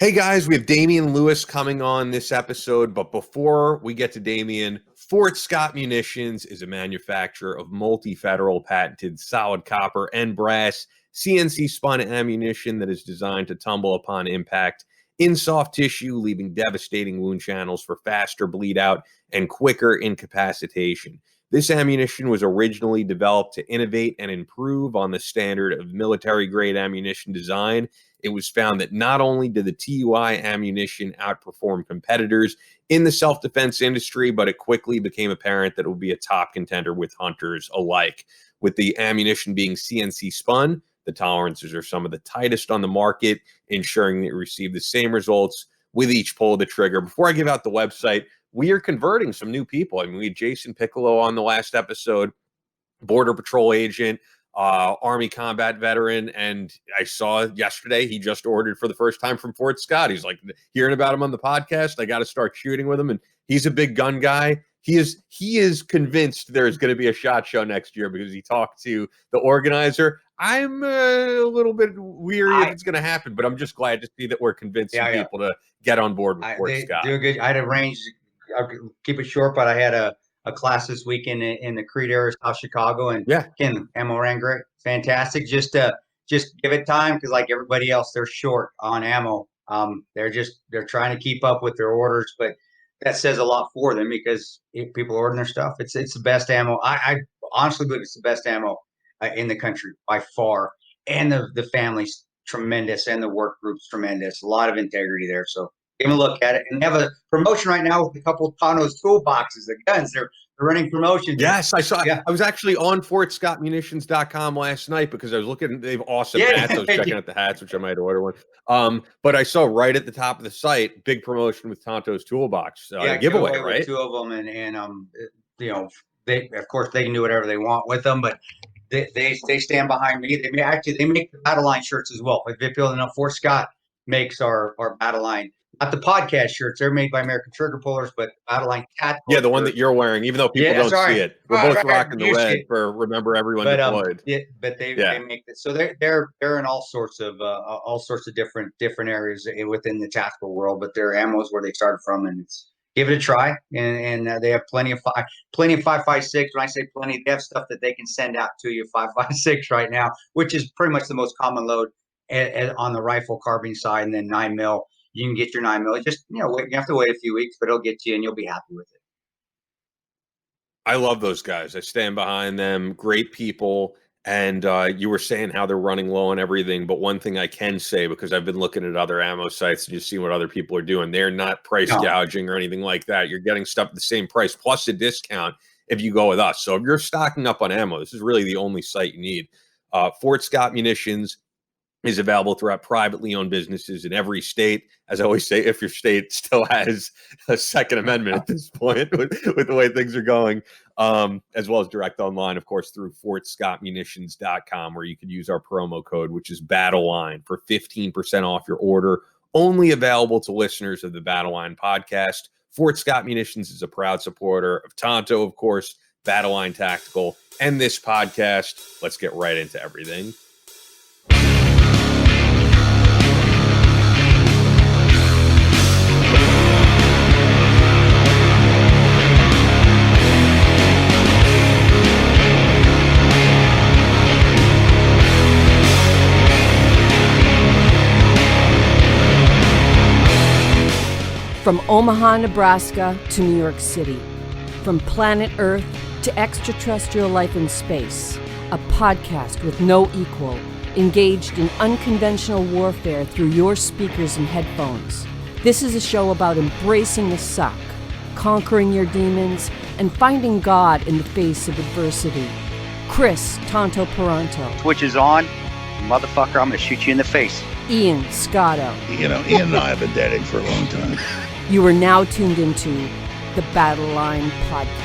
Hey guys, we have Damien Lewis coming on this episode, but before we get to Damien, Fort Scott Munitions is a manufacturer of multi-federal patented solid copper and brass CNC spun ammunition that is designed to tumble upon impact in soft tissue, leaving devastating wound channels for faster bleed out and quicker incapacitation. This ammunition was originally developed to innovate and improve on the standard of military-grade ammunition design. It was found that not only did the TUI ammunition outperform competitors in the self-defense industry, but it quickly became apparent that it would be a top contender with hunters alike. With the ammunition being CNC spun, the tolerances are some of the tightest on the market, ensuring that you receive the same results with each pull of the trigger. Before I give out the website, we are converting some new people. I mean, we had Jason Piccolo on the last episode, Border Patrol agent, Army combat veteran, and I saw yesterday he just ordered for the first time from Fort Scott. He's like, hearing about him on the podcast, I got to start shooting with him, and he's a big gun guy. He is convinced there's going to be a SHOT Show next year because he talked to the organizer. I'm a little bit weary if it's going to happen, but I'm just glad to see that we're convincing people to get on board with Fort Scott. Do a good. I'd arranged. I'll keep it short, but I had a class this weekend in the Creed area, South Chicago, and again, ammo ran great, fantastic. Just give it time because, like everybody else, they're short on ammo. They're trying to keep up with their orders, but that says a lot for them because if people ordering their stuff, it's the best ammo. I honestly believe it's the best ammo in the country by far, and the family's tremendous, and the work group's tremendous. A lot of integrity there, so. Give them a look at it. And they have a promotion right now with a couple of Tano's toolboxes, the guns. They're running promotions. Yes, I saw. Yeah. I was actually on FortScottMunitions.com last night because I was looking. They have awesome hats. I was checking out the hats, which I might order one. But I saw right at the top of the site, big promotion with Tonto's Toolbox giveaway, right? Two of them, and you know, they of course they can do whatever they want with them, but they stand behind me. They make the Battleline shirts as well. If people don't know, Fort Scott makes our Battleline. Not the podcast shirts. They're made by American Trigger Pullers, but Battleline Cat. Yeah, the one that you're wearing, even though people don't see it. We're both rocking the red for Remember Everyone Deployed. But they make this. So they're in all sorts of different areas within the tactical world, but their ammo is where they started from, and give it a try. And they have plenty of 5.56. When I say plenty, they have stuff that they can send out to you 5.56 right now, which is pretty much the most common load on the rifle carbine side, and then 9mm. You can get your 9mm. Just, you have to wait a few weeks, but it'll get to you and you'll be happy with it. I love those guys. I stand behind them. Great people. And you were saying how they're running low on everything. But one thing I can say, because I've been looking at other ammo sites and just seeing what other people are doing, they're not price gouging or anything like that. You're getting stuff at the same price plus a discount if you go with us. So if you're stocking up on ammo, this is really the only site you need. Fort Scott Munitions is available throughout privately owned businesses in every state. As I always say, if your state still has a Second Amendment at this point with the way things are going, as well as direct online, of course, through FortScottMunitions.com, where you could use our promo code, which is Battleline, for 15% off your order. Only available to listeners of the Battleline podcast. Fort Scott Munitions is a proud supporter of Tonto, of course, Battleline Tactical, and this podcast. Let's get right into everything. From Omaha, Nebraska to New York City, from planet Earth to extraterrestrial life in space, a podcast with no equal, engaged in unconventional warfare through your speakers and headphones. This is a show about embracing the suck, conquering your demons, and finding God in the face of adversity. Chris Tonto Peranto. Twitch is on. Motherfucker, I'm going to shoot you in the face. Ian Scotto. Ian and I have been dating for a long time. You are now tuned into the Battleline Podcast.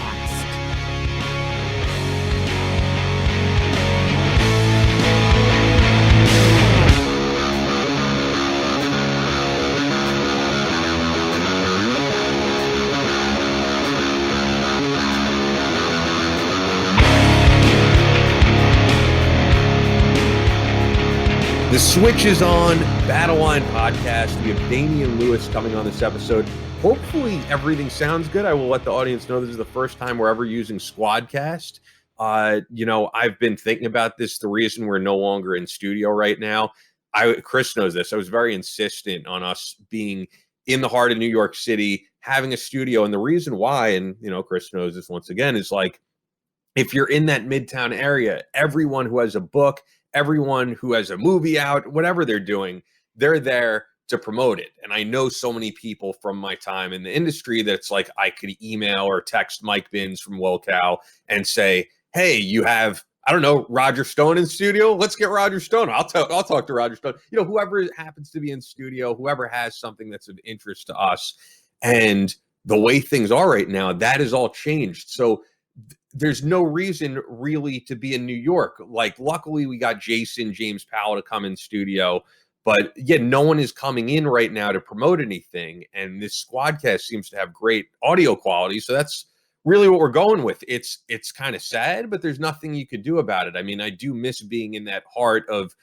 The switch is on. Battleline Podcast. We have Damien Lewis coming on this episode. Hopefully everything sounds good. I will let the audience know this is the first time we're ever using Squadcast. I've been thinking about this. The reason we're no longer in studio right now, Chris knows this. I was very insistent on us being in the heart of New York City, having a studio. And the reason why, and Chris knows this once again, is like, if you're in that Midtown area, everyone who has a book, everyone who has a movie out, whatever they're doing, they're there to promote it. And I know so many people from my time in the industry that it's like I could email or text Mike Binns from WOCOW and say, hey, you have, I don't know, Roger Stone in studio. Let's get Roger Stone. I'll talk to Roger Stone. Whoever happens to be in studio, whoever has something that's of interest to us. And the way things are right now, that is all changed. So there's no reason really to be in New York. Like, luckily we got James Powell to come in studio, but yeah, no one is coming in right now to promote anything. And this Squadcast seems to have great audio quality. So that's really what we're going with. It's kind of sad, but there's nothing you could do about it. I mean, I do miss being in that heart of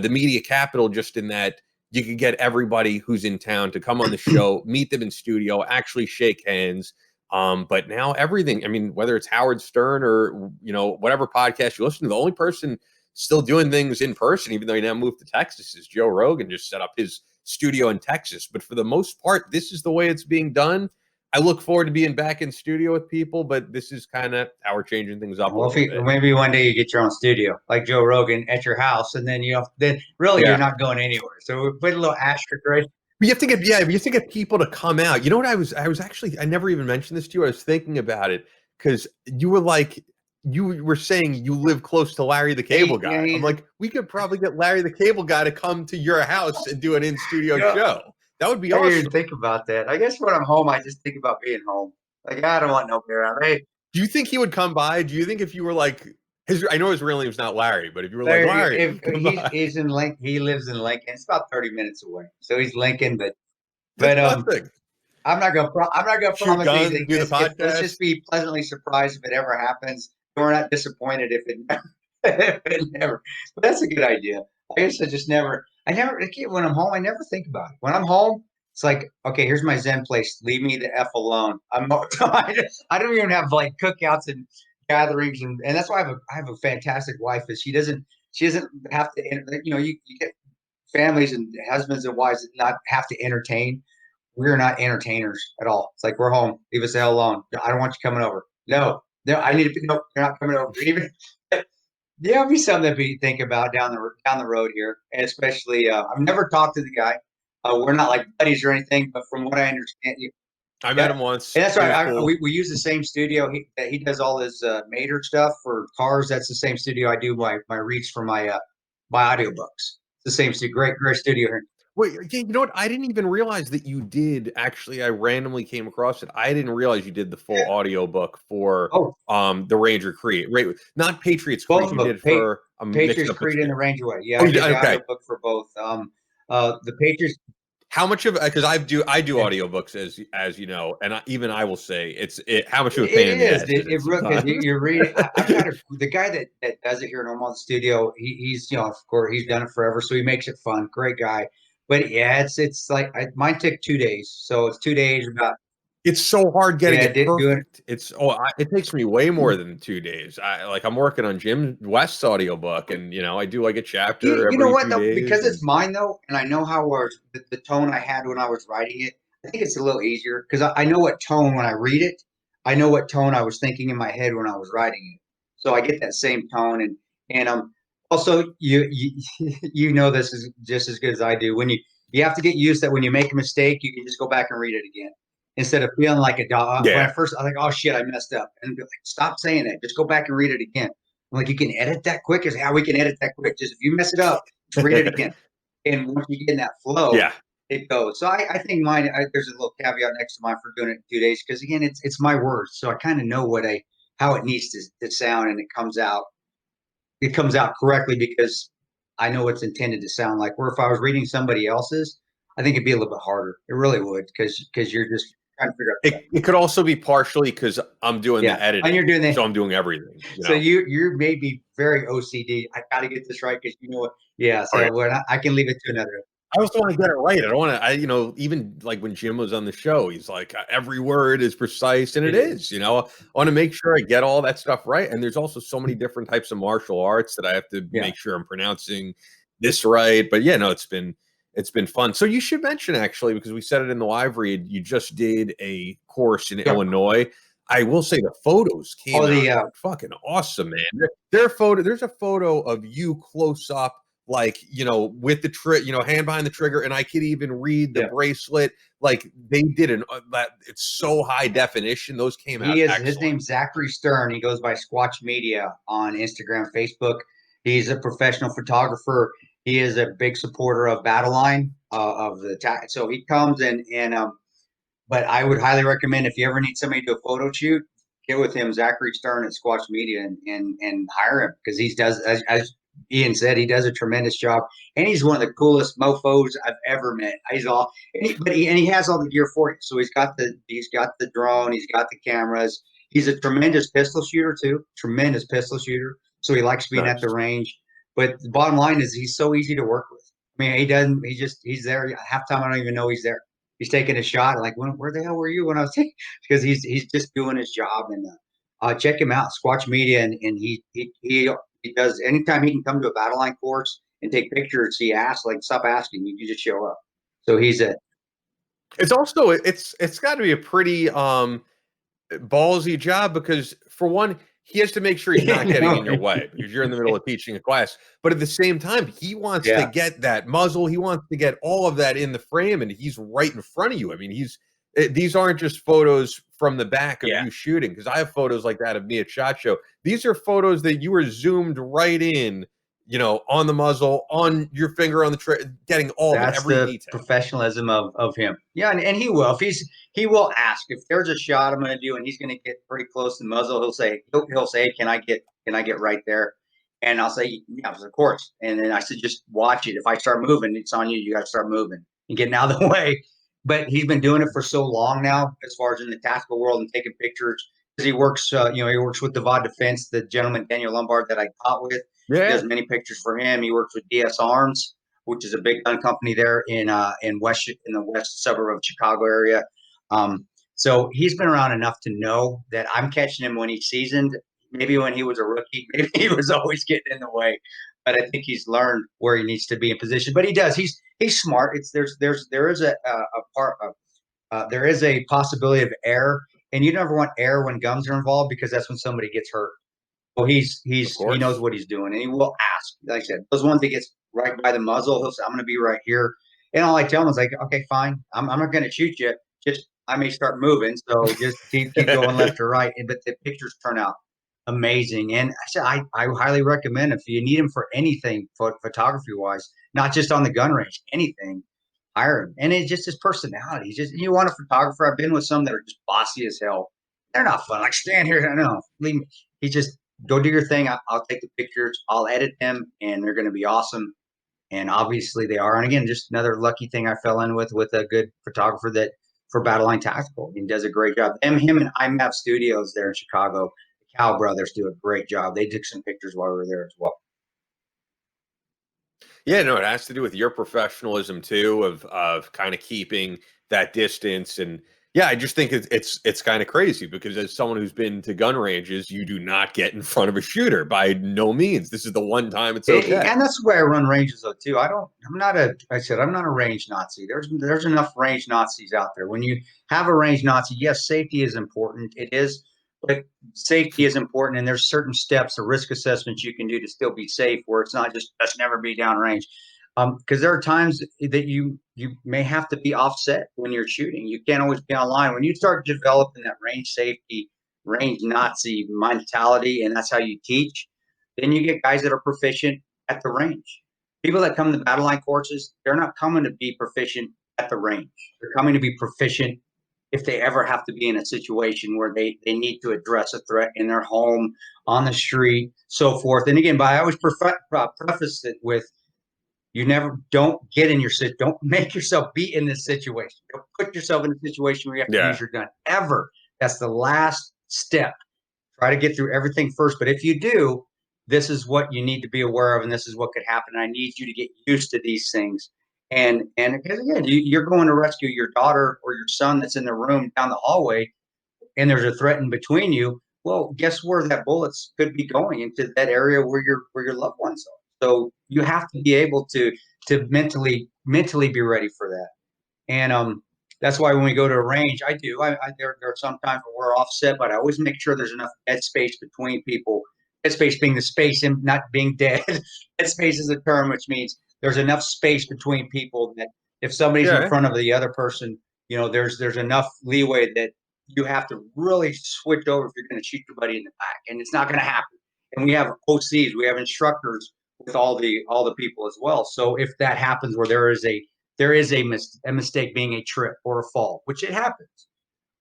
the media capital, just in that you could get everybody who's in town to come on the show, meet them in studio, actually shake hands. But now everything, I mean, whether it's Howard Stern or, whatever podcast you listen to, the only person still doing things in person, even though he now moved to Texas, is Joe Rogan. Just set up his studio in Texas. But for the most part, this is the way it's being done. I look forward to being back in studio with people, but this is kind of how we're changing things up. Well, maybe one day you get your own studio, like Joe Rogan, at your house, and then you're not going anywhere. So we put a little asterisk right. You have to get people to come out. You know what I was actually, I never even mentioned this to you. I was thinking about it because you were saying you live close to Larry the Cable Guy. I'm like, we could probably get Larry the Cable Guy to come to your house and do an in-studio show. That would be awesome. I didn't even think about that. I guess when I'm home, I just think about being home. Like, I don't want nobody around. Hey, do you think he would come by? Do you think if you were like, I know his real name's not Larry, but if you were like Larry, he's in Lincoln, he lives in Lincoln. It's about 30 minutes away, so he's Lincoln. But I'm not gonna promise anything. Let's just be pleasantly surprised if it ever happens. We're not disappointed if it never. But that's a good idea. I guess when I'm home, I never think about it. When I'm home, it's like, okay, here's my Zen place. Leave me the F alone. I don't even have like cookouts and gatherings, and that's why I have a fantastic wife. Is she doesn't have to, you get families and husbands and wives that not have to entertain. We're not entertainers at all. It's like, we're home. Leave us the hell alone. I don't want you coming over. No, I need to be. No, you're not coming over. Even there'll be something to think about down the road here, and especially I've never talked to the guy. We're not like buddies or anything, but from what I understand, I met him once. And that's right. Cool. We use the same studio. He does all his Mater stuff for cars. That's the same studio I do my reads for my audiobooks. It's the same studio. Great studio here. Wait, you know what? I didn't even realize that you did. Actually, I randomly came across it. I didn't realize you did the full audiobook for the Ranger Creed. Right, not Patriots Creed. You did for Patriots Creed and the Ranger Way. Yeah, I did the audiobook for both. The Patriots. How much of, because I do audiobooks as you know, and even I will say how much of a pain in the ass it is. Because you're reading. The guy that does it here in Omaha Studio, he's of course he's done it forever, so he makes it fun. Great guy. But yeah, it's like mine took 2 days, so it's 2 days about. It's so hard getting it perfect. It takes me way more than 2 days. I'm working on Jim West's audiobook, and I do like a chapter. You know what though, because it's mine though, and I know how the tone I had when I was writing it. I think it's a little easier because I know what tone when I read it. I know what tone I was thinking in my head when I was writing it, so I get that same tone. And also you know this is just as good as I do. When you have to get used that when you make a mistake, you can just go back and read it again. Instead of feeling like a dog. Yeah. When I first, I was like, oh shit, I messed up. And be like, stop saying that. Just go back and read it again. I'm like, you can edit that quick? Is how we can edit that quick. Just if you mess it up, just read it again. And once you get in that flow, it goes. So I think mine, there's a little caveat next to mine for doing it in 2 days. Because again, it's my words. So I kind of know how it needs to sound, and it comes out correctly because I know what's intended to sound like. Where if I was reading somebody else's, I think it'd be a little bit harder. It really would, because you're just trying to figure out. It could also be partially because I'm doing the editing, and you're doing the, so I'm doing everything. So you may be very OCD. I got to get this right because you know what? Yeah. So I can leave it to another. I also want to get it right. I don't want to. Even like when Jim was on the show, he's like, every word is precise, and it is. I want to make sure I get all that stuff right. And there's also so many different types of martial arts that I have to make sure I'm pronouncing this right. But it's been fun. So you should mention, actually, because we said it in the live read, you just did a course in Illinois. I will say the photos came out fucking awesome, man. There's a photo of you close up, like, with the hand behind the trigger, and I could even read the bracelet. Like, they did it's so high definition. Those came out excellent. His name's Zachary Stern. He goes by Squatch Media on Instagram, Facebook. He's a professional photographer. He is a big supporter of Battleline, so he comes but I would highly recommend, if you ever need somebody to do a photo shoot, get with him, Zachary Stern at Squatch Media, and hire him, because he does, as Ian said, he does a tremendous job, and he's one of the coolest mofos I've ever met. He has all the gear for it. So he's got the drone, he's got the cameras. He's a tremendous pistol shooter too, So he likes being at the range. But the bottom line is, he's so easy to work with. I mean, he's there. Half time I don't even know he's there. He's taking a shot. Like, where the hell were you when I was taking? Because he's just doing his job. And check him out, Squatch Media, and he does, anytime he can come to a Battleline course and take pictures, he asks, like, stop asking, you just show up. So he's it's also it's got to be a pretty ballsy job, because for one, he has to make sure he's not getting in your way, because you're in the middle of teaching a class. But at the same time, he wants to get that muzzle. He wants to get all of that in the frame, and he's right in front of you. I mean, these aren't just photos from the back of you shooting, because I have photos like that of me at SHOT Show. These are photos that you were zoomed right in, on the muzzle, on your finger on the trigger, getting all every detail. Professionalism of him. Yeah, and he will. He will ask if there's a shot I'm going to do, and he's going to get pretty close to the muzzle. He'll say, "Can I get right there?" And I'll say, "Yeah, of course." And then I said, "Just watch it. If I start moving, it's on you. You got to start moving and getting out of the way." But he's been doing it for so long now, as far as in the tactical world, and taking pictures, because he works. He works with Devad Defense, the gentleman Daniel Lombard that I taught with. Yeah. He does many pictures for him. He works with DS Arms, which is a big gun company there in the west suburb of Chicago area. So he's been around enough to know that I'm catching him when he's seasoned. Maybe when he was a rookie, maybe he was always getting in the way. But I think he's learned where he needs to be in position. But he does. He's smart. There is a possibility of error, and you never want error when guns are involved, because that's when somebody gets hurt. So he knows what he's doing, and he will ask. Like I said, those ones that gets right by the muzzle, he'll say, "I'm going to be right here," and all I tell him is like, "Okay, fine. I'm not going to shoot you. Just I may start moving, so just keep going left or right." But the pictures turn out amazing, and I said I highly recommend, if you need him for anything photography wise, not just on the gun range, anything, hire him. And it's just his personality. He's just, you want a photographer. I've been with some that are just bossy as hell. They're not fun. Like, stand here. No, leave me. He just, go do your thing. I'll take the pictures. I'll edit them, and they're going to be awesome. And obviously they are. And again, just another lucky thing I fell in with a good photographer that for Battleline Tactical. He does a great job. Him and IMAP Studios there in Chicago, the Cow brothers, do a great job. They took some pictures while we were there as well. Yeah, no, it has to do with your professionalism too, of kind of keeping that distance. And yeah, I just think it's kind of crazy, because as someone who's been to gun ranges, you do not get in front of a shooter by no means. This is the one time it's okay. And that's the way I run ranges though too. I'm not a range Nazi. There's enough range Nazis out there. When you have a range Nazi, yes, safety is important. It is, but safety is important, and there's certain steps or risk assessments you can do to still be safe, where it's not just let's never be downrange. Because there are times that you may have to be offset when you're shooting. You can't always be online. When you start developing that range safety, range Nazi mentality, and that's how you teach, then you get guys that are proficient at the range. People that come to Battleline courses, they're not coming to be proficient at the range. They're coming to be proficient if they ever have to be in a situation where they need to address a threat in their home, on the street, so forth. And again, I always preface it with, don't get in your sit. Don't make yourself be in this situation. Don't put yourself in a situation where you have to use your gun ever. That's the last step. Try to get through everything first. But if you do, this is what you need to be aware of, and this is what could happen. I need you to get used to these things. And because again, you're going to rescue your daughter or your son that's in the room down the hallway, and there's a threat in between you. Well, guess where that bullets could be going into that area where your loved ones are. So you have to be able to mentally be ready for that. And that's why when we go to a range, there are some times where we're offset, but I always make sure there's enough dead space between people. Dead space being the space and not being dead. Dead space is a term which means there's enough space between people that if somebody's in front of the other person, there's enough leeway that you have to really switch over if you're going to shoot your buddy in the back, and it's not going to happen. And we have OCs, we have instructors with all the people as well. So if that happens where there is a mistake being a trip or a fall, which it happens,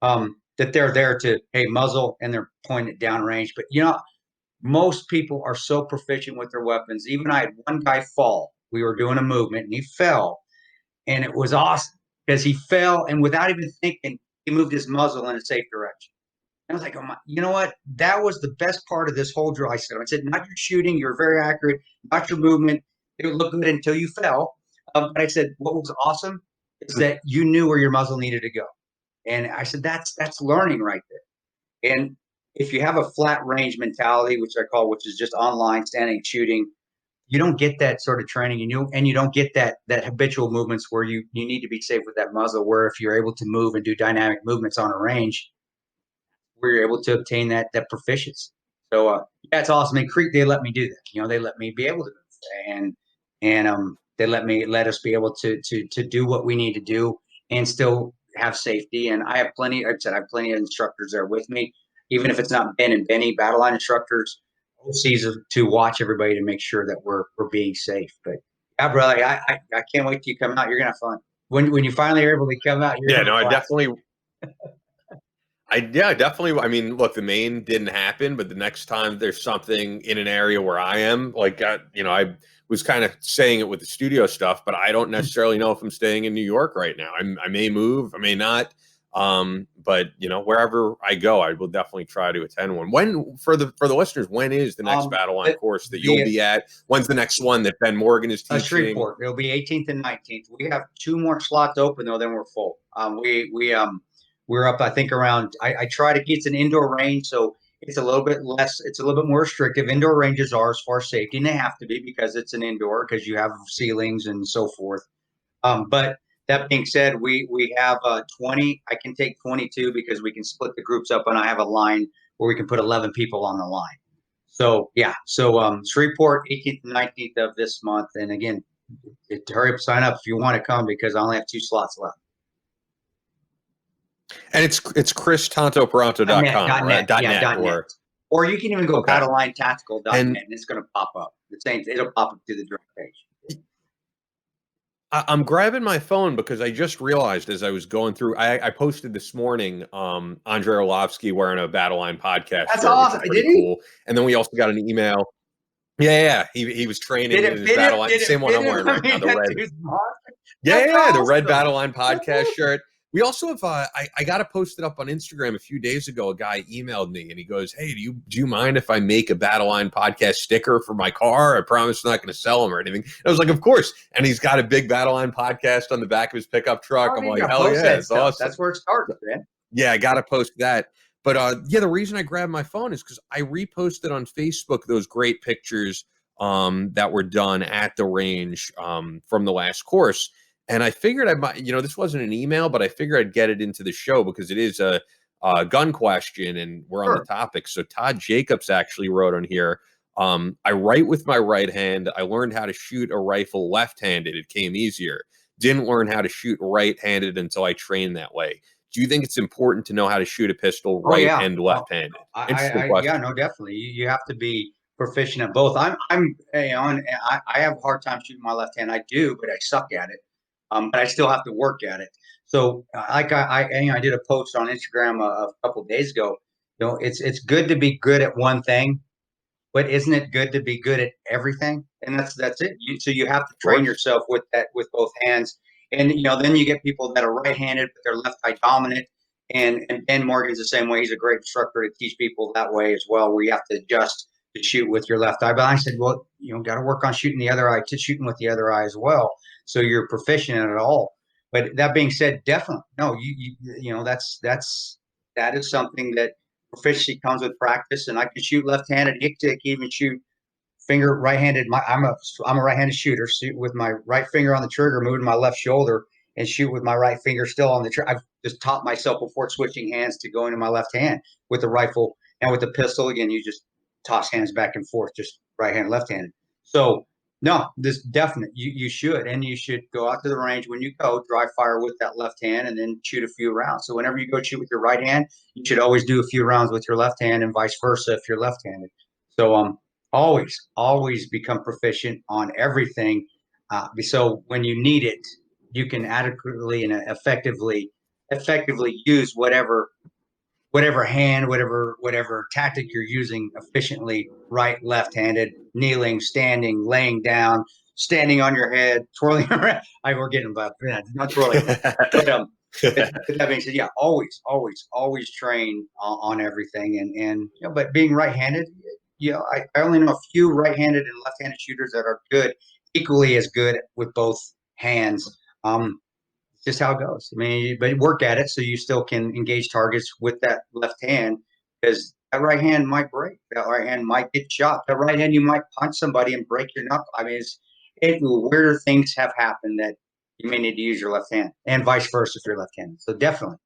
that they're there to muzzle and they're pointing it down range. But most people are so proficient with their weapons. Even I had one guy fall. We were doing a movement and he fell, and it was awesome because he fell and without even thinking, he moved his muzzle in a safe direction. I was like, oh my, you know what? That was the best part of this whole drill. I said, not your shooting. You're very accurate. Not your movement. It would look good until you fell. But I said, what was awesome is that you knew where your muzzle needed to go. And I said, that's learning right there. And if you have a flat range mentality, which is just online standing shooting, you don't get that sort of training, and you don't get that habitual movements where you need to be safe with that muzzle. Where if you're able to move and do dynamic movements on a range, where you're able to obtain that proficiency. So it's awesome. In Crete, they let me do that. They let me be able to move, and they let us be able to do what we need to do and still have safety. And I have plenty. I have plenty of instructors there with me, even if it's not Ben and Benny, Battleline instructors. OCs to watch everybody to make sure that we're being safe. But yeah, brother, I can't wait till you come out. You're gonna have fun when you finally are able to come out. I definitely. I mean, look, the main didn't happen, but the next time there's something in an area where I am, I was kind of saying it with the studio stuff, but I don't necessarily know if I'm staying in New York right now. I may move, I may not. But wherever I go, I will definitely try to attend one. When for the listeners, when is the next Battleline course that you'll be at? When's the next one that Ben Morgan is teaching? Shreveport. It'll be 18th and 19th. We have 2 more slots open though, then we're full. We're up, I think around. I try to get it's an indoor range, so it's a little bit less. It's a little bit more restrictive. Indoor ranges are as far as safety, and they have to be because it's an indoor because you have ceilings and so forth. But that being said, we have 20. I can take 22 because we can split the groups up, and I have a line where we can put 11 people on the line. So yeah, Shreveport, 18th and 19th of this month, and again, hurry up, sign up if you want to come because I only have 2 slots left. And it's ChrisTantoPronto.com, right? .net. Or you can even go BattleLineTactical.net, and it's going to pop up. It'll pop up to the direct page. I'm grabbing my phone because I just realized as I was going through, I posted this morning, Andrei Orlovsky wearing a Battleline Podcast. That's awesome. Did he? Cool. And then we also got an email. Yeah. He was training in his Battleline, the same one I'm wearing right now. The red. The red Battleline Podcast shirt. We also have, I got to post it up on Instagram a few days ago. A guy emailed me and he goes, hey, do you mind if I make a Battleline Podcast sticker for my car? I promise I'm not going to sell them or anything. And I was like, of course. And he's got a big Battleline Podcast on the back of his pickup truck. I'm like, hell yeah, it's awesome. That's where it starts, man. Yeah, I got to post that. But the reason I grabbed my phone is because I reposted on Facebook those great pictures that were done at the range from the last course. And I figured I might, this wasn't an email, but I figured I'd get it into the show because it is a gun question and we're on the topic. So Todd Jacobs actually wrote on here, I write with my right hand. I learned how to shoot a rifle left-handed. It came easier. Didn't learn how to shoot right-handed until I trained that way. Do you think it's important to know how to shoot a pistol right and left-handed? Yeah, no, definitely. You have to be proficient at both. I have a hard time shooting my left hand. I do, but I suck at it. But I still have to work at it. So I did a post on Instagram a couple of days ago. It's good to be good at one thing, but isn't it good to be good at everything? And that's it. So you have to train yourself with both hands. And then you get people that are right-handed, but they're left eye dominant. And Ben Morgan's the same way. He's a great instructor to teach people that way as well, where you have to adjust to shoot with your left eye. But I said, well, got to work on shooting the other eye to shooting with the other eye as well, so you're proficient at it all. But that being said, definitely no, that is something that proficiency comes with practice. And I can shoot left-handed. You can even shoot finger right-handed. I'm a right-handed shooter. Shoot with my right finger on the trigger, moving my left shoulder, and shoot with my right finger still on the trigger. I've just taught myself before switching hands to go into my left hand with the rifle, and with the pistol again, you just toss hands back and forth, just right-handed, left-handed. So no, this definite. You should go out to the range when you go, dry fire with that left hand, and then shoot a few rounds. So whenever you go shoot with your right hand, you should always do a few rounds with your left hand, and vice versa if you're left-handed. So always become proficient on everything. So when you need it, you can adequately and effectively use whatever hand, whatever tactic you're using efficiently, right, left-handed, kneeling, standing, laying down, standing on your head, twirling around. We're getting about that, not twirling. But that being said, yeah, always train on everything. And but being right-handed, I only know a few right-handed and left-handed shooters that are equally as good with both hands. Just how it goes. I mean, but work at it so you still can engage targets with that left hand, because that right hand might break. That right hand might get shot. That right hand, you might punch somebody and break your knuckle. I mean, weirder things have happened that you may need to use your left hand, and vice versa if you're left-handed. So definitely.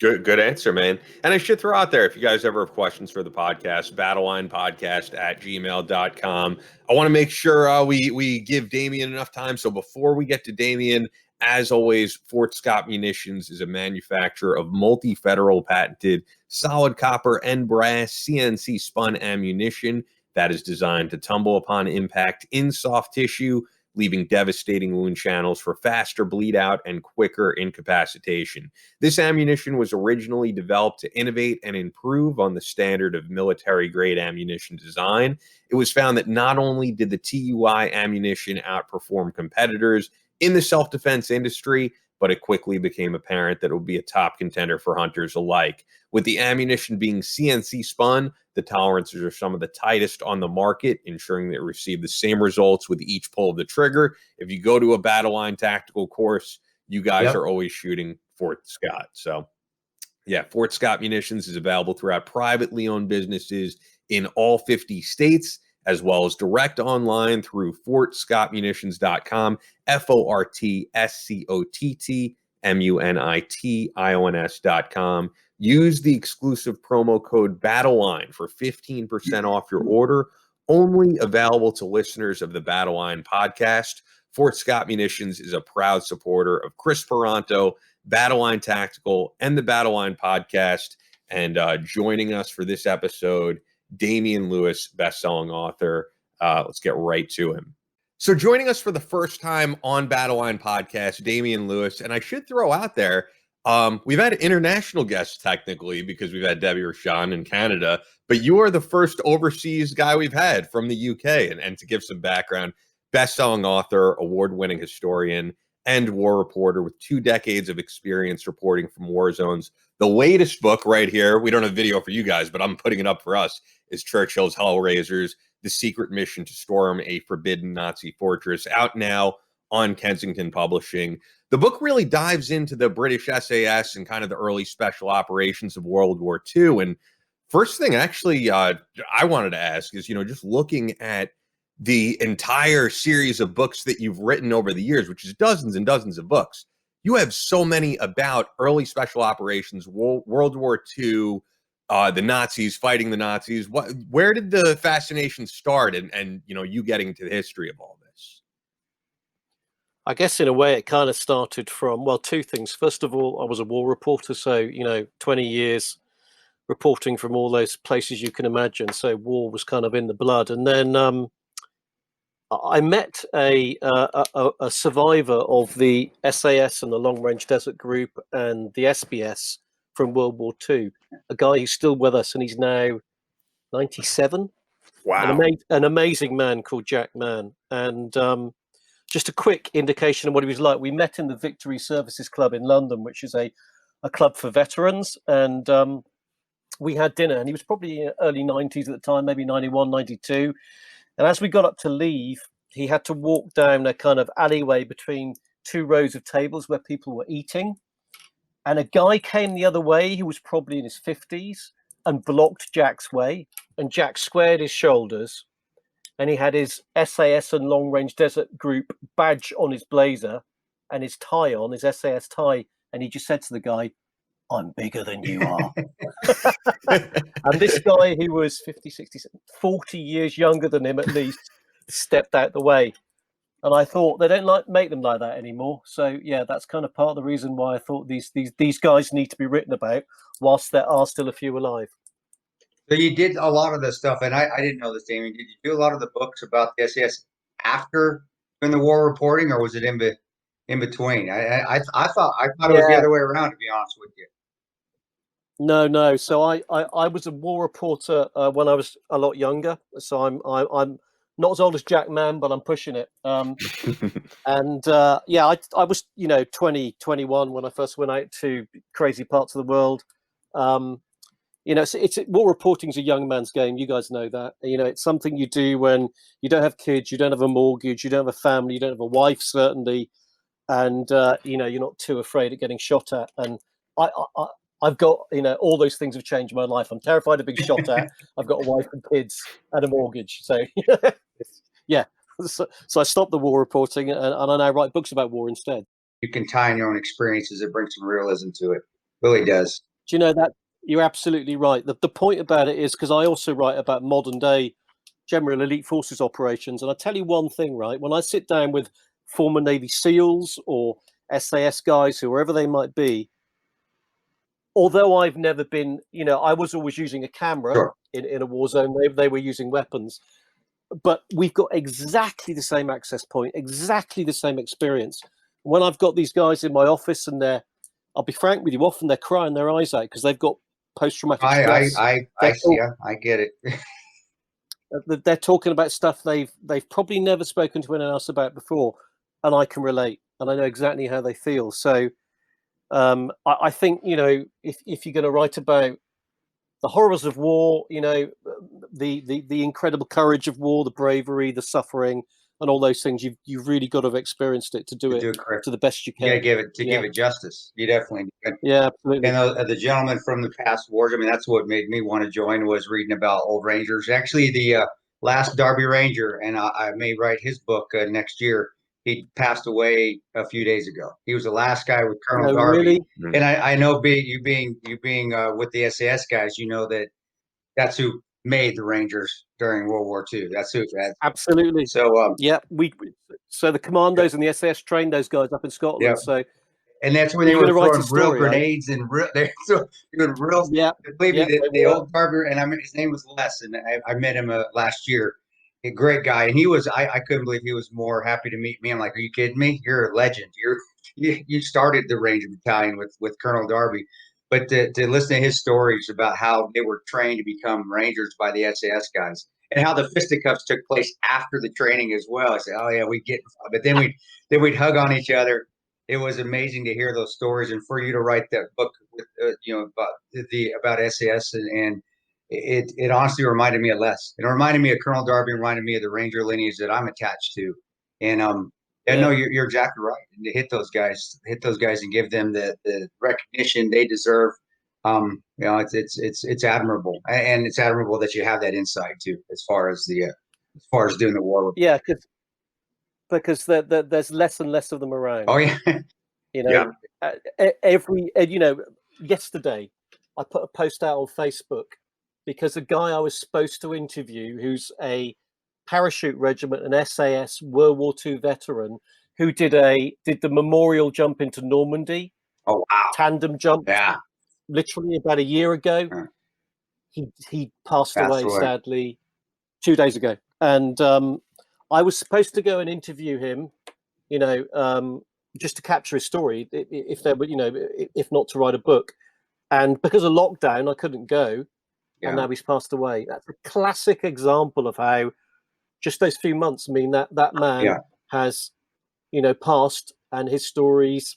Good answer, man. And I should throw out there, if you guys ever have questions for the podcast, battlelinepodcast@gmail.com. I want to make sure we give Damien enough time. So before we get to Damien, as always, Fort Scott Munitions is a manufacturer of multi-federal patented solid copper and brass CNC spun ammunition that is designed to tumble upon impact in soft tissue, leaving devastating wound channels for faster bleed out and quicker incapacitation. This ammunition was originally developed to innovate and improve on the standard of military-grade ammunition design. It was found that not only did the TUI ammunition outperform competitors in the self-defense industry, but it quickly became apparent that it would be a top contender for hunters alike. With the ammunition being CNC spun, the tolerances are some of the tightest on the market, ensuring that it receive the same results with each pull of the trigger. If you go to a Battleline tactical course, you guys are always shooting Fort Scott. So, yeah, Fort Scott Munitions is available throughout privately owned businesses in all 50 states, as well as direct online through fortscottmunitions.com, FORTSCOTTMUNITIONS.com. Use the exclusive promo code BATTLELINE for 15% off your order, only available to listeners of the Battleline podcast. Fort Scott Munitions is a proud supporter of Chris Peranto, Battleline Tactical, and the Battleline podcast. And joining us for this episode, Damien Lewis, best-selling author. Let's get right to him. So joining us for the first time on Battleline Podcast, Damien Lewis. And I should throw out there, we've had international guests technically because we've had Debbie Rashan in Canada, but you are the first overseas guy we've had from the UK. And to give some background, best-selling author, award-winning historian, and war reporter with 2 decades of experience reporting from war zones. The latest book right here, we don't have video for you guys, but I'm putting it up for us, is Churchill's Hellraisers, The Secret Mission to Storm a Forbidden Nazi Fortress, out now on Kensington Publishing. The book really dives into the British SAS and kind of the early special operations of World War II. And first thing actually I wanted to ask is, just looking at the entire series of books that you've written over the years, which is dozens and dozens of books, you have so many about early special operations, World War II, the Nazis, fighting the Nazis. Where did the fascination start and you getting to the history of all this? I guess in a way it kind of started from, 2 things. First of all, I was a war reporter, so, 20 years reporting from all those places you can imagine. So war was kind of in the blood. And then I met a survivor of the SAS and the Long Range Desert Group and the SBS from World War II, a guy who's still with us, and he's now, 97. Wow. An amazing man called Jack Mann. And just a quick indication of what he was like. We met in the Victory Services Club in London, which is a club for veterans. And we had dinner, and he was probably early 90s at the time, maybe 91, 92. And as we got up to leave, he had to walk down a kind of alleyway between two rows of tables where people were eating. And a guy came the other way who was probably in his 50s and blocked Jack's way. And Jack squared his shoulders, and he had his SAS and Long Range Desert Group badge on his blazer and his tie on, his SAS tie. And he just said to the guy, "I'm bigger than you are." And this guy, who was 50, 60, 40 years younger than him at least, stepped out the way. And I thought, they don't make them like that anymore. So yeah, that's kind of part of the reason why I thought these guys need to be written about whilst there are still a few alive. So you did a lot of the stuff, and I didn't know this, Damien. Did you do a lot of the books about the SAS after doing the war reporting, or was it in between? I thought it was the other way around, to be honest with you. No. So I was a war reporter when I was a lot younger. So I'm not as old as Jack Mann, but I'm pushing it. And I was 20, 21 when I first went out to crazy parts of the world. It's war reporting is a young man's game. You guys know that. It's something you do when you don't have kids, you don't have a mortgage, you don't have a family, you don't have a wife, certainly, and you're not too afraid of getting shot at. And I've got all those things have changed my life. I'm terrified of being shot at. I've got a wife and kids and a mortgage. So yeah. So I stopped the war reporting, and I now write books about war instead. You can tie in your own experiences. It brings some realism to it. Really does. Do you know that? You're absolutely right. The point about it is, because I also write about modern day general elite forces operations. And I tell you one thing, right? When I sit down with former Navy SEALs or SAS guys, whoever they might be, although I've never been, I was always using a camera in a war zone. They were using weapons. But we've got exactly the same access point, exactly the same experience. When I've got these guys in my office and I'll be frank with you, often they're crying their eyes out because they've got post-traumatic stress. I get it. They're talking about stuff they've probably never spoken to anyone else about before, and I can relate, and I know exactly how they feel. So I think if you're going to write about the horrors of war, the incredible courage of war, the bravery, the suffering, and all those things, you've really got to have experienced it to do it to the best you can. You got to give it justice. You definitely do. Yeah, absolutely. And the gentleman from the past wars, I mean, that's what made me want to join, was reading about old Rangers. Actually, the last Darby Ranger, and I may write his book next year. He passed away a few days ago. He was the last guy with Colonel Darby. Really? And I know you being with the SAS guys, that's who made the Rangers during World War II. That's who. Absolutely. So so the commandos and the SAS trained those guys up in Scotland. Yeah. So, and that's when they were throwing real grenades and they're doing real. Yeah. Believe me, the old Darby, and his name was Les, and I met him last year. A great guy, and he was. I couldn't believe he was more happy to meet me. I'm like, are you kidding me? You're a legend. You started the Ranger Battalion with Colonel Darby. But to listen to his stories about how they were trained to become Rangers by the SAS guys, and how the fisticuffs took place after the training as well. I said, "Oh yeah, we get," but then we'd hug on each other. It was amazing to hear those stories, and for you to write that book with about SAS, and it honestly reminded me of Les. It reminded me of Colonel Darby, and reminded me of the Ranger lineage that I'm attached to, and no, you're exactly right. And to hit those guys, and give them the recognition they deserve. It's admirable, and it's admirable that you have that insight too, as far as doing the war. Yeah, because there's less and less of them around. Oh yeah, yesterday I put a post out on Facebook because a guy I was supposed to interview, who's a parachute regiment, an SAS World War II veteran, who did the memorial jump into Normandy. Oh wow! Tandem jump. Yeah. Literally about a year ago. He passed away sadly 2 days ago, and I was supposed to go and interview him, just to capture his story, if there were, if not to write a book. And because of lockdown, I couldn't go. and now he's passed away. That's a classic example of how just those few months mean that man has, passed, and his stories,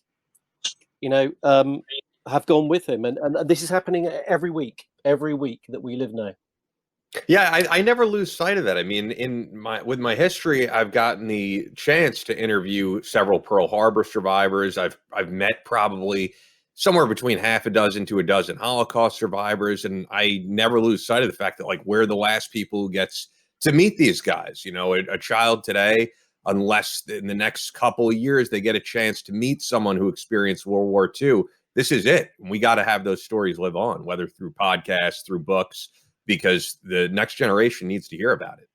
have gone with him. And this is happening every week that we live now. Yeah, I never lose sight of that. I mean, with my history, I've gotten the chance to interview several Pearl Harbor survivors. I've met probably somewhere between half a dozen to a dozen Holocaust survivors, and I never lose sight of the fact that, like, we're the last people who gets to meet these guys. A child today, unless in the next couple of years they get a chance to meet someone who experienced World War II, this is it. We got to have those stories live on, whether through podcasts, through books, because the next generation needs to hear about it.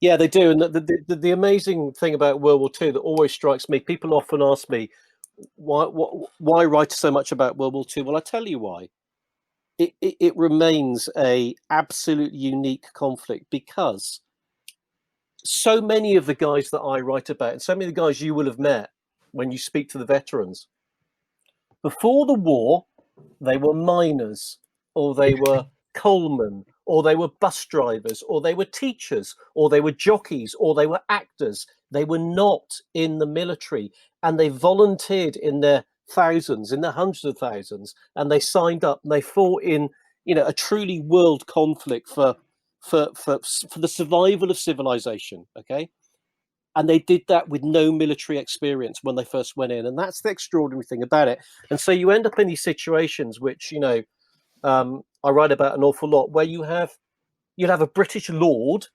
Yeah, they do. And the amazing thing about World War II that always strikes me, people often ask me, why write so much about World War II? Well, I tell you why. It remains a absolutely unique conflict, because so many of the guys that I write about, and so many of the guys you will have met when you speak to the veterans, before the war, they were miners, or they were coalmen, or they were bus drivers, or they were teachers, or they were jockeys, or they were actors. They were not in the military, and they volunteered in their thousands, in their hundreds of thousands, and they signed up and they fought in, a truly world conflict for the survival of civilization. Okay. And they did that with no military experience when they first went in. And that's the extraordinary thing about it. And so you end up in these situations, which, I write about an awful lot, where you'll have a British lord,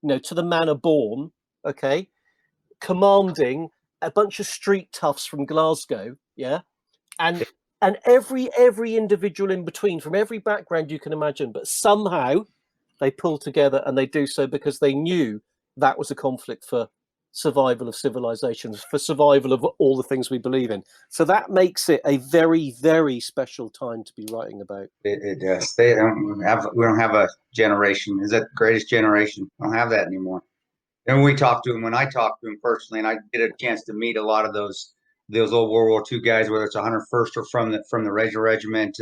to the manor born, okay, commanding a bunch of street toughs from Glasgow, yeah, and every individual in between, from every background you can imagine, but somehow they pull together, and they do so because they knew that was a conflict for survival of civilizations, for survival of all the things we believe in. So that makes it a very, very special time to be writing about. It does. We don't have a generation. Is that the greatest generation? We don't have that anymore. And when I talk to him personally, and I get a chance to meet a lot of those old World War II guys, whether it's 101st or from the Razor Regiment,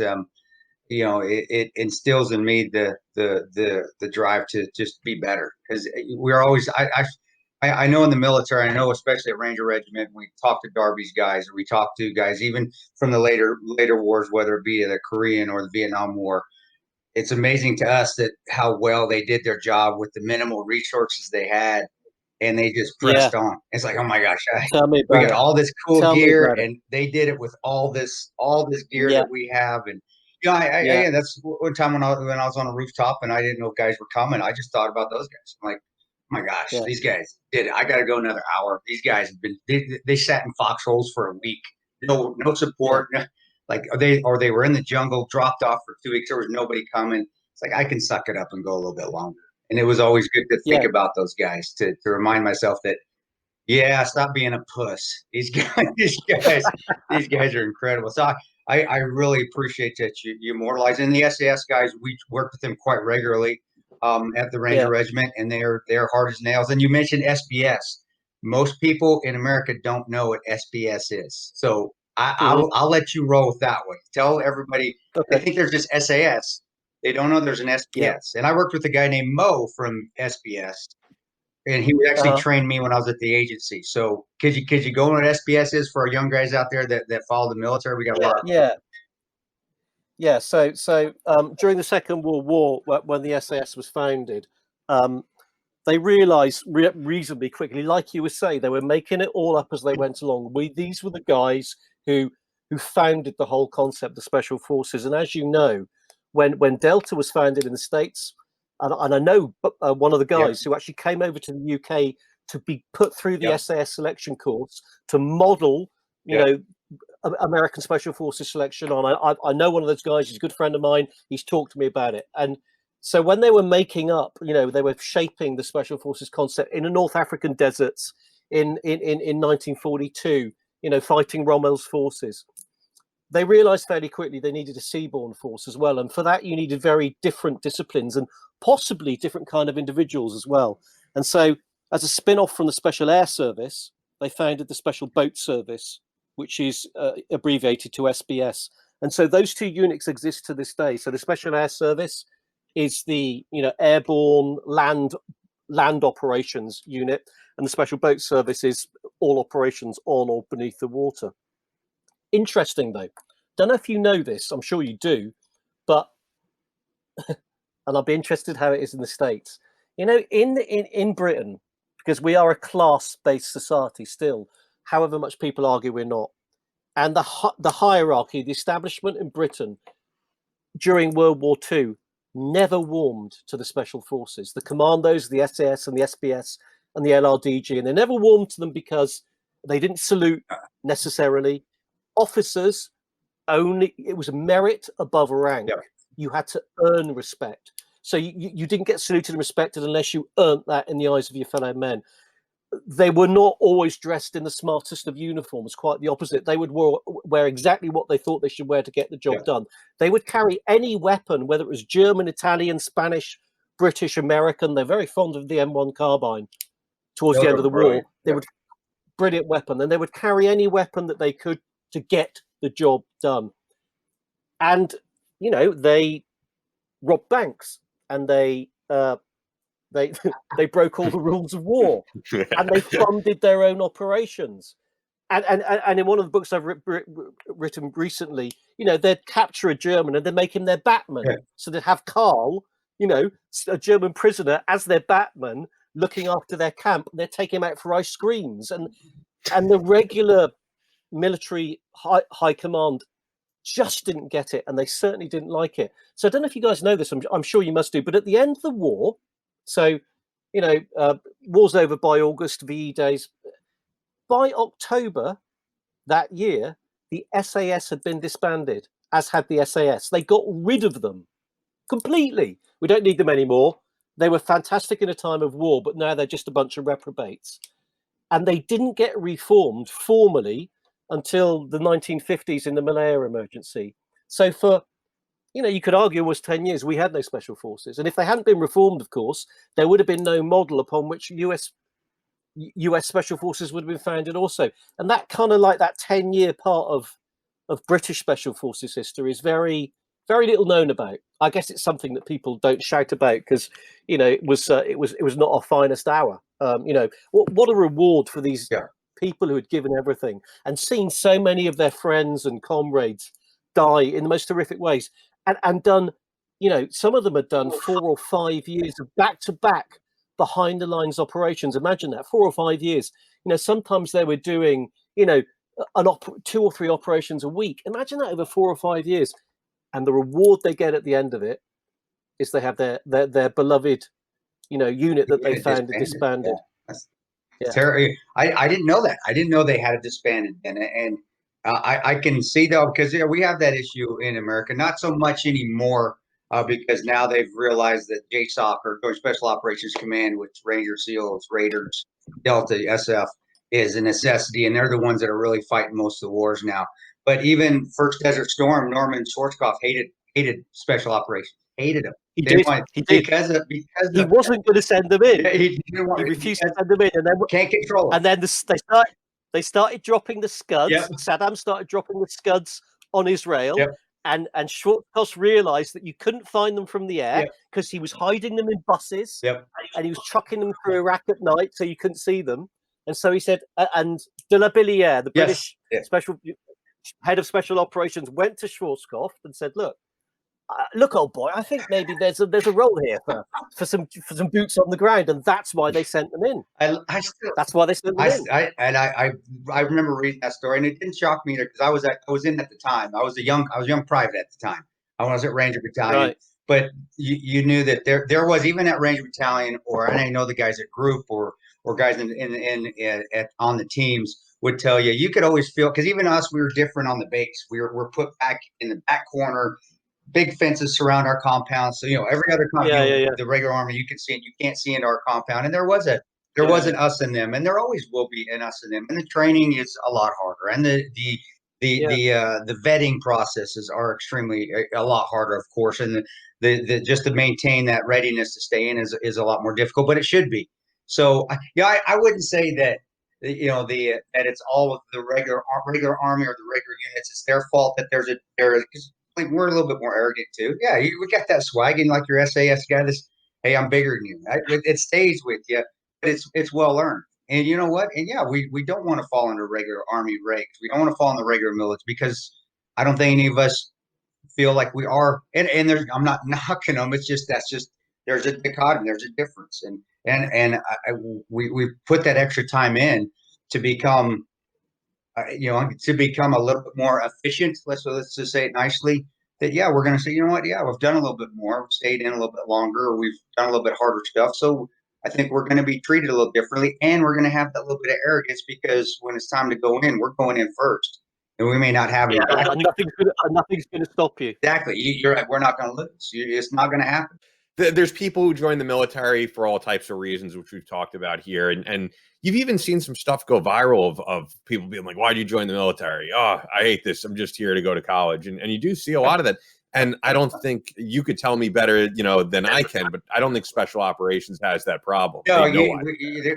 it instills in me the drive to just be better, because we're always. I know in the military, I know especially at Ranger Regiment, we talk to Darby's guys, or we talk to guys even from the later wars, whether it be the Korean or the Vietnam War. It's amazing to us that how well they did their job with the minimal resources they had, and they just pressed on. It's like, oh my gosh, we got all this cool gear, and they did it with all this gear that we have. And that's one time when I was on a rooftop and I didn't know guys were coming. I just thought about those guys. I'm like, oh my gosh, these guys did it. I got to go another hour. These guys have been, they sat in foxholes for a week. No support. They were in the jungle, dropped off for 2 weeks. There was nobody coming. It's like, I can suck it up and go a little bit longer. And it was always good to think about those guys, to remind myself that, stop being a puss. These guys are incredible. So I really appreciate that you immortalize. And the SAS guys, we work with them quite regularly at the Ranger Regiment, and they're hard as nails. And you mentioned SBS. Most people in America don't know what SBS is. So I'll let you roll with that one. Tell everybody. They think there's just SAS. They don't know there's an SBS. Yeah. And I worked with a guy named Mo from SBS, and he would actually train me when I was at the agency. So could you go on what SBS is for our young guys out there that follow the military? We got a lot. Yeah. So during the Second World War, when the SAS was founded, they realized reasonably quickly, like you were saying, they were making it all up as they went along. These were the guys who founded the whole concept of special forces. And as you know, when Delta was founded in the States, and I know one of the guys who actually came over to the UK to be put through the SAS selection course to model, American Special Forces selection on. I know one of those guys. He's a good friend of mine. He's talked to me about it. And so when they were making up, they were shaping the Special Forces concept in the North African deserts in 1942, fighting Rommel's forces. They realized fairly quickly they needed a seaborne force as well. And for that, you needed very different disciplines and possibly different kind of individuals as well. And so as a spin-off from the Special Air Service, they founded the Special Boat Service, which is abbreviated to SBS. And so those two units exist to this day. So the Special Air Service is the airborne land operations unit, and the Special Boat Service is all operations on or beneath the water. Interesting though, don't know if you know this, I'm sure you do, but and I'll be interested how it is in the States. In Britain, because we are a class-based society still, however much people argue we're not, and the hierarchy, the establishment in Britain during World War II never warmed to the Special Forces, the Commandos, the SAS and the SBS and the LRDG, and they never warmed to them because they didn't salute necessarily. Officers only, it was a merit above rank. Yeah. You had to earn respect. So you didn't get saluted and respected unless you earned that in the eyes of your fellow men. They were not always dressed in the smartest of uniforms, quite the opposite. They would wear exactly what they thought they should wear to get the job done. They would carry any weapon, whether it was German, Italian, Spanish, British, American. They're very fond of the M1 carbine towards the end of the war. They would, brilliant weapon. And they would carry any weapon that they could to get the job done. And, they robbed banks, and they broke all the rules of war, and they funded their own operations. And in one of the books I've written recently, they'd capture a German and they'd make him their Batman. Yeah. So they'd have Karl, a German prisoner, as their Batman, looking after their camp. They'd take him out for ice creams, and the regular military high command just didn't get it, and they certainly didn't like it. So I don't know if you guys know this. I'm sure you must do. But at the end of the war, so war's over by August, VE days. By October that year, the SAS had been disbanded, as had the SAS. They got rid of them completely. We don't need them anymore. They were fantastic in a time of war, but now they're just a bunch of reprobates. And they didn't get reformed formally until the 1950s in the Malaya emergency. So for, you could argue almost 10 years, we had no special forces. And if they hadn't been reformed, of course, there would have been no model upon which US special forces would have been founded also. And that kind of like that 10-year part of British special forces history is very, very little known about. I guess it's something that people don't shout about because, it was not our finest hour. What a reward for these people who had given everything and seen so many of their friends and comrades die in the most horrific ways, and done, some of them had done 4 or 5 years of back-to-back behind the lines operations. Imagine that, 4 or 5 years. Sometimes they were doing, 2 or 3 operations a week. Imagine that over 4 or 5 years. And the reward they get at the end of it is they have their beloved, unit that they found and disbanded. Yeah. I didn't know that. I didn't know they had it disbanded, and I can see though, because we have that issue in America, not so much anymore, because now they've realized that JSOC, or Joint Special Operations Command, which Ranger, SEALs, Raiders, Delta, SF, is a necessity, and they're the ones that are really fighting most of the wars now. But even First Desert Storm, Norman Schwarzkopf hated special operations, hated them. He did. Because he wasn't going to send them in. He refused to send them in, and then can't control them. And then they started dropping the Scuds. Yep. Saddam started dropping the Scuds on Israel, and Schwarzkopf realized that you couldn't find them from the air because he was hiding them in buses, and he was trucking them through Iraq at night so you couldn't see them. And so he said, and de la Billière, the British special head of special operations, went to Schwarzkopf and said, look, old boy, I think maybe there's a role here for some boots on the ground, and that's why they sent them in. That's why they sent them in. I remember reading that story, and it didn't shock me either because I was in at the time. I was a young private at the time. I was at Ranger Battalion, right. But you knew that there was, even at Ranger Battalion, and I know the guys at Group or guys on the teams would tell you, you could always feel, because even us, we were different on the base. We're put back in the back corner. Big fences surround our compound, so every other compound, the regular army, you can see it. You can't see into our compound, and there was an us and them, and there always will be an us and them. And the training is a lot harder, and the vetting processes are extremely a lot harder, of course, and the just to maintain that readiness to stay in is a lot more difficult, but it should be. So I wouldn't say that that it's all of the regular army or the regular units. It's their fault that there is. we're a little bit more arrogant too. Yeah, we got that swag, and like your SAS guy, hey, I'm bigger than you. It stays with you, but it's well earned. And you know what? And yeah, we don't want to fall under regular Army regs. We don't want to fall in the regular military because I don't think any of us feel like we are. And I'm not knocking them. It's just there's a dichotomy. There's a difference. We put that extra time in to become. To become a little bit more efficient, let's just say it nicely, that, yeah, we're going to say, you know what, yeah, we've done a little bit more, we've stayed in a little bit longer, or we've done a little bit harder stuff. So I think we're going to be treated a little differently, and we're going to have that little bit of arrogance because when it's time to go in, we're going in first. And we may not have it. And nothing's going to stop you. Exactly. You're right. We're not going to lose. It's not going to happen. There's people who join the military for all types of reasons, which we've talked about here. And you've even seen some stuff go viral of people being like, why did you join the military? Oh, I hate this. I'm just here to go to college. And you do see a lot of that. And I don't think you could tell me better, than I can, but I don't think special operations has that problem. No, you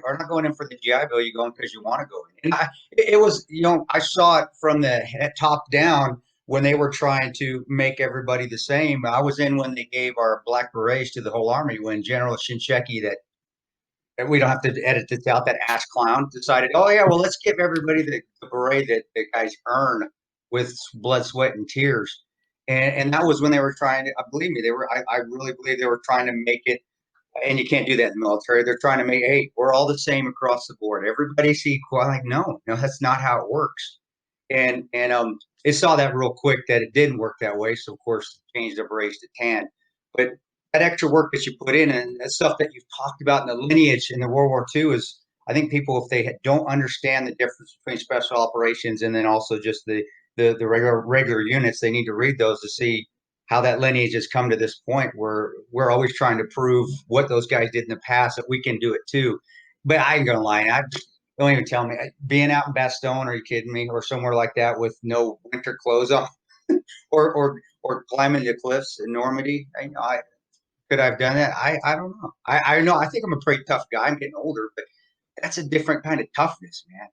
are not going in for the GI Bill. You're going because you want to go in. And it was, I saw it from the top down when they were trying to make everybody the same. I was in when they gave our black berets to the whole Army, when General Shinseki, that we don't have to edit this out, that ass clown, decided, oh, yeah, well, let's give everybody the beret that the guys earn with blood, sweat, and tears. And that was when they were trying to, believe me, I really believe they were trying to make it, and you can't do that in the military. They're trying to make, hey, we're all the same across the board. Everybody's equal. I'm like, no, that's not how it works. And it saw that real quick that it didn't work that way. So, of course, changed the berets to tan. But that extra work that you put in and that stuff that you've talked about in the lineage in the World War II is, I think people, if they don't understand the difference between special operations and then also just the regular units, they need to read those to see how that lineage has come to this point where we're always trying to prove what those guys did in the past, that we can do it too. But I ain't gonna lie, don't even tell me. Being out in Bastogne, are you kidding me? Or somewhere like that with no winter clothes on, or climbing the cliffs in Normandy. Could I have done that? I don't know. I know. I think I'm a pretty tough guy. I'm getting older, but that's a different kind of toughness, man.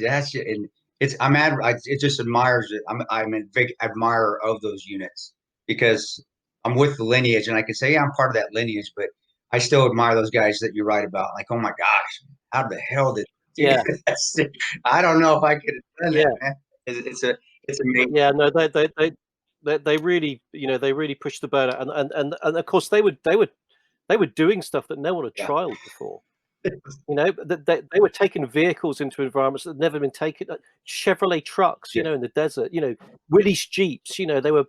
That's and it just admires it. I'm a big admirer of those units because I'm with the lineage, and I can say, yeah, I'm part of that lineage, but I still admire those guys that you write about. Like, oh my gosh, how the hell did? Yeah, I don't know if I could have done that, man. It's amazing. Yeah, no, they really, they really pushed the boat out, and of course they were doing stuff that no one had trialed before. They were taking vehicles into environments that had never been taken. Chevrolet trucks, in the desert. Willys Jeeps. They were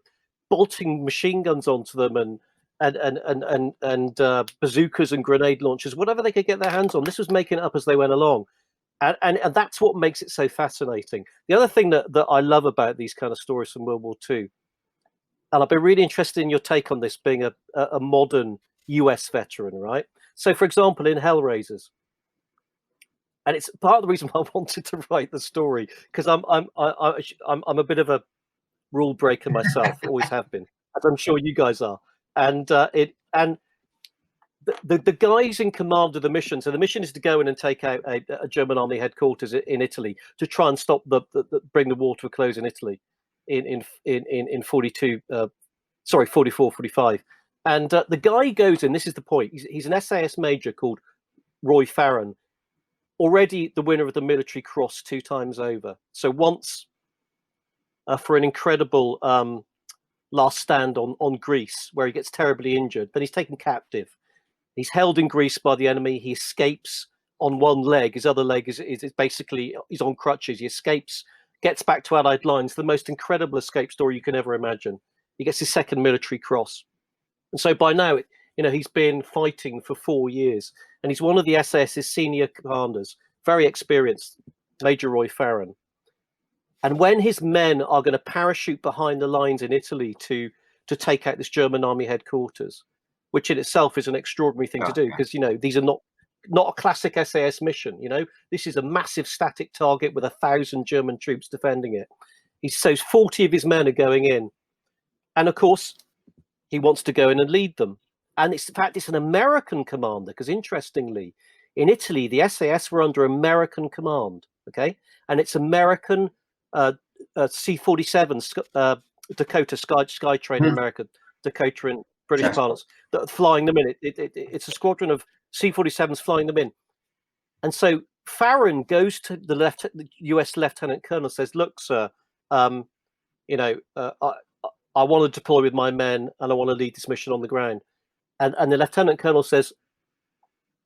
bolting machine guns onto them and bazookas and grenade launchers, whatever they could get their hands on. This was making it up as they went along. And that's what makes it so fascinating. The other thing that I love about these kind of stories from World War II, and I've been really interested in your take on this, being a modern US veteran, right? So, for example, in Hellraisers, and it's part of the reason why I wanted to write the story, because I'm a bit of a rule breaker myself, always have been, as I'm sure you guys are, and the guys in command of the mission. So the mission is to go in and take out a German army headquarters in Italy to try and stop bring the war to a close in Italy in 44, 45. And the guy goes in. This is the point. He's an SAS major called Roy Farron, already the winner of the Military Cross 2 times over. So once for an incredible last stand on Greece, where he gets terribly injured, but he's taken captive. He's held in Greece by the enemy. He escapes on one leg. His other leg is basically, he's on crutches. He escapes, gets back to Allied lines. The most incredible escape story you can ever imagine. He gets his 2nd Military Cross. And so by now, he's been fighting for 4 years. And he's one of the SAS's senior commanders, very experienced, Major Roy Farron. And when his men are going to parachute behind the lines in Italy to take out this German army headquarters, which in itself is an extraordinary thing to do, because these are not a classic SAS mission. This is a massive static target with 1,000 German troops defending it. So 40 of his men are going in, and of course he wants to go in and lead them. And in fact, it's an American commander, because interestingly, in Italy the SAS were under American command. Okay, and it's American C-47 Dakota Skytrain in America, Dakota in British parlance, that are flying them in. It's a squadron of C-47s flying them in. And so Farron goes to the US Lieutenant Colonel, says, "Look, sir, I want to deploy with my men and I want to lead this mission on the ground." And the Lieutenant Colonel says,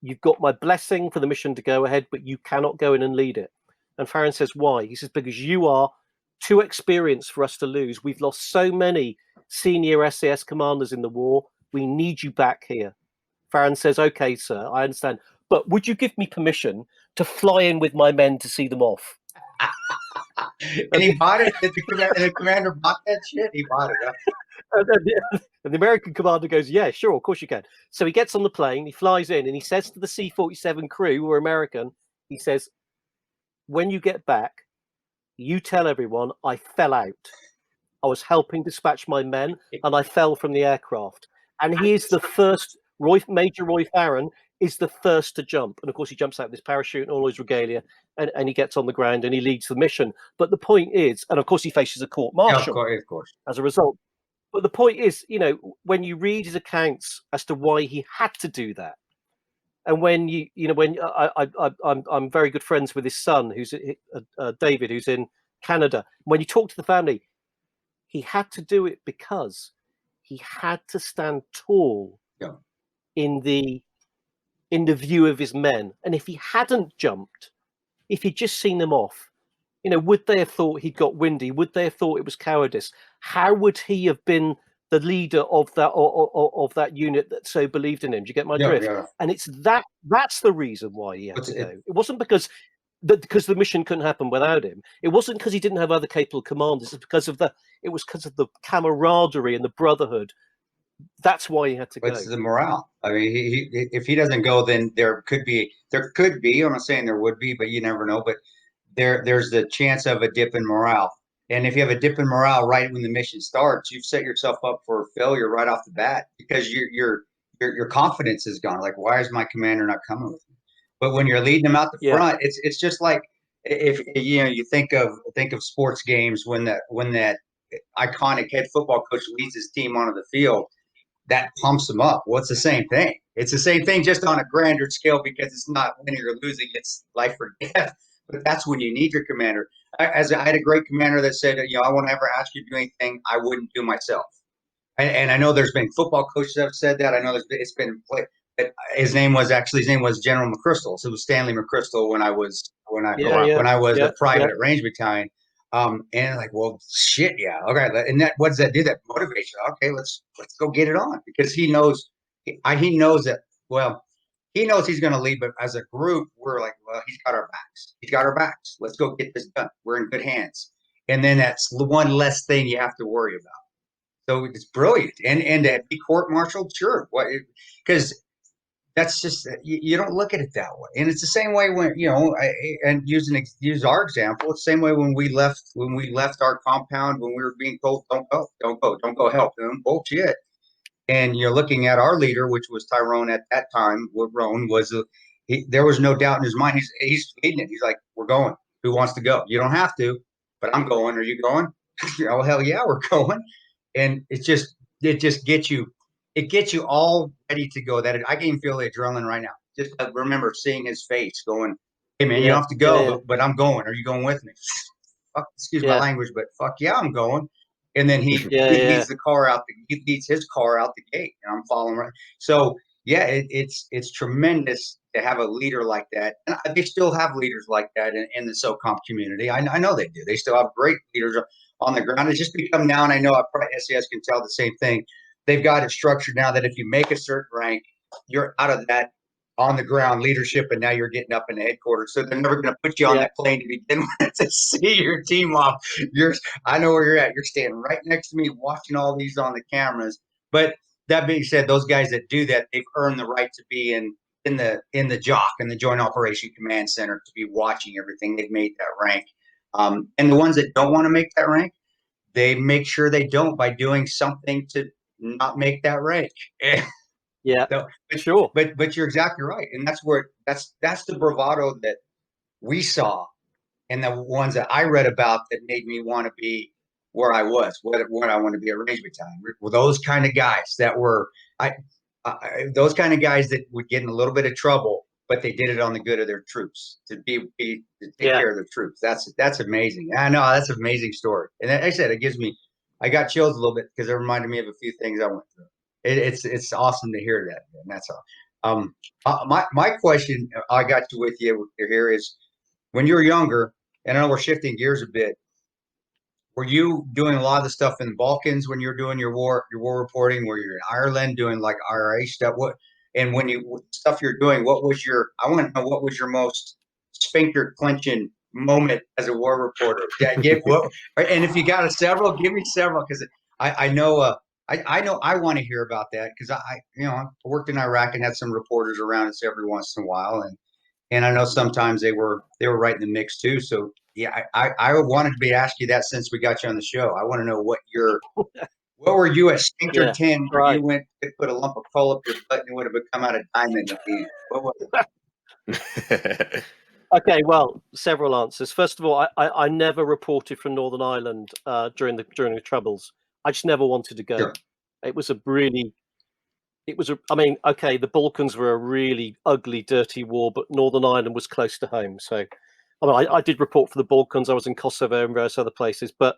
"You've got my blessing for the mission to go ahead, but you cannot go in and lead it." And Farron says, "Why?" He says, "Because you are too experienced for us to lose. We've lost so many senior SAS commanders in the war. We need you back here." Farron says, "Okay, sir, I understand. But would you give me permission to fly in with my men to see them off?" And he bought it. The commander bought that shit. He bought it. And the American commander goes, "Yeah, sure, of course you can." So he gets on the plane, he flies in, and he says to the C-47 crew, who are American, he says, "When you get back, you tell everyone I fell out. I was helping dispatch my men, and I fell from the aircraft." And he is the first, Major Roy Farron is the first to jump. And of course, he jumps out with his parachute and all his regalia, and he gets on the ground and he leads the mission. But the point is, and of course, he faces a court-martial of course, as a result. But the point is, when you read his accounts as to why he had to do that, and when I'm very good friends with his son, who's David, who's in Canada. When you talk to the family, he had to do it because he had to stand tall in the view of his men. And if he hadn't jumped, if he'd just seen them off, would they have thought he'd got windy? Would they have thought it was cowardice? How would he have been the leader of that of that unit that so believed in him? Do you get my drift? Yeah. And it's that's the reason why he had to go. It wasn't because the mission couldn't happen without him. It wasn't because he didn't have other capable commanders. It was because of the camaraderie and the brotherhood. That's why he had to go. It's the morale. I mean, if he doesn't go, then there could be. I'm not saying there would be, but you never know. But there's the chance of a dip in morale. And if you have a dip in morale right when the mission starts, you've set yourself up for failure right off the bat because your confidence is gone. Like, why is my commander not coming with me? But when you're leading them out the front, it's just like if you think of sports games when that iconic head football coach leads his team onto the field, that pumps them up. Well, it's the same thing. It's the same thing, just on a grander scale because it's not winning or losing; it's life or death. But that's when you need your commander. I had a great commander that said, I won't ever ask you to do anything I wouldn't do myself. And I know there's been football coaches that have said that. I know it's been played. His name was General McChrystal. So it was Stanley McChrystal when I was a private at Range Battalion. And like, well, shit, yeah, okay. And that, what does that do? That motivation. Okay, let's go get it on, because he knows that. Well, he knows he's going to lead, but as a group, we're like, well, he's got our backs. He's got our backs. Let's go get this done. We're in good hands. And then that's one less thing you have to worry about. So it's brilliant. And to be court-martialed, sure. Because that's just, you don't look at it that way. And it's the same way when, and use our example, it's the same way when we left our compound, when we were being told, don't go help them. Bullshit. And you're looking at our leader, which was Tyrone at that time. Roan was, there was no doubt in his mind. He's leading it. He's like, we're going. Who wants to go? You don't have to, but I'm going. Are you going? Oh, hell yeah, we're going. And it just gets you. It gets you all ready to go. That I can even feel the adrenaline right now. Just remember seeing his face going, hey, man, you don't have to go, but I'm going. Are you going with me? Excuse my language, but fuck yeah, I'm going. And then he leads the car out. He leads his car out the gate, and I'm following right. So yeah, it's tremendous to have a leader like that. And they still have leaders like that in the SOCOM community. I know they do. They still have great leaders on the ground. It's just become now, and I know SAS can tell the same thing. They've got it structured now that if you make a certain rank, you're out of that on the ground leadership, and now you're getting up in the headquarters. So they're never going to put you on that plane to begin with to see your team off. I know where you're at. You're standing right next to me, watching all these on the cameras. But that being said, those guys that do that, they've earned the right to be in the JOC, in the Joint Operation Command Center, to be watching everything. They've made that rank. And the ones that don't want to make that rank, they make sure they don't by doing something to not make that rank. Yeah, so, sure. But you're exactly right, and that's the bravado that we saw, and the ones that I read about that made me want to be where I was, what I want to be at range battalion. Were those kind of guys that were those kind of guys that would get in a little bit of trouble, but they did it on the good of their troops to take care of their troops. That's amazing. I know that's an amazing story. And like I said, I got chills a little bit because it reminded me of a few things I went through. It's awesome to hear that. And that's all. My question I got you with you here is, when you were younger, and I know we're shifting gears a bit, were you doing a lot of the stuff in the Balkans when you were doing your war reporting? Were you in Ireland doing like IRA stuff? And when stuff you're doing, I want to know, what was your most sphincter clenching moment as a war reporter? And if you got several, give me several, because I know I want to hear about that, because I worked in Iraq and had some reporters around us every once in a while, and I know sometimes they were right in the mix too. So yeah, I wanted to be asking you that since we got you on the show. I want to know what were you at Sphincter 10 where you went to put a lump of coal up your butt and it would have become out of diamond at the end? What was it? Okay, well, several answers. First of all, I never reported from Northern Ireland during the Troubles. I just never wanted to go. Sure. I mean, okay, the Balkans were a really ugly, dirty war, but Northern Ireland was close to home. So, I mean, I did report for the Balkans. I was in Kosovo and various other places, but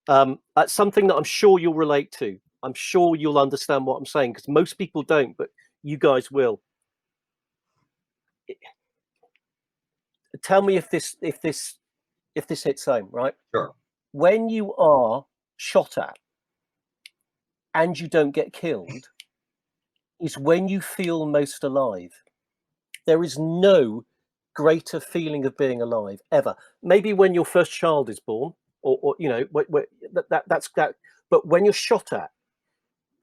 that's something that I'm sure you'll relate to. I'm sure you'll understand what I'm saying, because most people don't, but you guys will. Tell me if this hits home, right? Sure. When you are shot at and you don't get killed is when you feel most alive. There is no greater feeling of being alive ever. Maybe when your first child is born, or that's that. But when you're shot at,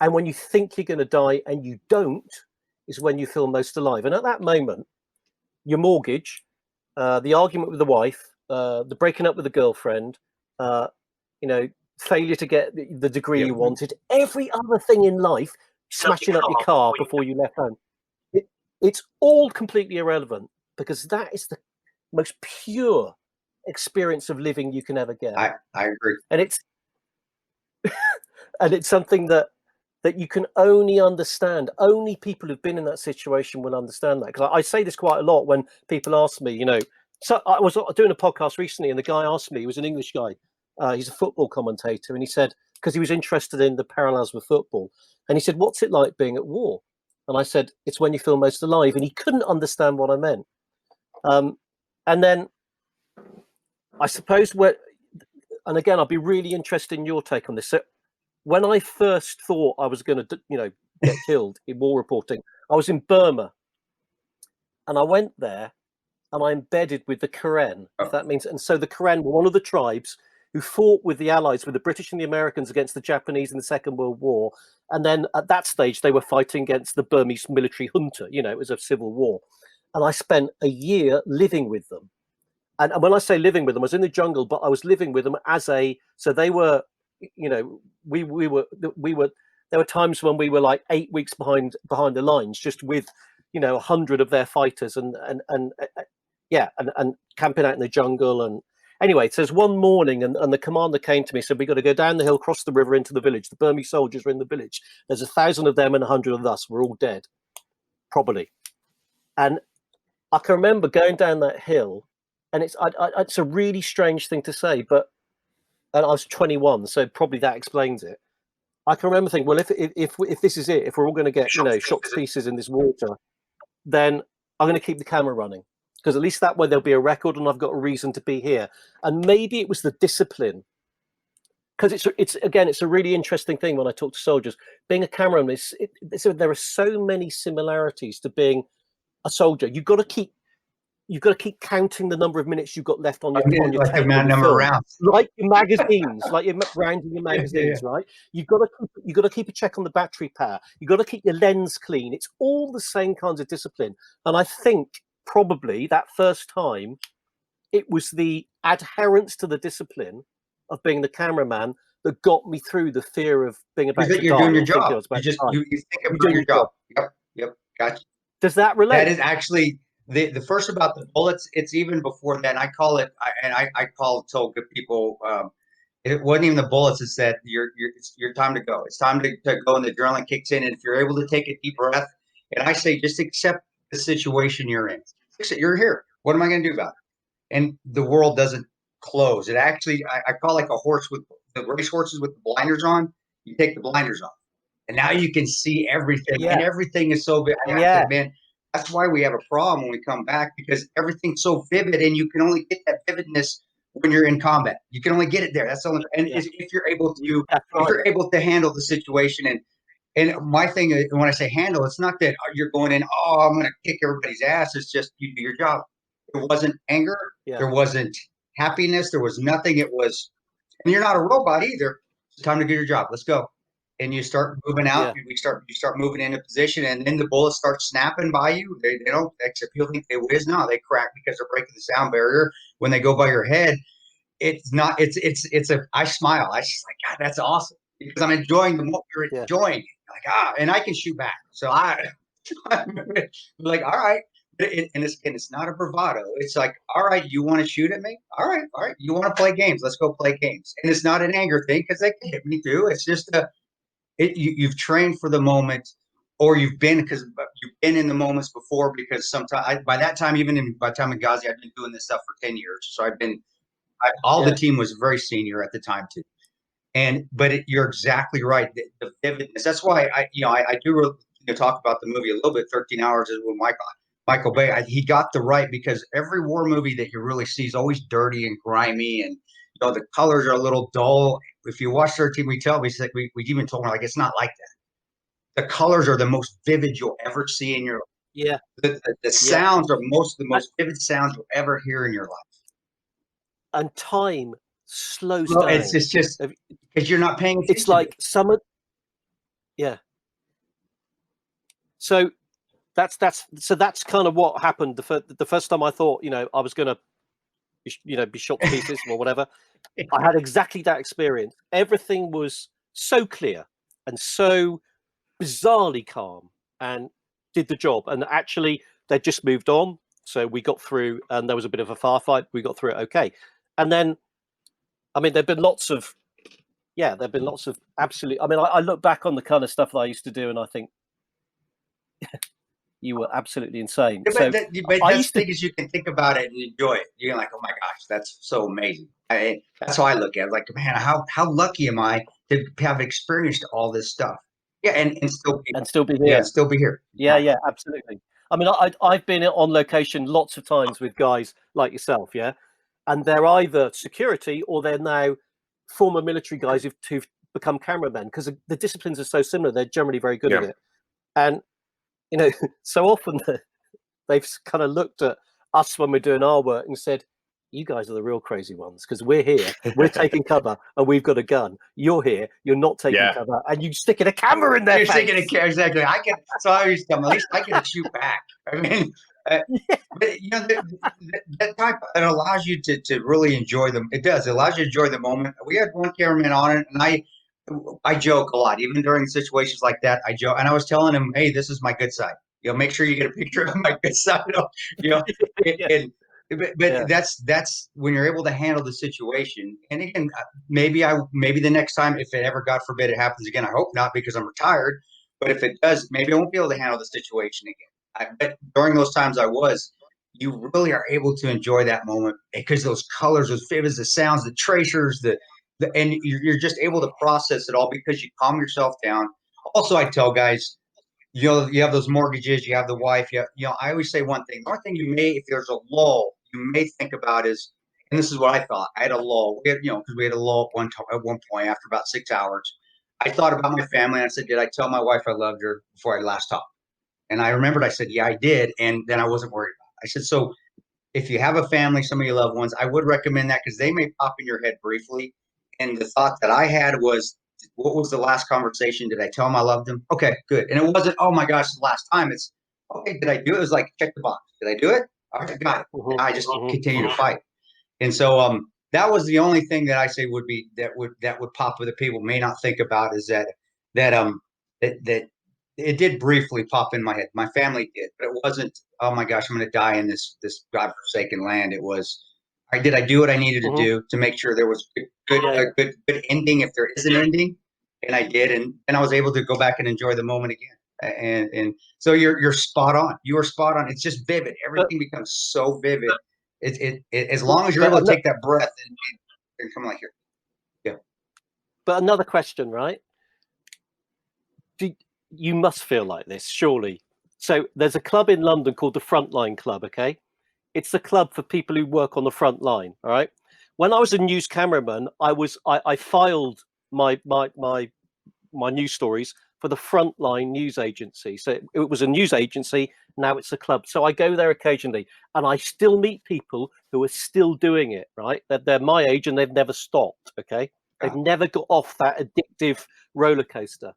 and when you think you're going to die and you don't, is when you feel most alive. And at that moment, your mortgage, the argument with the wife, the breaking up with the girlfriend, failure to get the degree you wanted, every other thing in life, smashing up your car before you left home. It's all completely irrelevant, because that is the most pure experience of living you can ever get. I agree. And it's something that you can only understand. Only people who've been in that situation will understand that. Because I say this quite a lot when people ask me, so I was doing a podcast recently and the guy asked me, he was an English guy, he's a football commentator, and he said, because he was interested in the parallels with football, and he said, what's it like being at war? And I said, it's when you feel most alive. And he couldn't understand what I meant. And then I suppose and again, I'll be really interested in your take on this. So when I first thought I was going to, get killed in war reporting, I was in Burma, and I went there and I embedded with the Karen, if that means. And so the Karen were one of the tribes who fought with the Allies, with the British and the Americans, against the Japanese in the Second World War. And then at that stage, they were fighting against the Burmese military junta. It was a civil war. And I spent a year living with them. And when I say living with them, I was in the jungle, but I was living with them so they were, we were, there were times when we were like 8 weeks behind the lines, just with, 100 of their fighters and camping out in the jungle. And anyway, it says one morning, and the commander came to me and said, we got to go down the hill, cross the river into the village. The Burmese soldiers are in the village. There's 1,000 of them and 100 of us. We're all dead, probably. And I can remember going down that hill, and it's a really strange thing to say, and I was 21, so probably that explains it. I can remember thinking, well, if this is it, if we're all going to get shot to pieces in this water, then I'm going to keep the camera running, because at least that way there'll be a record, and I've got a reason to be here. And maybe it was the discipline, because it's a really interesting thing when I talk to soldiers. Being a cameraman, there are so many similarities to being a soldier. You've got to keep counting the number of minutes you've got left on your like the number of rounds, like your magazines, like your rounds in your magazines, right? You've got to keep a check on the battery power. You've got to keep your lens clean. It's all the same kinds of discipline. And I think probably that first time, it was the adherence to the discipline of being the cameraman that got me through the fear of being about to die. You're doing your job. You think about your job. Yep. Gotcha. Does that relate? That is actually the first about the bullets. It's even before that. I call it, and I tell good people, It wasn't even the bullets. It's that it's your time to go. It's time to go, and the adrenaline kicks in. And if you're able to take a deep breath, and I say, just accept the situation you're in. You're here. What am I going to do about it? And the world doesn't close. It actually, I call like a horse with the race horses with the blinders on. You take the blinders off, and now you can see everything. And everything is so big. Man, that's why we have a problem when we come back, because everything's so vivid, and you can only get that vividness when you're in combat. You can only get it there. That's the only. And if you're able to handle the situation. And my thing is, when I say handle, it's not that you're going in, oh, I'm going to kick everybody's ass. It's just you do your job. There wasn't anger. Yeah. There wasn't happiness. There was nothing. It was, and you're not a robot either. It's time to do your job. Let's go. And you start moving out. Yeah. You start moving into position, and then the bullets start snapping by you. They don't, except people think they whiz. No, they crack because they're breaking the sound barrier. When they go by your head, it's not. I smile. I just like, God, that's awesome, because I'm enjoying the moment. You're enjoying it. Like, and I can shoot back. So I'm like, all right. And it's not a bravado. It's like, all right, you want to shoot at me? All right. You want to play games? Let's go play games. And it's not an anger thing, because they can hit me too. It's just you've trained for the moment, or you've been in the moments before, because sometimes by that time, by the time in Ghazi, I've been doing this stuff for 10 years. So the team was very senior at the time too. But you're exactly right. The vividness. That's why I do talk about the movie a little bit. 13 Hours is with Michael Bay. He got the right, because every war movie that you really see is always dirty and grimy, and the colors are a little dull. If you watch 13, we even told him, like, it's not like that. The colors are the most vivid you'll ever see in your life. Yeah. The sounds are the most vivid sounds you'll ever hear in your life. And time slows down. It's just because you're not paying attention. It's like summer. Yeah. So that's kind of what happened. The first time I thought, I was going to, be shot to pieces or whatever. I had exactly that experience. Everything was so clear and so bizarrely calm, and did the job. And actually, they just moved on. So we got through, and there was a bit of a firefight. We got through it okay. And then, there've been lots of absolute. I look back on the kind of stuff that I used to do, and I think you were absolutely insane. But that's the thing is, you can think about it and enjoy it. You're like, oh my gosh, that's so amazing. That's how I look at it. Like, man, how lucky am I to have experienced all this stuff? Yeah, and still be here. Yeah, still be here. Yeah, absolutely. I've been on location lots of times with guys like yourself, yeah, and they're either security or they're now former military guys who've become cameramen, because the disciplines are so similar. They're generally very good at it, and so often they've kind of looked at us when we're doing our work and said, you guys are the real crazy ones, because we're here, we're taking cover, and we've got a gun. You're here, you're not taking cover, and you sticking a camera in there. You're sticking a camera, exactly. So I used to tell them, at least I can shoot back. But that type, it allows you to really enjoy them. It does. It allows you to enjoy the moment. We had one cameraman on it, and I joke a lot, even during situations like that. I joke, and I was telling him, "Hey, this is my good side. Make sure you get a picture of my good side." But that's when you're able to handle the situation. And again, maybe the next time, if it ever, God forbid, it happens again, I hope not, because I'm retired. But if it does, maybe I won't be able to handle the situation again. But during those times you really are able to enjoy that moment, because those colors, those vivids, the sounds, the tracers, and you're just able to process it all, because you calm yourself down. Also, I tell guys, you have those mortgages, you have the wife, I always say one thing. The only thing if there's a lull, you may think about is, and this is what I thought. I had a lull. We had, because we had a lull at one point after about 6 hours. I thought about my family, and I said, did I tell my wife I loved her before I last talked? And I remembered I said, yeah, I did. And then I wasn't worried about it. I said, so if you have a family, some of your loved ones, I would recommend that, because they may pop in your head briefly. And the thought that I had was, what was the last conversation? Did I tell them I loved them? Okay, good. And it wasn't, oh my gosh, the last time. It's, okay, did I do it? It was like, check the box. Did I do it? All right, got it. Mm-hmm. I just continue to fight. And so that was the only thing that I say would be that would pop with the people may not think about, is that it did briefly pop in my head. My family did, but it wasn't, oh my gosh, I'm going to die in this godforsaken land. It was, did I do what I needed to do to make sure there was a good ending if there is an ending, and I did, and I was able to go back and enjoy the moment again. And so you're spot on. You are spot on. It's just vivid. Everything becomes so vivid. It as long as you're able to take that breath and come like here. Yeah. But another question, right? You must feel like this, surely. So there's a club in London called the Frontline Club, okay? It's the club for people who work on the front line, all right? When I was a news cameraman, I filed my news stories for the Frontline News Agency. So it was a news agency, now it's a club. So I go there occasionally, and I still meet people who are still doing it, right? They're my age and they've never stopped, okay? They've never got off that addictive roller coaster.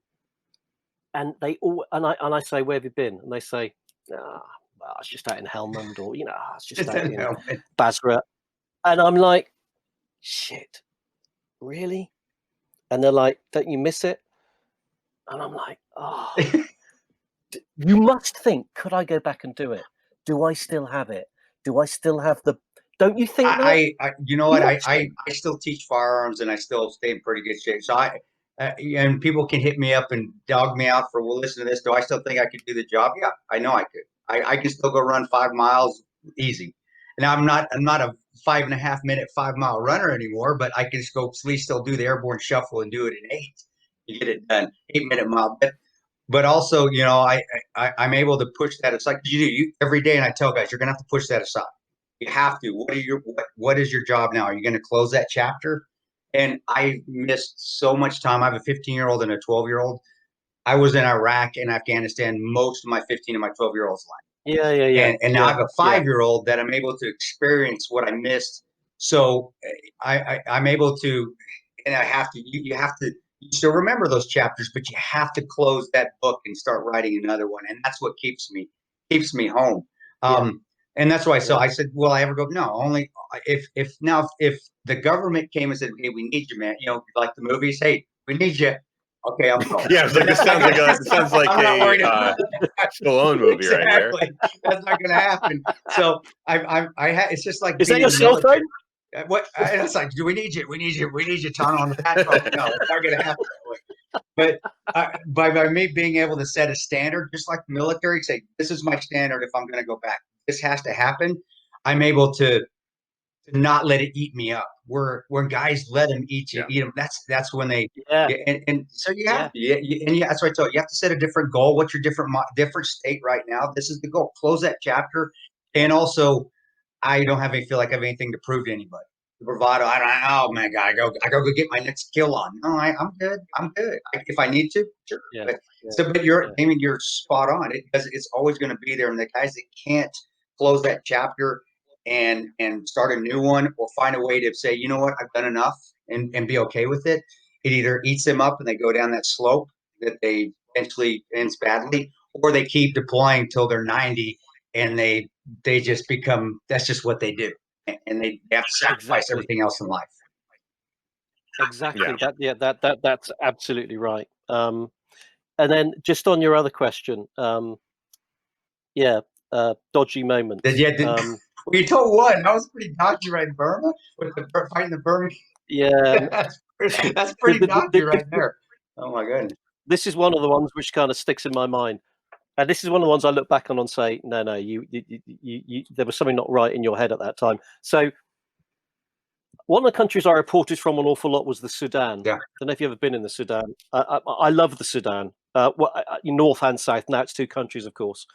And they all, and I say, where have you been? And they say, it's just out in Helmand, or it's just out in Basra. And I'm like, shit, really? And they're like, don't you miss it? And I'm like, you must think, could I go back and do it? Do I still have it? Do I still have the? Don't you think? You know what? I still teach firearms, and I still stay in pretty good shape. So and people can hit me up and dog me out for, well, listen to this. Do I still think I could do the job? Yeah, I know I could. I can still go run 5 miles easy. And I'm not a 5.5 minute 5 mile runner anymore, but I can at least still do the airborne shuffle and do it in 8. You get it done, 8-minute mile. But also, I'm able to push that. It's like you every day, and I tell guys, you're gonna have to push that aside. You have to. What is your job now? Are you going to close that chapter? And I missed so much time. I have a 15-year-old and a 12-year-old. I was in Iraq and Afghanistan most of my 15 and my 12-year-old's life. Yeah. And now I have a 5-year-old that I'm able to experience what I missed. So I'm able to, and I have to. You have to still remember those chapters, but you have to close that book and start writing another one. And that's what keeps me home. And that's why. So I said, will I ever go? No, only if the government came and said, hey, we need you, man. Like the movies. Hey, we need you. Okay, I'm going. Yeah, it's like this sounds like a Stallone movie right there. That's not going to happen. So it's just like. Is that your cell phone? What? It's like, do we need you? We need you, Tom, on the platform. No, it's not going to happen that way. But by me being able to set a standard, just like the military, say, this is my standard if I'm going to go back. This has to happen. I'm able to not let it eat me up. When guys let them eat them, that's when they. And so you have to. That's what I told you. You have to set a different goal. What's your different state right now? This is the goal. Close that chapter, and also, I don't feel like I have anything to prove to anybody. The bravado. Oh my God, I go get my next kill on. No, I'm good. I'm good. If I need to, sure. Yeah. But you're spot on. It's always going to be there, and the guys that can't close that chapter and start a new one, or find a way to say, you know what, I've done enough, and be okay with it. It either eats them up and they go down that slope that they eventually ends badly, or they keep deploying till they're 90 and they just become, that's just what they do. And they have to sacrifice everything else in life. Exactly. That's absolutely right. And then just on your other question, dodgy moments. Well, you told one. I was pretty dodgy right in Burma with fighting the Burma. Yeah, that's pretty dodgy right there. Oh my goodness. This is one of the ones which kind of sticks in my mind, and this is one of the ones I look back on and say, no, you there was something not right in your head at that time. So, one of the countries I reported from an awful lot was the Sudan. Yeah. I don't know if you've ever been in the Sudan. I love the Sudan. North and South. Now it's 2 countries, of course,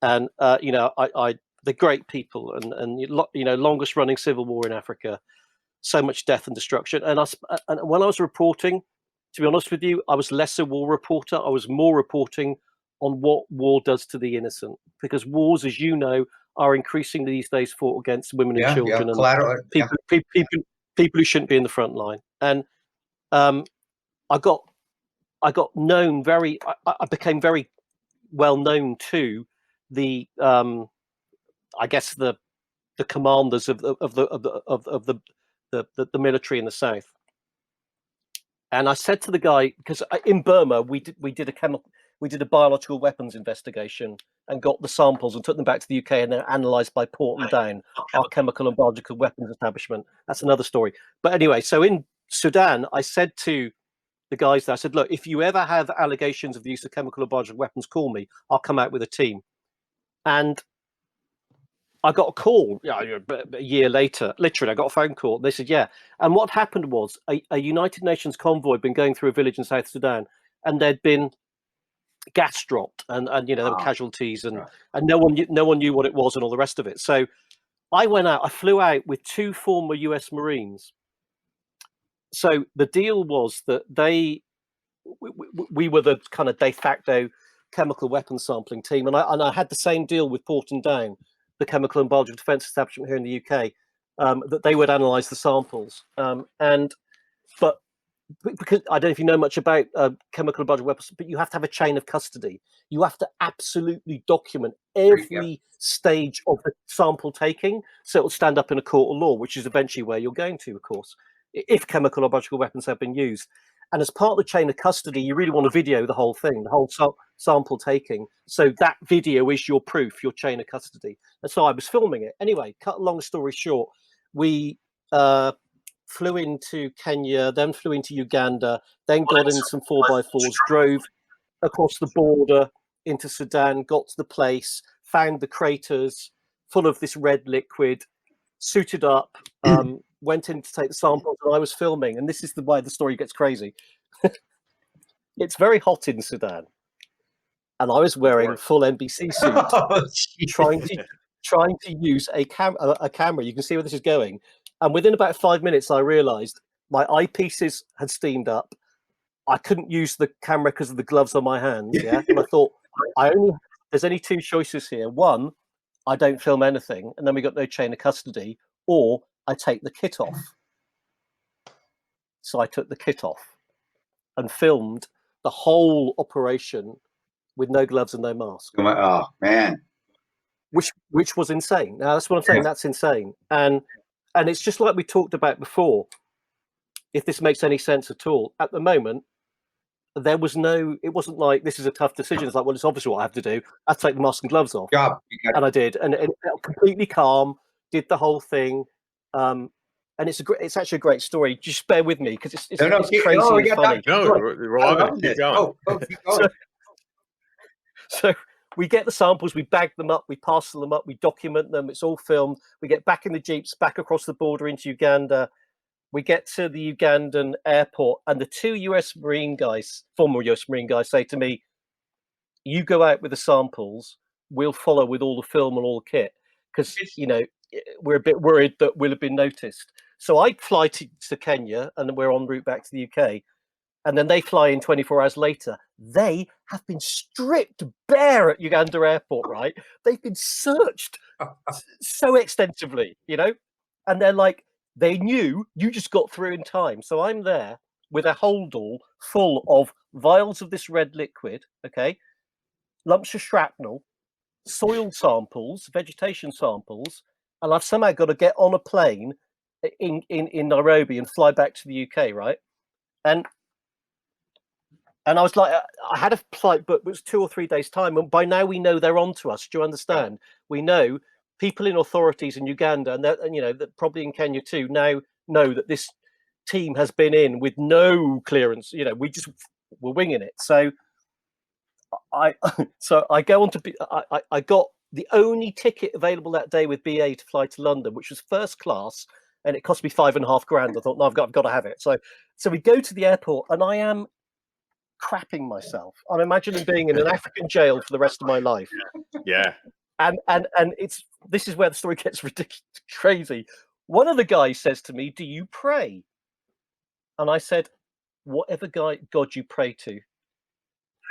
and the great people and longest running civil war in Africa, so much death and destruction. And when I was reporting, to be honest with you, I was less a war reporter. I was more reporting on what war does to the innocent, because wars, as you know, are increasingly these days fought against women and children and people who shouldn't be in the front line. And I became very well known to the I guess the commanders of the military in the South. And I said to the guy, because in Burma we did a biological weapons investigation and got the samples and took them back to the UK, and they're analysed by Porton Down, our chemical and biological weapons establishment. That's another story. But anyway, so in Sudan, I said to the guys there, I said, look, if you ever have allegations of the use of chemical or biological weapons, call me. I'll come out with a team. And I got a call a year later. Literally, I got a phone call. They said, yeah. And what happened was a United Nations convoy had been going through a village in South Sudan, and there'd been gas dropped, and there were casualties, and no one knew what it was and all the rest of it. So I flew out with 2 former US Marines. So the deal was that we were the kind of de facto chemical weapons sampling team, and I had the same deal with Porton Down, the chemical and biological defence establishment here in the UK, that they would analyse the samples. But because I don't know if you know much about chemical and biological weapons, but you have to have a chain of custody. You have to absolutely document every stage of the sample taking, so it will stand up in a court of law, which is eventually where you're going to, of course, if chemical or biological weapons have been used. And as part of the chain of custody, you really want to video the whole thing, the whole sample taking. So that video is your proof, your chain of custody. And so I was filming it. Anyway, cut a long story short, we flew into Kenya, then flew into Uganda, then got in some 4x4s, drove across the border into Sudan, got to the place, found the craters full of this red liquid, suited up, went in to take the samples, and I was filming. And this is why the story gets crazy. It's very hot in Sudan, and I was wearing full NBC suit, trying to use a camera. You can see where this is going. And within about 5 minutes, I realised my eyepieces had steamed up. I couldn't use the camera because of the gloves on my hands. Yeah, and I thought there's only 2 choices here. One, I don't film anything, and then we got no chain of custody, or I take the kit off. So I took the kit off and filmed the whole operation with no gloves and no mask. Oh man, which was insane. Now that's what I'm saying. That's insane. And it's just like we talked about before. If this makes any sense at all, at the moment, it wasn't like this is a tough decision. It's like, well, it's obviously what I have to do. I have to take the mask and gloves off. And I did, and it completely calm. Did the whole thing, and it's actually a great story. Just bear with me because it's crazy and funny. We're loving it. Keep going. So we get the samples, we bag them up, we parcel them up, we document them. It's all filmed. We get back in the jeeps, back across the border into Uganda. We get to the Ugandan airport, and the 2 US Marine guys, former US Marine guys, say to me, "You go out with the samples. We'll follow with all the film and all the kit, because we're a bit worried that we'll have been noticed." So I fly to Kenya, and we're en route back to the UK. And then they fly in 24 hours later. They have been stripped bare at Uganda airport, right? They've been searched so extensively, and they're like, they knew you just got through in time. So I'm there with a holdall full of vials of this red liquid, okay, lumps of shrapnel, soil samples, vegetation samples, and I've somehow got to get on a plane in Nairobi and fly back to the UK, right? And I was like, I had a flight booked, but it was 2 or 3 days' time. And by now we know they're on to us. Do you understand? We know people in authorities in Uganda and that probably in Kenya too now know that this team has been in with no clearance. We just were winging it. So I go on to I got the only ticket available that day with BA to fly to London, which was first class, and it cost me $5,500. I thought, no, I've got to have it. So we go to the airport, and I am crapping myself. I'm imagining being in an African jail for the rest of my life. Yeah. And this is where the story gets ridiculous, crazy. One of the guys says to me, "Do you pray?" And I said, "Whatever God you pray to,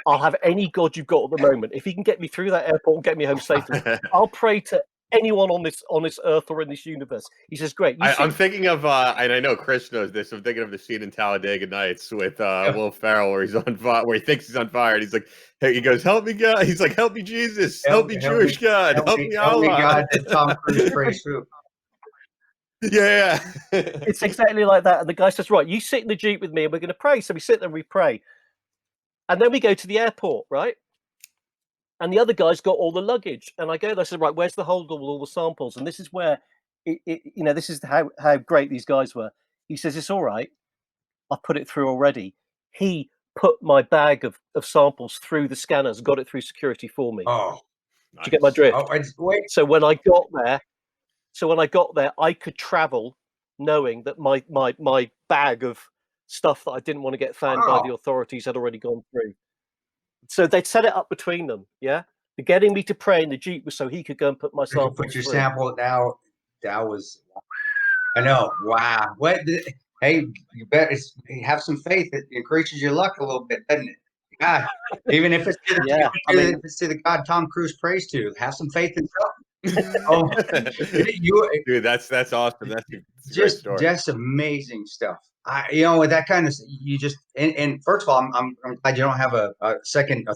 I'll have any God you've got at the moment. If he can get me through that airport and get me home safely, I'll pray to anyone on this earth or in this universe." He says, "Great." I'm thinking of, and I know Chris knows this. I'm thinking of the scene in Talladega Nights with Will Ferrell, where he's on fire, where he thinks he's on fire, and he's like, "Hey," he goes, "Help me, God." He's like, "Help me, Jesus. Help me, Jewish God. Help me, Allah." Help me, God. That Tom Cruise prays through. Yeah. It's exactly like that. And the guy says, "Right, you sit in the Jeep with me, and we're going to pray." So we sit there and we pray, and then we go to the airport, right? and the other guy's got all the luggage. And I go there, I said, right, where's the hold of all the samples? And this is where, this is how great these guys were. He says, it's all right. I put it through already. He put my bag of samples through the scanners, got it through security for me. Oh, nice. Did you get my drift? Wait. So when I got there, I could travel knowing that my bag of stuff that I didn't want to get found by the authorities had already gone through. So they'd set it up between them, yeah? The getting me to pray in the Jeep was so he could go and put my sample. Put your sample now. That was, I know. Wow. Hey, you bet have some faith. It increases your luck a little bit, doesn't it? God, even if it's if it's to the God Tom Cruise prays to, have some faith in something. Dude, that's awesome. That's just amazing stuff. With that kind of, you just, and first of all, I'm glad you don't have a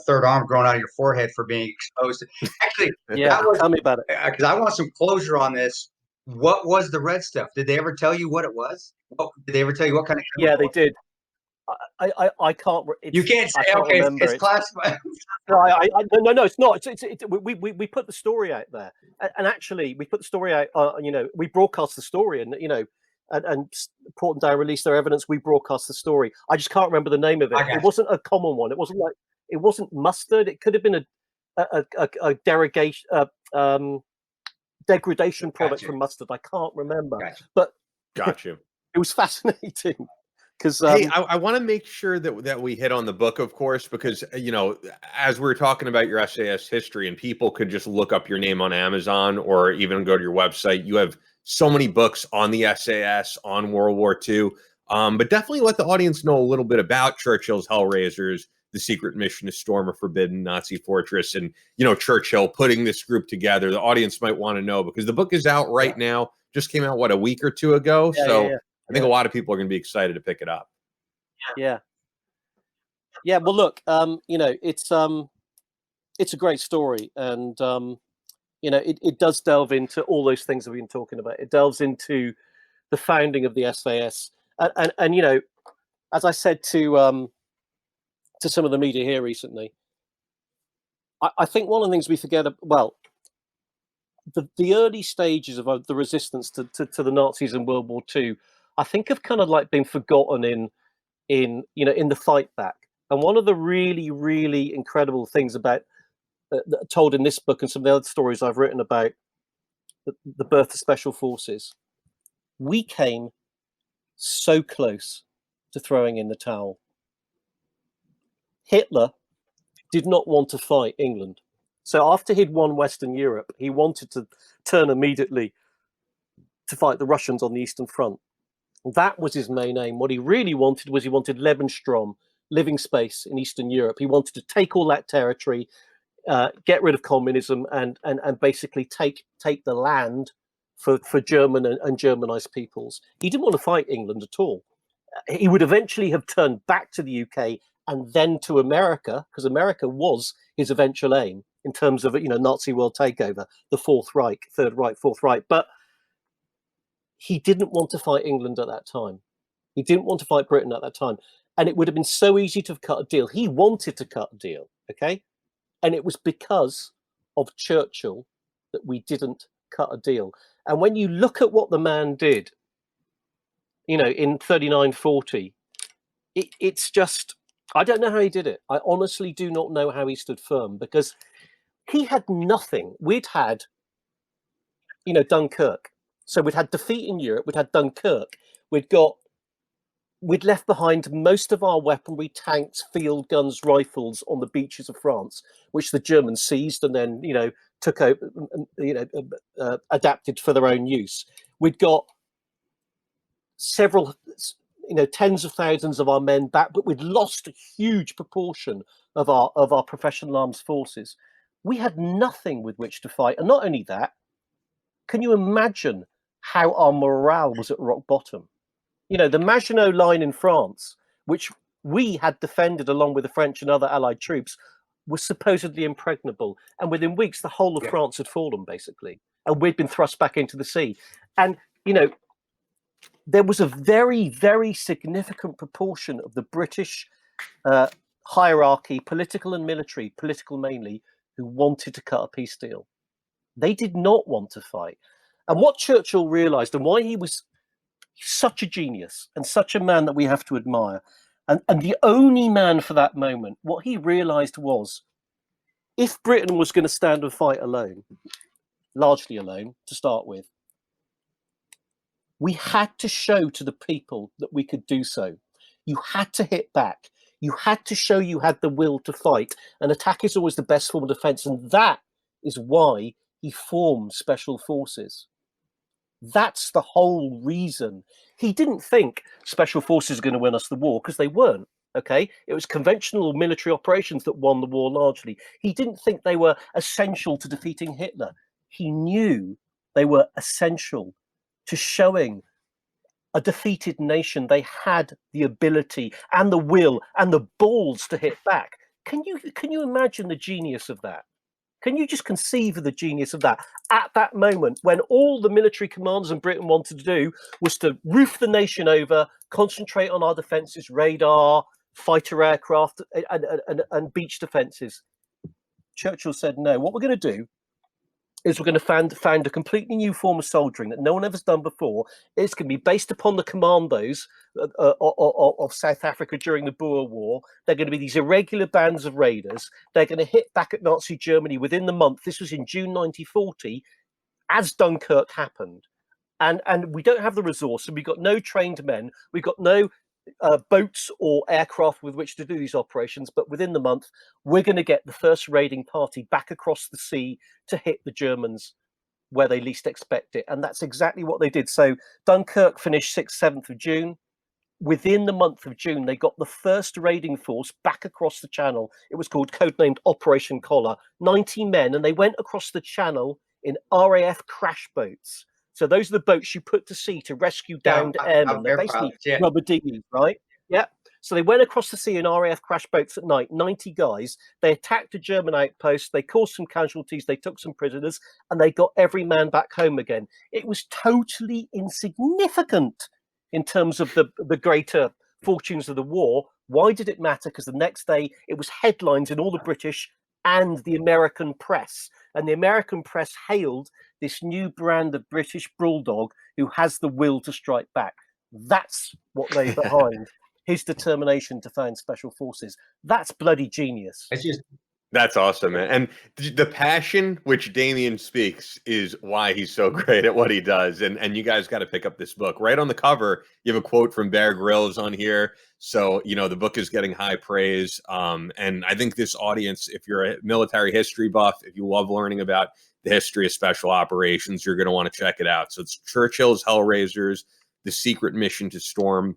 third arm growing out of your forehead for being exposed. Actually, tell me about it. Because I want some closure on this. What was the red stuff? Did they ever tell you what it was? Did they ever tell you what kind of? Yeah, they did. I can't. You can't say okay. It's classified. No, it's not. We put the story out there, and actually we put the story out. We broadcast the story, and and Port and Down released their evidence. We broadcast the story. I just can't remember the name of it. It wasn't a common one. It wasn't mustard. It could have been a derogation, degradation product from mustard. I can't remember. But got you. It was fascinating. Hey, I want to make sure that we hit on the book, of course, because, as we were talking about your SAS history, and people could just look up your name on Amazon or even go to your website. You have so many books on the SAS, on World War II, but definitely let the audience know a little bit about Churchill's Hellraisers, the secret mission to storm a forbidden Nazi fortress, and, Churchill putting this group together. The audience might want to know, because the book is out right now, just came out, a week or two ago? I think a lot of people are going to be excited to pick it up. Yeah. Well, look, it's a great story, and it does delve into all those things that we've been talking about. It delves into the founding of the SAS, and as I said to some of the media here recently, I think one of the things we forget. The early stages of the resistance to the Nazis in World War II, I think, have kind of like been forgotten in the fight back. And one of the really, really incredible things about told in this book and some of the other stories I've written about the birth of special forces, we came so close to throwing in the towel. Hitler did not want to fight England. So after he'd won Western Europe, he wanted to turn immediately to fight the Russians on the Eastern Front. That was his main aim. What he really wanted was he wanted Lebensraum, living space in Eastern Europe. He wanted to take all that territory, get rid of communism, and basically take the land for German and Germanized peoples. He didn't want to fight England at all. He would eventually have turned back to the UK and then to America, because America was his eventual aim in terms of Nazi world takeover, the Fourth Reich, Third Reich, Fourth Reich. But he didn't want to fight England at that time. He didn't want to fight Britain at that time. And it would have been so easy to have cut a deal. He wanted to cut a deal, okay? And it was because of Churchill that we didn't cut a deal. And when you look at what the man did, in 39-40, it's just, I don't know how he did it. I honestly do not know how he stood firm, because he had nothing. We'd had, Dunkirk. So we'd had defeat in Europe, we'd had Dunkirk, we'd left behind most of our weaponry, tanks, field guns, rifles on the beaches of France, which the Germans seized and then, took over, adapted for their own use. We'd got several, tens of thousands of our men back, but we'd lost a huge proportion of our professional arms forces. We had nothing with which to fight. And not only that, can you imagine how our morale was at rock bottom? The Maginot Line in France, which we had defended along with the French and other Allied troops, was supposedly impregnable. And within weeks, the whole of France had fallen, basically. And we'd been thrust back into the sea. And, there was a very, very significant proportion of the British hierarchy, political and military, political mainly, who wanted to cut a peace deal. They did not want to fight. And what Churchill realized, and why he was such a genius and such a man that we have to admire, and the only man for that moment, what he realized was, if Britain was going to stand and fight alone, largely alone to start with, we had to show to the people that we could do so. You had to hit back. You had to show you had the will to fight. And attack is always the best form of defense. And that is why he formed special forces. That's the whole reason. He didn't think special forces are going to win us the war, because they weren't. Okay, it was conventional military operations that won the war largely. He didn't think they were essential to defeating Hitler. He knew they were essential to showing a defeated nation they had the ability and the will and the balls to hit back. Can you imagine the genius of that? Can you just conceive of the genius of that? At that moment, when all the military commanders in Britain wanted to do was to roof the nation over, concentrate on our defences, radar, fighter aircraft, and beach defences. Churchill said, no, what we're going to do is we're going to found a completely new form of soldiering that no one ever's done before. It's going to be based upon the commandos of South Africa during the Boer War. They're going to be these irregular bands of raiders. They're going to hit back at Nazi Germany within the month. This was in June 1940, as Dunkirk happened. And we don't have the resource, and we've got no trained men. We've got no boats or aircraft with which to do these operations, but within the month we're going to get the first raiding party back across the sea to hit the Germans where they least expect it. And that's exactly what they did. So Dunkirk finished 6th, 7th of June. Within the month of June, they got the first raiding force back across the channel. It was called, codenamed Operation Collar, 90 men, and they went across the channel in RAF crash boats. So those are the boats you put to sea to rescue downed airmen. They're basically rubber dinghies, right? Yeah. So they went across the sea in RAF crash boats at night, 90 guys. They attacked a German outpost. They caused some casualties. They took some prisoners, and they got every man back home again. It was totally insignificant in terms of the greater fortunes of the war. Why did it matter? Because the next day it was headlines in all the British and the American press. And the American press hailed this new brand of British bulldog who has the will to strike back. That's what lay behind his determination to found special forces. That's bloody genius. That's awesome, man. And the passion which Damien speaks is why he's so great at what he does. And you guys got to pick up this book. Right on the cover, you have a quote from Bear Grylls on here. So, the book is getting high praise. And I think this audience, if you're a military history buff, if you love learning about the history of special operations, you're going to want to check it out. So it's Churchill's Hellraisers, The Secret Mission to Storm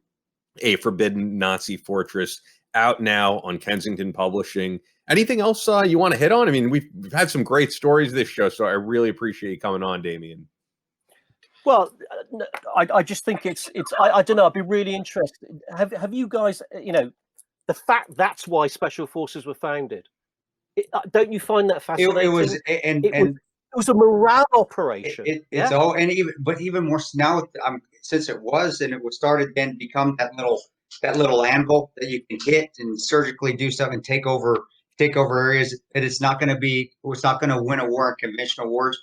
a Forbidden Nazi Fortress, out now on Kensington Publishing. Anything else you want to hit on? I mean, we've had some great stories this show, so I really appreciate you coming on, Damien. Well, I just think it's I don't know. I'd be really interested. Have you guys, the fact that's why special forces were founded? Don't you find that fascinating? It was a morale operation. Even more now, since it was started then become that little anvil that you can hit and surgically do something, take over areas. It's not going to win a war in conventional wars.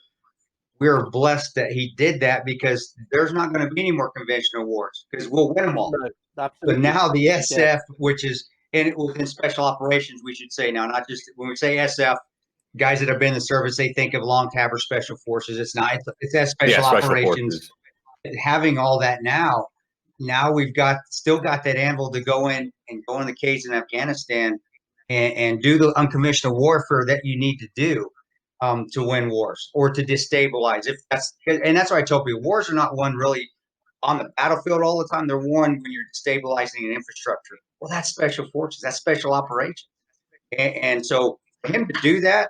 We're blessed that he did that, because there's not going to be any more conventional wars, because we'll win them all. No, but now the SF, which is within special operations, we should say now, not just when we say SF, guys that have been in the service, they think of long tab or special forces. It's not. It's that special operations. Having all that now we've still got that anvil to go in the cage in Afghanistan and do the unconventional warfare that you need to do to win wars or to destabilize. That's why I tell people, wars are not won really on the battlefield all the time. They're won when you're destabilizing an infrastructure. Well, that's special forces. That's special operations. And so for him to do that,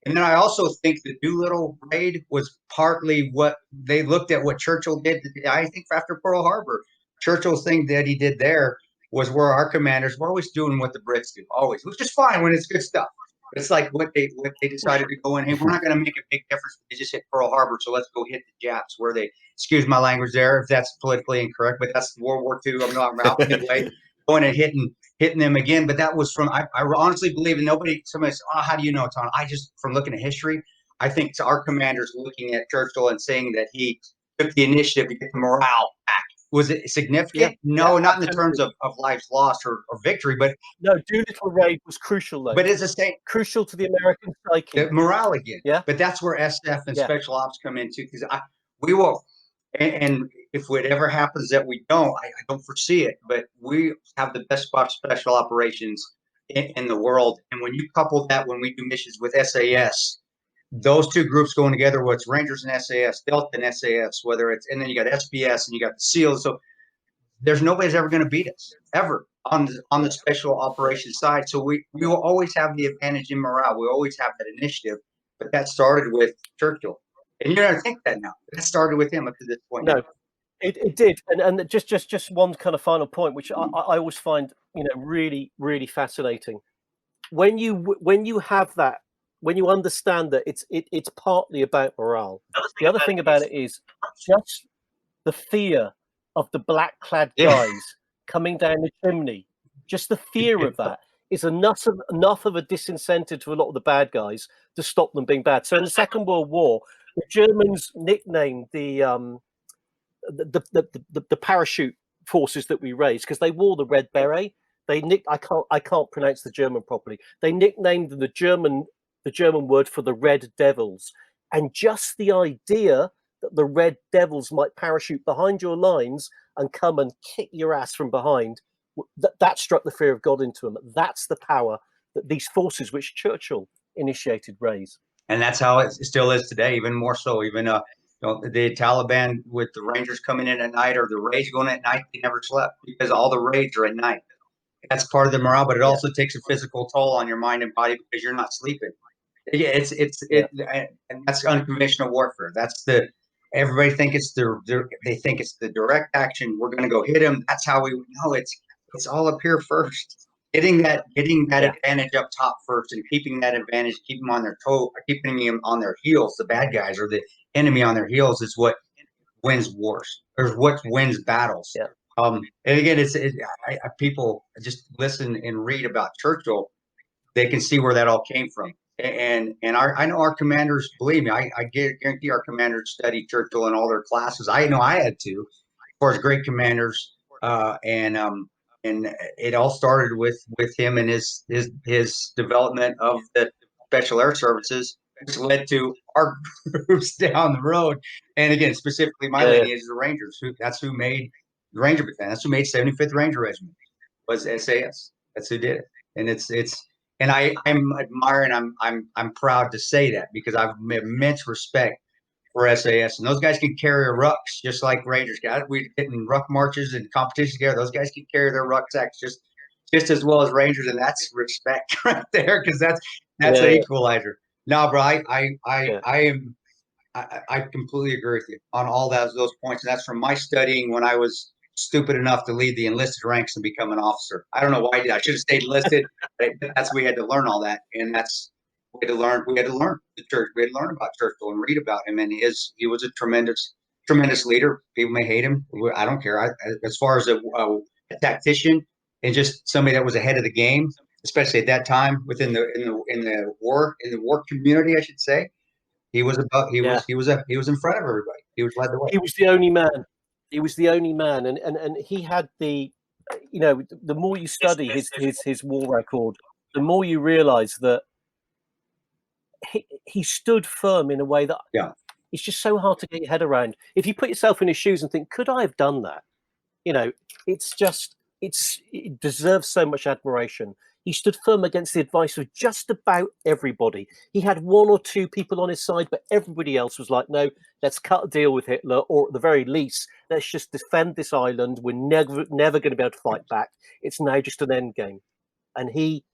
and then I also think the Doolittle raid was partly what they looked at what Churchill did. I think after Pearl Harbor, Churchill's thing that he did there was where our commanders were always doing what the Brits do, always, which is fine when it's good stuff. It's like what they decided to go in. Hey, we're not going to make a big difference. They just hit Pearl Harbor, so let's go hit the Japs. Where they, excuse my language there if that's politically incorrect, but that's World War II. I'm not out anyway. Going and hitting hitting them again. But that was from, I honestly believe, and somebody says, oh, how do you know it's on? I just, from looking at history, I think to our commanders looking at Churchill and saying that he took the initiative to get the morale back. Was it significant? Yeah. No, not in the terms of lives lost or victory, but no, Doolittle raid was crucial though. But it's the same, crucial to the American psyche. the morale again. Yeah. But that's where SF and special ops come into, because we will, and if it ever happens that we don't, I don't foresee it, but we have the best special operations in the world. And when you couple that, when we do missions with SAS, those two groups going together, what's Rangers and SAS, Delta and SAS, whether it's, and then you got SBS and you got the SEALs. So there's nobody's ever going to beat us ever on the special operations side. So we will always have the advantage in morale. We always have that initiative, but that started with Churchill. And you're going to think that now. That started with him up to this point. No, it did. And just one kind of final point, which I always find, really, really fascinating. When you have that, when you understand that it's partly about morale. The other thing about it is just the fear of the black-clad guys coming down the chimney. Just the fear of that is enough of a disincentive to a lot of the bad guys to stop them being bad. So in the Second World War, the Germans nicknamed the parachute forces that we raised, because they wore the red beret. I can't pronounce the German properly. They nicknamed the German word for the Red Devils, and just the idea that the Red Devils might parachute behind your lines and come and kick your ass from behind, that struck the fear of God into them. That's the power that these forces, which Churchill initiated, raise. And that's how it still is today, even more so. Even the Taliban with the Rangers coming in at night, or the raids going at night, they never slept, because all the raids are at night. That's part of the morale, but it also takes a physical toll on your mind and body because you're not sleeping. Yeah, and that's unconventional warfare. That's everybody think they think it's the direct action. We're going to go hit them. That's how we know it's all up here first. Getting that advantage up top first, and keeping that advantage, keeping them on their toe, keeping them on their heels. The bad guys or the enemy on their heels is what wins wars, or what wins battles. Yeah. And again, people just listen and read about Churchill. They can see where that all came from. And I know our commanders, believe me, I guarantee our commanders studied Churchill in all their classes. I know I had to, of course, great commanders. And it all started with him and his development of the Special Air Services, which led to our groups down the road. And again, specifically my lineage is the Rangers. That's who made the Ranger Battalion. That's who made 75th Ranger Regiment, was SAS. That's who did it. And and I'm admiring. I'm proud to say that, because I've immense respect for SAS, and those guys can carry a rucks just like Rangers guys. We get in ruck marches and competitions together. Those guys can carry their rucksacks just as well as Rangers, and that's respect right there, because that's an equalizer. No, bro, I completely agree with you on all those points, and that's from my studying when I was stupid enough to leave the enlisted ranks and become an officer. I don't know why I did. I should have stayed enlisted. But we had to learn all that, and we had to learn the church. We had to learn about Churchill and read about him, and he was a tremendous leader. People may hate him. I don't care. As far as a tactician and just somebody that was ahead of the game, especially at that time within the war community, I should say, he was in front of everybody. He was led the way. He was the only man. He was the only man, and he had the more you study his war record, the more you realize that he stood firm in a way that it's just so hard to get your head around. If you put yourself in his shoes and think, could I have done that? It deserves so much admiration. He stood firm against the advice of just about everybody. He had one or two people on his side, but everybody else was like, no, let's cut a deal with Hitler, or at the very least, let's just defend this island. We're never going to be able to fight back. It's now just an end game. And he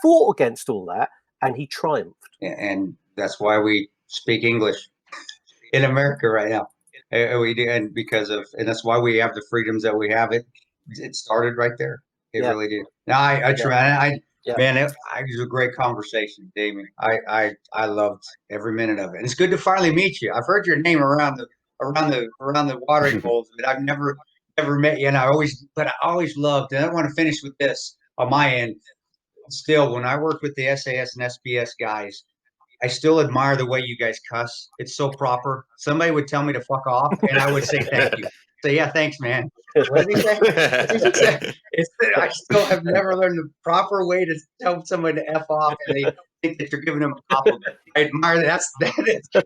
fought against all that, and he triumphed. And that's why we speak English in America right now. We do, and that's why we have the freedoms that we have. It started right there. It really did. No, man, it was a great conversation, Damien. I loved every minute of it. And it's good to finally meet you. I've heard your name around the watering holes, but I've never never met you, and I always loved, and I want to finish with this on my end. Still, when I worked with the SAS and SBS guys, I still admire the way you guys cuss. It's so proper. Somebody would tell me to fuck off, and I would say thank you. Say, yeah, thanks, man. What did he say? I still have never learned the proper way to tell somebody to F off, and they think that you're giving them a compliment. I admire that.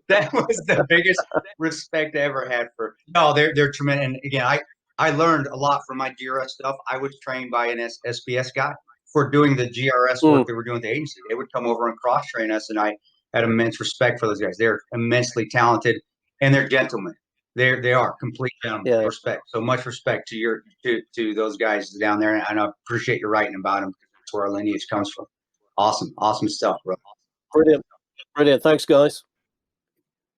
That was the biggest respect I ever had for. No, they're tremendous. And again, I learned a lot from my GRS stuff. I was trained by an SBS guy for doing the GRS work they were doing with the agency. They would come over and cross train us, and I had immense respect for those guys. They're immensely talented, and they're gentlemen. They are complete gentlemen. Yeah. Respect. So much respect to those guys down there, and I appreciate you writing about them. That's where our lineage comes from. Awesome stuff, bro. Brilliant. Thanks, guys.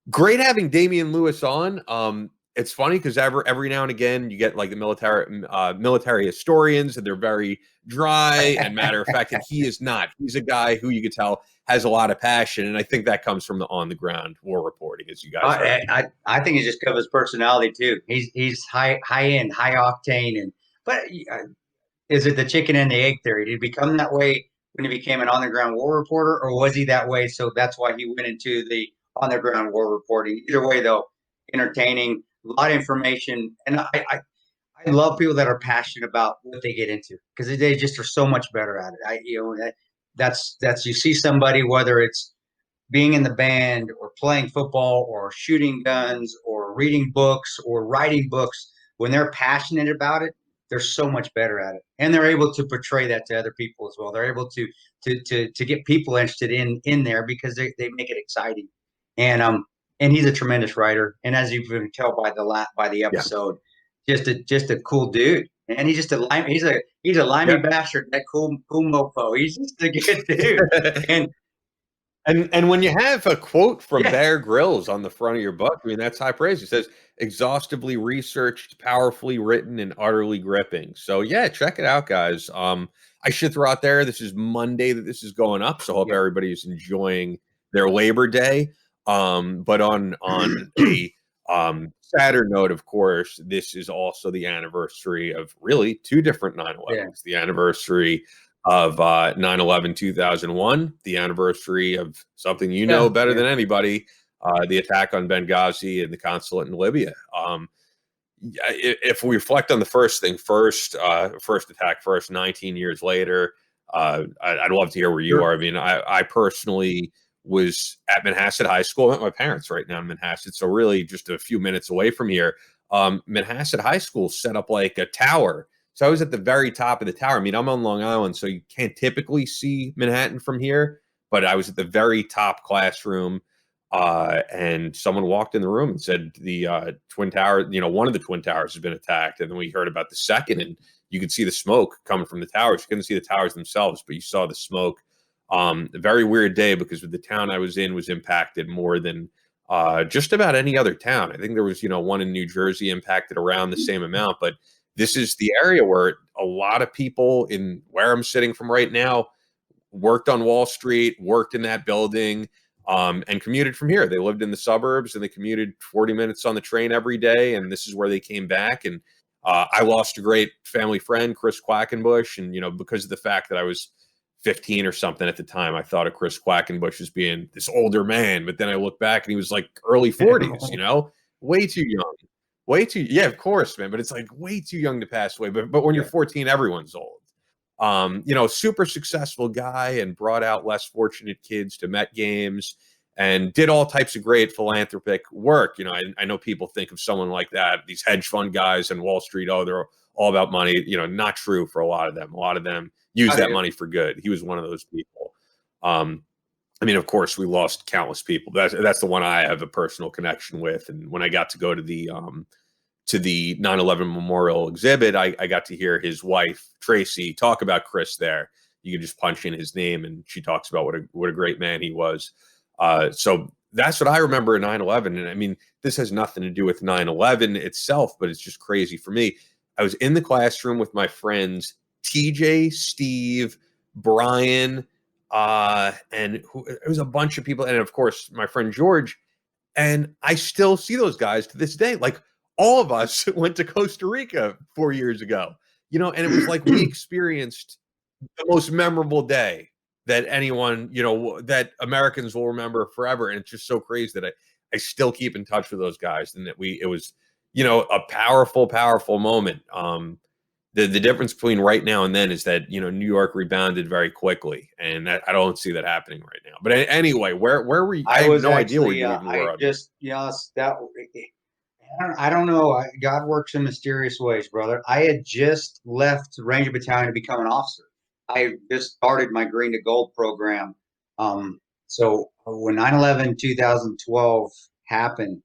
Great having Damien Lewis on. It's funny because every now and again you get like the military historians, and they're very dry. And matter of fact, that he is not. He's a guy who you could tell has a lot of passion, and I think that comes from the on the ground war reporting, as you guys. I think it's just because of his personality too. He's high end, high octane, but is it the chicken and the egg theory? Did he become that way when he became an on the ground war reporter, or was he that way so that's why he went into the on the ground war reporting? Either way, though, entertaining. A lot of information, and I love people that are passionate about what they get into because they just are so much better at it. That's you see somebody, whether it's being in the band or playing football or shooting guns or reading books or writing books, when they're passionate about it, they're so much better at it, and they're able to portray that to other people as well. They're able to get people interested in there because they make it exciting, and he's a tremendous writer. And as you can tell by the episode, just a cool dude. And he's just he's a limey bastard, that cool mofo. He's just a good dude. And when you have a quote from Bear Grylls on the front of your book, I mean, that's high praise. It says exhaustively researched, powerfully written, and utterly gripping. So yeah, check it out, guys. I should throw out there, this is Monday that this is going up, so I hope everybody's enjoying their Labor Day. But on a sadder note, of course, this is also the anniversary of really two different 9/11s. The anniversary of 9/11 2001, the anniversary of something better than anybody, the attack on Benghazi and the consulate in Libya. If we reflect on the first attack first, 19 years later, I'd love to hear where you are. I mean, I personally was at Manhasset High School. I'm at my parents right now in Manhasset, so really just a few minutes away from here. Manhasset High School set up like a tower. So I was at the very top of the tower. I mean, I'm on Long Island, so you can't typically see Manhattan from here, but I was at the very top classroom, and someone walked in the room and said the Twin Tower, one of the Twin Towers has been attacked. And then we heard about the second, and you could see the smoke coming from the towers. You couldn't see the towers themselves, but you saw the smoke. A very weird day because the town I was in was impacted more than just about any other town. I think there was, one in New Jersey impacted around the same amount, but this is the area where a lot of people in where I'm sitting from right now worked on Wall Street, worked in that building, and commuted from here. They lived in the suburbs and they commuted 40 minutes on the train every day. And this is where they came back. And I lost a great family friend, Chris Quackenbush. And, because of the fact that I was 15 or something at the time, I thought of Chris Quackenbush as being this older man, but then I look back and he was like early 40s, way too young, yeah, of course, man, but it's like way too young to pass away. But when you're 14, everyone's old. Super successful guy and brought out less fortunate kids to Met games and did all types of great philanthropic work. I know people think of someone like that, these hedge fund guys and Wall Street, they're all about money. Not true for a lot of them. A lot of them use that money for good. He was one of those people. Of course, we lost countless people. That's the one I have a personal connection with. And when I got to go to the 9/11 memorial exhibit, I got to hear his wife, Tracy, talk about Chris there. You can just punch in his name and she talks about what a great man he was. So that's what I remember in 9/11. And this has nothing to do with 9/11 itself, but it's just crazy for me. I was in the classroom with my friends, TJ, Steve, Brian, and it was a bunch of people. And of course, my friend George, and I still see those guys to this day. Like all of us went to Costa Rica 4 years ago, you know, and it was like we experienced the most memorable day that anyone, you know, that Americans will remember forever. And it's just so crazy that I still keep in touch with those guys, and that it was, you know, a powerful, powerful moment. The difference between right now and then is that, you know, New York rebounded very quickly, and I don't see that happening right now. But anyway, where were you? I have no idea where you even were. Just, you know, I don't know. God works in mysterious ways, brother. I had just left Ranger Battalion to become an officer. I just started my Green to Gold program. So when 9/11 2012 happened,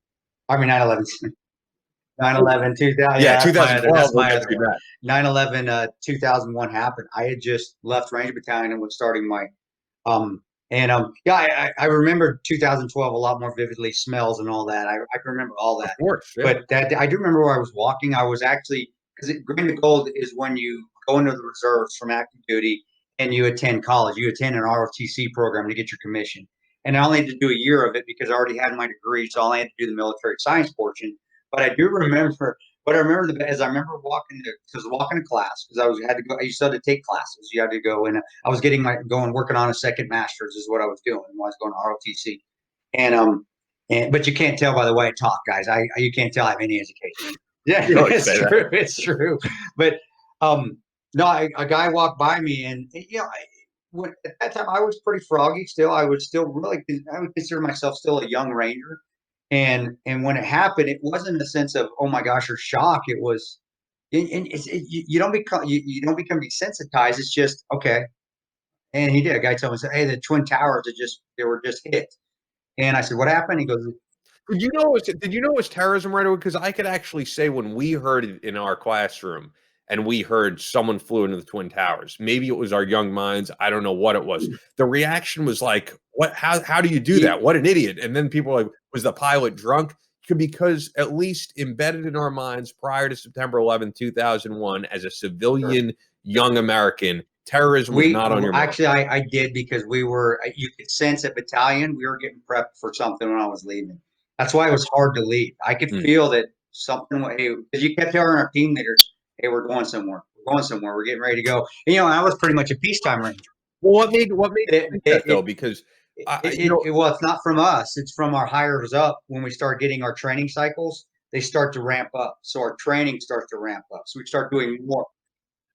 I mean 9/11 2000. Yeah, 2012. 9/11 2001 happened. I had just left Ranger Battalion and was starting my I remember 2012 a lot more vividly, smells and all that. I can remember all that. Of course, yeah. But that I do remember where I was walking. I was actually, because Green to Gold is when you go into the reserves from active duty and you attend college. You attend an ROTC program to get your commission. And I only had to do a year of it because I already had my degree, so I only had to do the military science portion. But I do remember. What I remember is I remember walking to class because I used to have to take classes. You had to go, and I was working on a second master's is what I was doing while I was going to ROTC. But you can't tell by the way I talk, guys. You can't tell I have any education. Yeah, it's true. It's true. But no, a guy walked by me, and you know, at that time I was pretty froggy still. I would consider myself still a young Ranger. And when it happened, it wasn't a sense of, oh my gosh, or shock. It was, you don't become desensitized. It's just okay. And he did. A guy told me, said, "Hey, the Twin Towers they were just hit." And I said, "What happened?" He goes, Did you know it was terrorism right away? Because I could actually say when we heard it in our classroom and we heard someone flew into the Twin Towers, maybe it was our young minds. I don't know what it was. The reaction was like, "What? How do you do that? What an idiot!" And then people were like, was the pilot drunk? Because at least embedded in our minds prior to September 11, 2001, as a civilian young American, terrorism was not on your mind. Actually, I did, because you could sense at battalion, we were getting prepped for something when I was leaving. That's why it was hard to leave. I could feel that something, because you kept telling our team leaders, hey, we're going somewhere. We're going somewhere. We're getting ready to go. And, you know, I was pretty much a peacetime Ranger. Well, what made it think that, though? Because well, it's not from us. It's from our higher up. When we start getting our training cycles, they start to ramp up. So our training starts to ramp up. So we start doing more.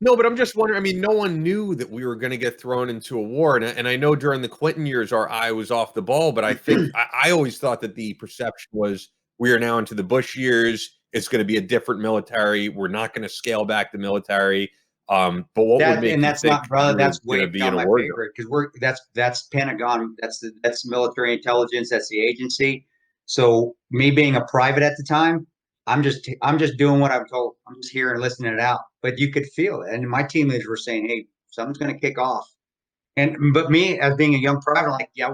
No, but I'm just wondering. I mean, no one knew that we were going to get thrown into a war, and I know during the Clinton years our eye was off the ball. But I think I always thought that the perception was we are now into the Bush years. It's going to be a different military. We're not going to scale back the military. But what would make that's you not, think brother? That's way beyond my favorite, because that's Pentagon. That's military intelligence. That's the agency. So me being a private at the time, I'm just doing what I'm told. I'm just here and listening it out. But you could feel it, and my team leaders were saying, "Hey, something's going to kick off." But me, as being a young private, I'm like, "Yeah,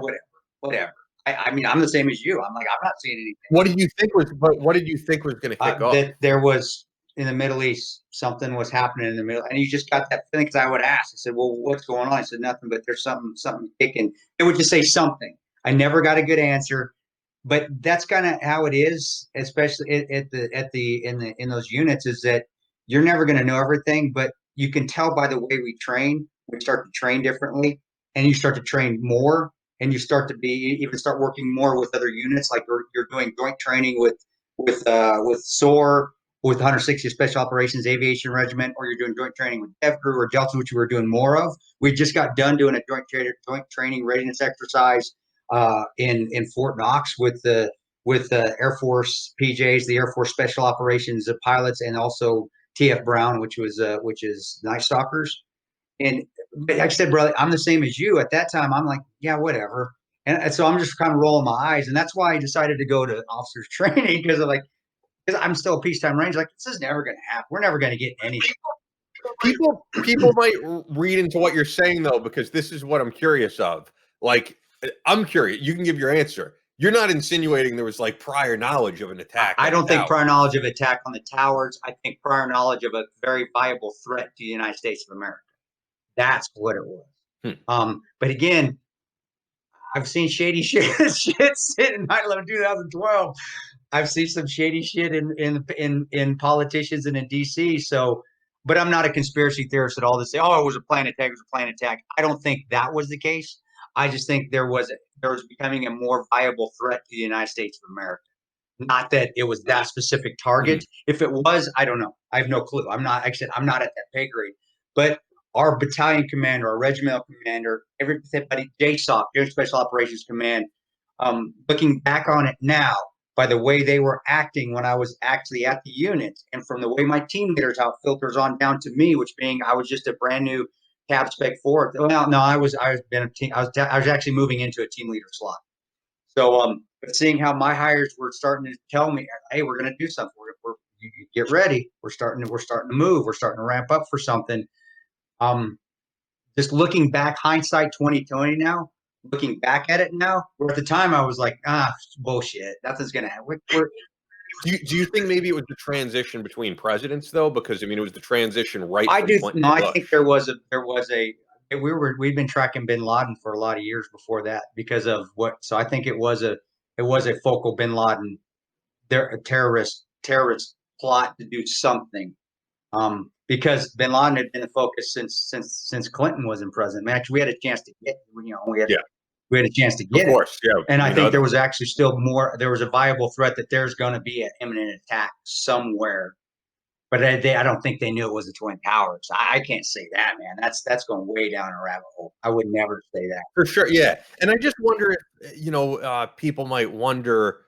whatever." I mean, I'm the same as you. I'm like, I'm not seeing anything. What did you think was going to kick off? That there was, in the Middle East, something was happening in the middle, and you just got that feeling. Because I would ask, I said, "Well, what's going on?" I said, "Nothing, but there's something kicking." They would just say something. I never got a good answer, but that's kind of how it is, especially in those units. Is that you're never going to know everything, but you can tell by the way we train. We start to train differently, and you start to train more, and you start working more with other units. Like you're doing joint training with SOAR, with 160th Special Operations Aviation Regiment, or you're doing joint training with DevCrew or Delta, which we were doing more of. We just got done doing a joint training readiness exercise in Fort Knox with the Air Force PJs, the Air Force Special Operations pilots, and also TF Brown, which is Night Stalkers. And like I said, brother, I'm the same as you. At that time, I'm like, yeah, whatever. And so I'm just kind of rolling my eyes, and that's why I decided to go to officers training, because I'm still a peacetime Ranger. Like, this is never going to happen. We're never going to get anything. People might read into what you're saying, though, because this is what I'm curious of. Like, I'm curious. You can give your answer. You're not insinuating there was like prior knowledge of an attack. I don't think prior knowledge of attack on the towers. I think prior knowledge of a very viable threat to the United States of America. That's what it was. But again, I've seen shady shit sit in 9/11 2012. I've seen some shady shit in politicians and in DC. So, but I'm not a conspiracy theorist at all to say, oh, it was a planned attack. It was a planned attack. I don't think that was the case. I just think there was becoming a more viable threat to the United States of America. Not that it was that specific target. Mm-hmm. If it was, I don't know. I have no clue. I'm not at that pay grade. But our battalion commander, our regimental commander, everybody, JSOC, Joint Special Operations Command, looking back on it now, by the way they were acting when I was actually at the unit, and from the way my team leaders, how it filters on down to me, which being I was just a brand new Tab Spec 4. Well, no, I was actually moving into a team leader slot. So, but seeing how my hires were starting to tell me, hey, we're going to do something. We're get ready. We're starting to move. We're starting to ramp up for something. Just looking back, hindsight 2020 now, looking back at it now, where at the time I was like, bullshit. Nothing's going to happen. Do you think maybe it was the transition between presidents though? Because I mean, it was the transition right. I do. No, I think there was a. We'd been tracking Bin Laden for a lot of years before that because of what. So I think it was a focal Bin Laden, a terrorist plot to do something. Because Bin Laden had been the focus since Clinton was in president. Actually, we had a chance to get. We had a chance to get it. Of course, yeah. And I think there was actually still more. There was a viable threat that there's going to be an imminent attack somewhere. But I don't think they knew it was the Twin Towers. I can't say that, man. That's going way down a rabbit hole. I would never say that. For sure, yeah. And I just wonder if, people might wonder,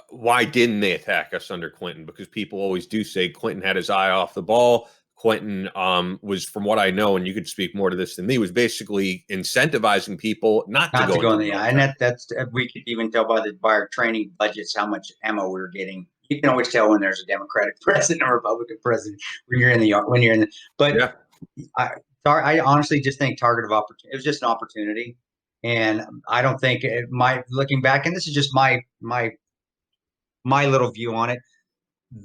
why didn't they attack us under Clinton? Because people always do say Clinton had his eye off the ball. Clinton was, from what I know, and you could speak more to this than me, was basically incentivizing people not to go in the eye. And that's we could even tell by our training budgets how much ammo we were getting. You can always tell when there's a Democratic president or Republican president when you're in the. But yeah. I honestly just think target of opportunity. It was just an opportunity, and I don't think looking back, and this is just my little view on it.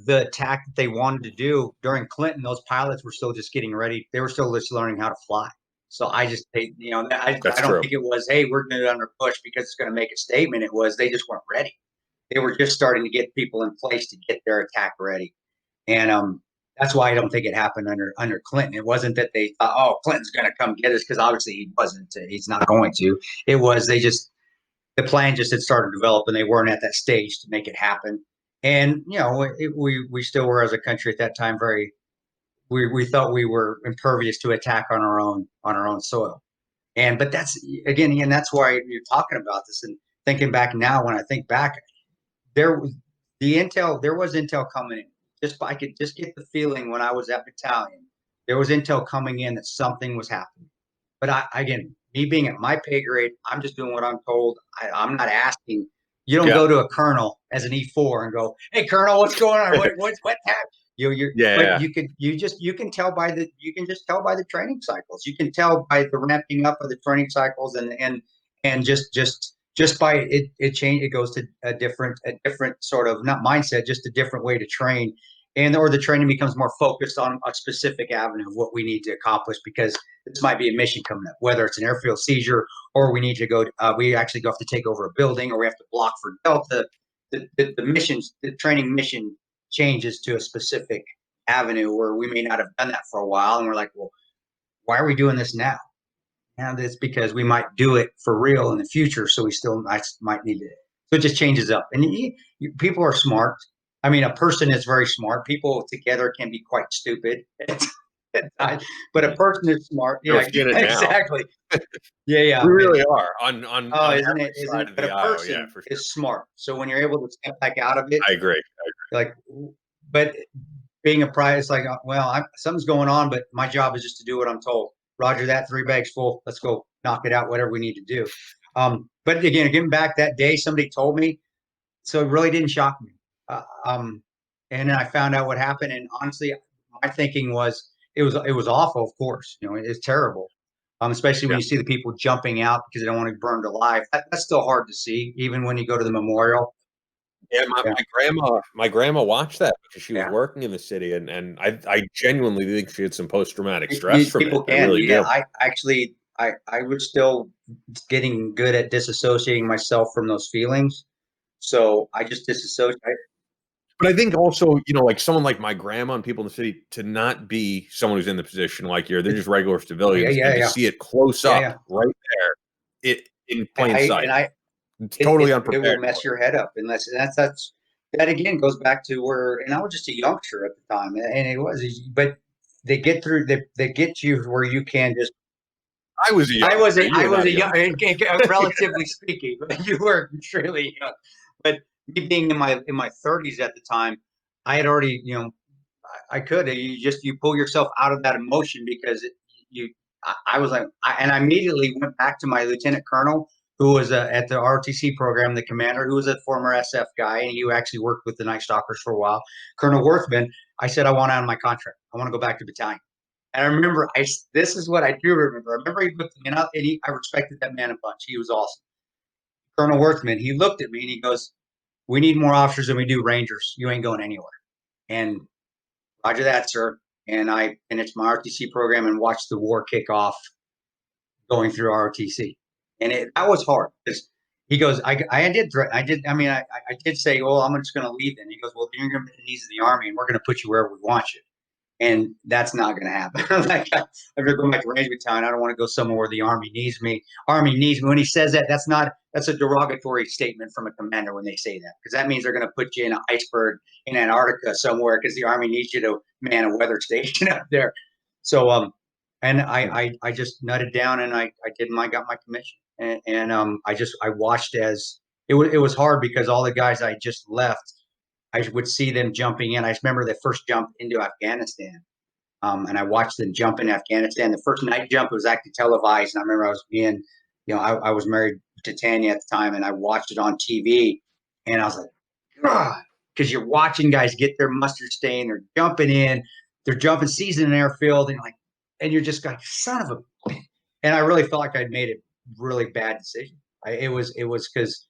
The attack that they wanted to do during Clinton, those pilots were still just getting ready. They were still just learning how to fly. So I don't think it was, hey, we're going to under push because it's going to make a statement. It was, they just weren't ready. They were just starting to get people in place to get their attack ready. And that's why I don't think it happened under Clinton. It wasn't that they thought, oh, Clinton's going to come get us, because obviously he wasn't. He's not going to. It was the plan just had started to develop, and they weren't at that stage to make it happen. And, we still were, as a country at that time, we thought we were impervious to attack on our own soil. But that's, again, that's why you're talking about this and thinking back now. When I think back, there was intel coming in. I could just get the feeling when I was at battalion, there was intel coming in that something was happening. But me being at my pay grade, I'm just doing what I'm told. I'm not asking. You don't go to a colonel as an E4 and go, "Hey, Colonel, what's going on? What happened?" You can tell by the training cycles. You can tell by the ramping up of the training cycles, and just by it change. It goes to a different sort of, not mindset, just a different way to train, or the training becomes more focused on a specific avenue of what we need to accomplish, because this might be a mission coming up, whether it's an airfield seizure, or we need to go. We actually have to take over a building, or we have to block for Delta. The training mission changes to a specific avenue where we may not have done that for a while, and we're like, well, why are we doing this now? And it's because we might do it for real in the future, so we still might need to. So it just changes up, and people are smart. I mean, a person is very smart. People together can be quite stupid. But a person is smart. Yeah, exactly. Yeah. We really are on isn't it? But a person is smart. So when you're able to step back out of it, I agree. But being a private, it's like, well, something's going on, but my job is just to do what I'm told. Roger that. 3 bags full. Let's go knock it out. Whatever we need to do. But again, getting back that day, somebody told me, so it really didn't shock me. And then I found out what happened, and honestly, my thinking was, it was awful, of course. It's terrible, especially when you see the people jumping out because they don't want to be burned alive. That's still hard to see, even when you go to the memorial. Yeah, my grandma watched that because she was working in the city, and I genuinely think she had some post-traumatic stress from it. I really do. I was still getting good at disassociating myself from those feelings, so I just disassociated. But I think also, like someone like my grandma and people in the city, to not be someone who's in the position like they're just regular civilians, and to see it close up right there, in plain sight. It's totally unprepared. It will mess your head up unless that again goes back to where, and I was just a youngster at the time, and it was, but they get through, they get you where you can just. I was a young, relatively speaking, but you were extremely young. But me being in my 30s at the time, I had already, I could, you pull yourself out of that emotion because I was like, and I immediately went back to my lieutenant colonel who was at the ROTC program, the commander, who was a former SF guy, and he actually worked with the Night Stalkers for a while, Colonel Worthman. I said, I want out of my contract. I want to go back to battalion. And I remember, this is what I do remember. I remember he looked at me, and I respected that man a bunch. He was awesome. Colonel Worthman, he looked at me and he goes, we need more officers than we do Rangers. You ain't going anywhere. And roger that, sir. And it's my ROTC program and watched the war kick off going through ROTC. And that was hard because he goes, I did say, well, I'm just going to leave then. He goes, well, you're going to be the needs of the Army and we're going to put you wherever we want you. And that's not going to happen. Like, I'm going to go back to Range Battalion. I don't want to go somewhere where the Army needs me. Army needs me. When he says that, that's a derogatory statement from a commander when they say that, because that means they're going to put you in an iceberg in Antarctica somewhere because the Army needs you to man a weather station up there. So, and I just nutted down and I got my commission. And I watched as it was hard because all the guys I just left, I would see them jumping in. I remember the first jump into Afghanistan, and I watched them jump in Afghanistan. The first night jump was actually televised, and I remember I was being, I was married to Tanya at the time, and I watched it on TV, and I was like, God, because you're watching guys get their mustard stain, they're jumping in, they're jumping season in airfield, and you're just like, son of a, and I really felt like I'd made a really bad decision. It was because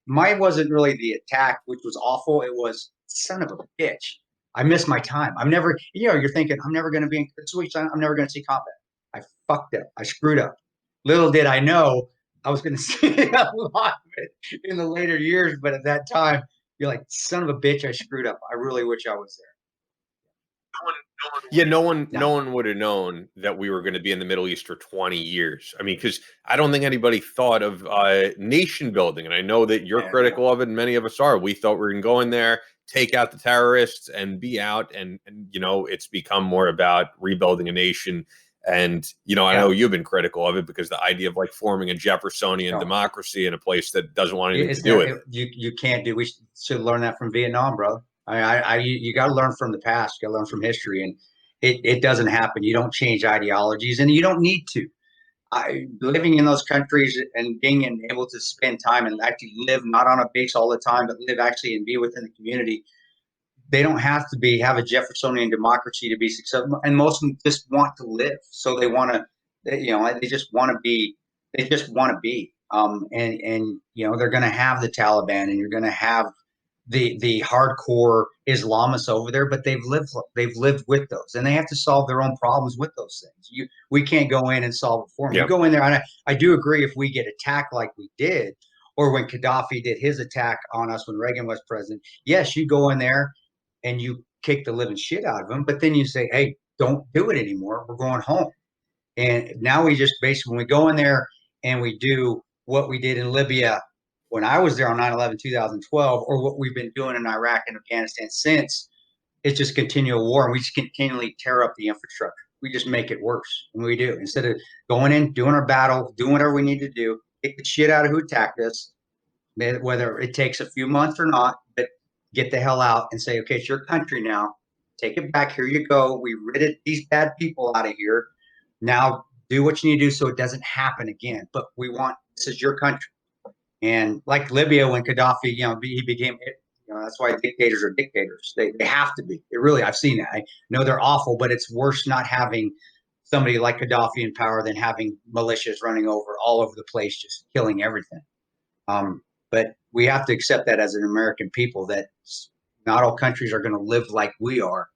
mine wasn't really the attack, which was awful. It was, son of a bitch, I missed my time. I'm never, you're thinking, I'm never going to be in the switch. I'm never going to see combat. I fucked up. I screwed up. Little did I know I was going to see a lot of it in the later years. But at that time, you're like, son of a bitch, I screwed up. I really wish I was there. No one would have known that we were going to be in the Middle East for 20 years. I mean, because I don't think anybody thought of nation building. And I know that you're critical of it, and many of us are. We thought we were going to go in there, take out the terrorists, and be out. And it's become more about rebuilding a nation. And, I know you've been critical of it because the idea of like forming a Jeffersonian democracy in a place that doesn't want anything to do with it. You can't do. We should learn that from Vietnam, brother. You got to learn from the past. You got to learn from history, and it doesn't happen. You don't change ideologies, and you don't need to. Living in those countries and being able to spend time and actually live not on a base all the time, but live actually and be within the community. They don't have to have a Jeffersonian democracy to be successful, and most of them just want to live. So they want to, they just want to be. They just want to be. And they're going to have the Taliban, and you're going to have the hardcore Islamists over there, but they've lived with those, and they have to solve their own problems with those things. We can't go in and solve it for them. You go in there, and I do agree, if we get attacked like we did, or when Gaddafi did his attack on us when Reagan was president, yes, you go in there and you kick the living shit out of them, but then you say, hey, don't do it anymore. We're going home. And now we just basically, when we go in there and we do what we did in Libya when I was there on 9/11/2012, or what we've been doing in Iraq and Afghanistan since, it's just continual war, and we just continually tear up the infrastructure. We just make it worse, and we do. Instead of going in, doing our battle, doing whatever we need to do, get the shit out of who attacked us, whether it takes a few months or not, but get the hell out and say, okay, it's your country now. Take it back. Here you go. We rid these bad people out of here. Now do what you need to do so it doesn't happen again. But this is your country. And like Libya, when Gaddafi, he became, that's why dictators are dictators. They have to be. I've seen that. I know they're awful, but it's worse not having somebody like Gaddafi in power than having militias running all over the place, just killing everything. But we have to accept that as an American people, that not all countries are going to live like we are.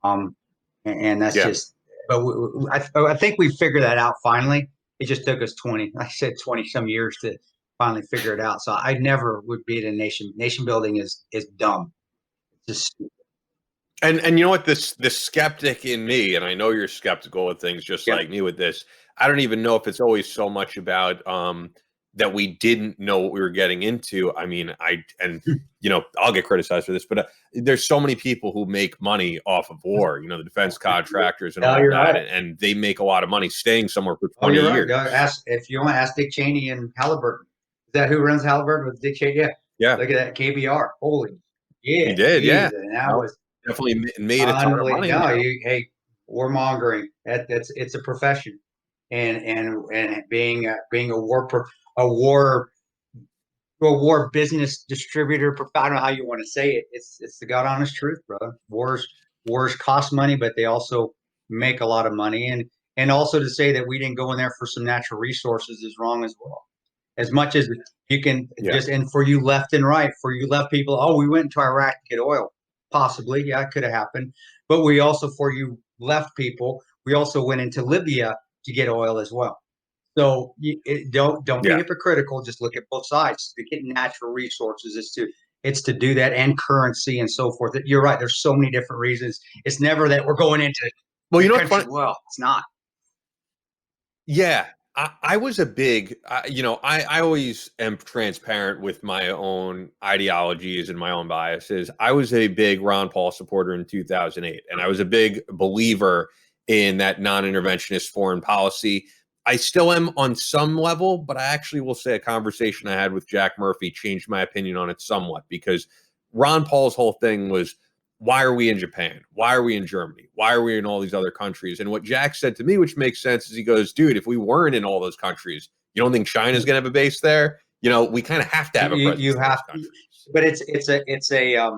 And that's just, but I think we figured that out finally. It just took us 20 some years to finally figure it out. So I never would be in a nation building is dumb. Just And you know what, the skeptic in me, and I know you're skeptical of things just like me with this. I don't even know if it's always so much about that we didn't know what we were getting into. I mean, I'll get criticized for this, but there's so many people who make money off of war. You know, the defense contractors and all that, right. and they make a lot of money staying somewhere for 20 years. Right. If you want to ask Dick Cheney and Halliburton, is that who runs Halliburton with Dick Cheney? Yeah. Look at that KBR. Holy, yeah, he did. Yeah, and that was definitely made a ton of money. No, hey, warmongering. It's a profession, and being a war business distributor. I don't know how you want to say it. It's the God honest truth, brother. Wars cost money, but they also make a lot of money. And also to say that we didn't go in there for some natural resources is wrong as well. As much as you can just, and for you left and right, for you left people, we went into Iraq to get oil. Possibly, yeah, it could have happened. But we also, for you left people, we also went into Libya to get oil as well. So don't be hypocritical. Just look at both sides. To get natural resources it's to do that, and currency and so forth. You're right. There's so many different reasons. It's never that we're going into. Well, you know what's funny? Well, it's not. Yeah. I was a big, I always am transparent with my own ideologies and my own biases. I was a big Ron Paul supporter in 2008, and I was a big believer in that non-interventionist foreign policy. I still am on some level, but I actually will say a conversation I had with Jack Murphy changed my opinion on it somewhat, because Ron Paul's whole thing was, why are we in Japan? Why are we in Germany? Why are we in all these other countries? And what Jack said to me, which makes sense, is he goes, dude, if we weren't in all those countries, you don't think China's going to have a base there? You know, we kind of have to have a presence. You have to, but it's a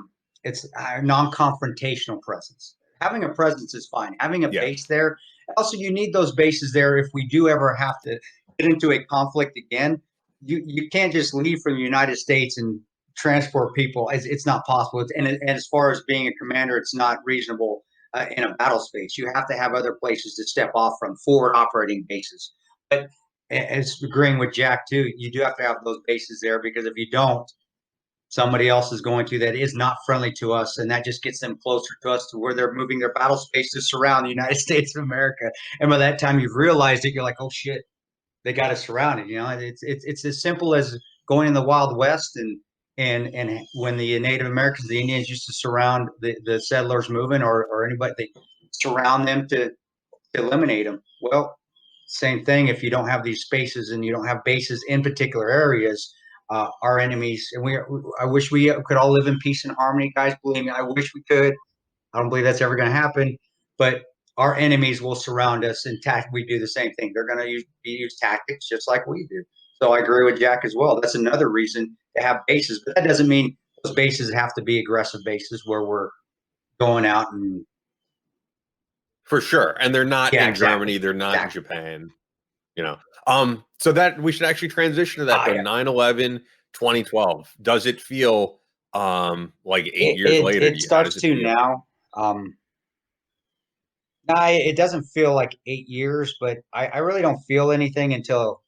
non-confrontational presence. Having a presence is fine. Having a base there. Also, you need those bases there if we do ever have to get into a conflict again. You can't just leave from the United States and transport people. It's not possible. And as far as being a commander, it's not reasonable in a battle space. You have to have other places to step off from, forward operating bases. But as agreeing with Jack too, you do have to have those bases there, because if you don't, somebody else is going to that is not friendly to us, and that just gets them closer to us, to where they're moving their battle space to surround the United States of America. And by that time you've realized it, you're like, oh shit, they got us surrounded. You know, it's as simple as going in the Wild West and when the Native Americans, the Indians, used to surround the settlers moving or anybody, they surround them to eliminate them. Well, same thing. If you don't have these spaces and you don't have bases in particular areas, our enemies, and I wish we could all live in peace and harmony, guys. Believe me, I wish we could. I don't believe that's ever going to happen, but our enemies will surround us, and we do the same thing. They're going to use tactics just like we do. So I agree with Jack as well. That's another reason to have bases, but that doesn't mean those bases have to be aggressive bases where we're going out and. For sure. And they're not in Germany. They're not in Japan, you know. So that we should actually transition to that. 9/11, 2012. Does it feel like 8 years later? It starts to now. No, it doesn't feel like 8 years, but I really don't feel anything until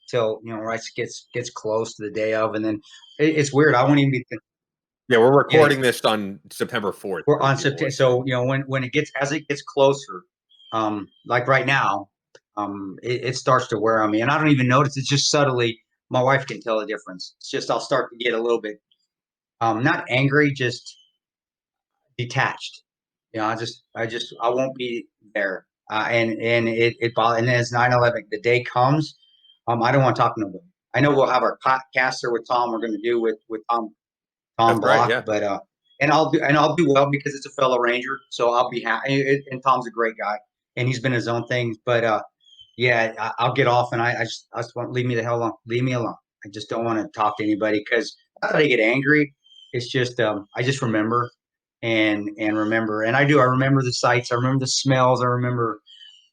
right gets close to the day of, and then it's weird. I won't even be. Yeah, we're recording this on September 4th. We're on September, so when it gets closer, like right now, it starts to wear on me, and I don't even notice. It's just subtly. My wife can tell the difference. It's just I'll start to get a little bit, not angry, just detached. You know, I won't be there. And it bothers. And then as 9/11, the day comes, I don't want to talk to nobody. I know we'll have our podcast there with Tom. We're going to do with Tom Block, right, yeah. But and I'll do well because it's a fellow Ranger, so I'll be happy. And Tom's a great guy, and he's been his own thing. But yeah, I'll get off, and I just want leave me the hell alone. Leave me alone. I just don't want to talk to anybody, because not that I get angry. It's just I just remember. And remember, and I remember the sights, I remember the smells, I remember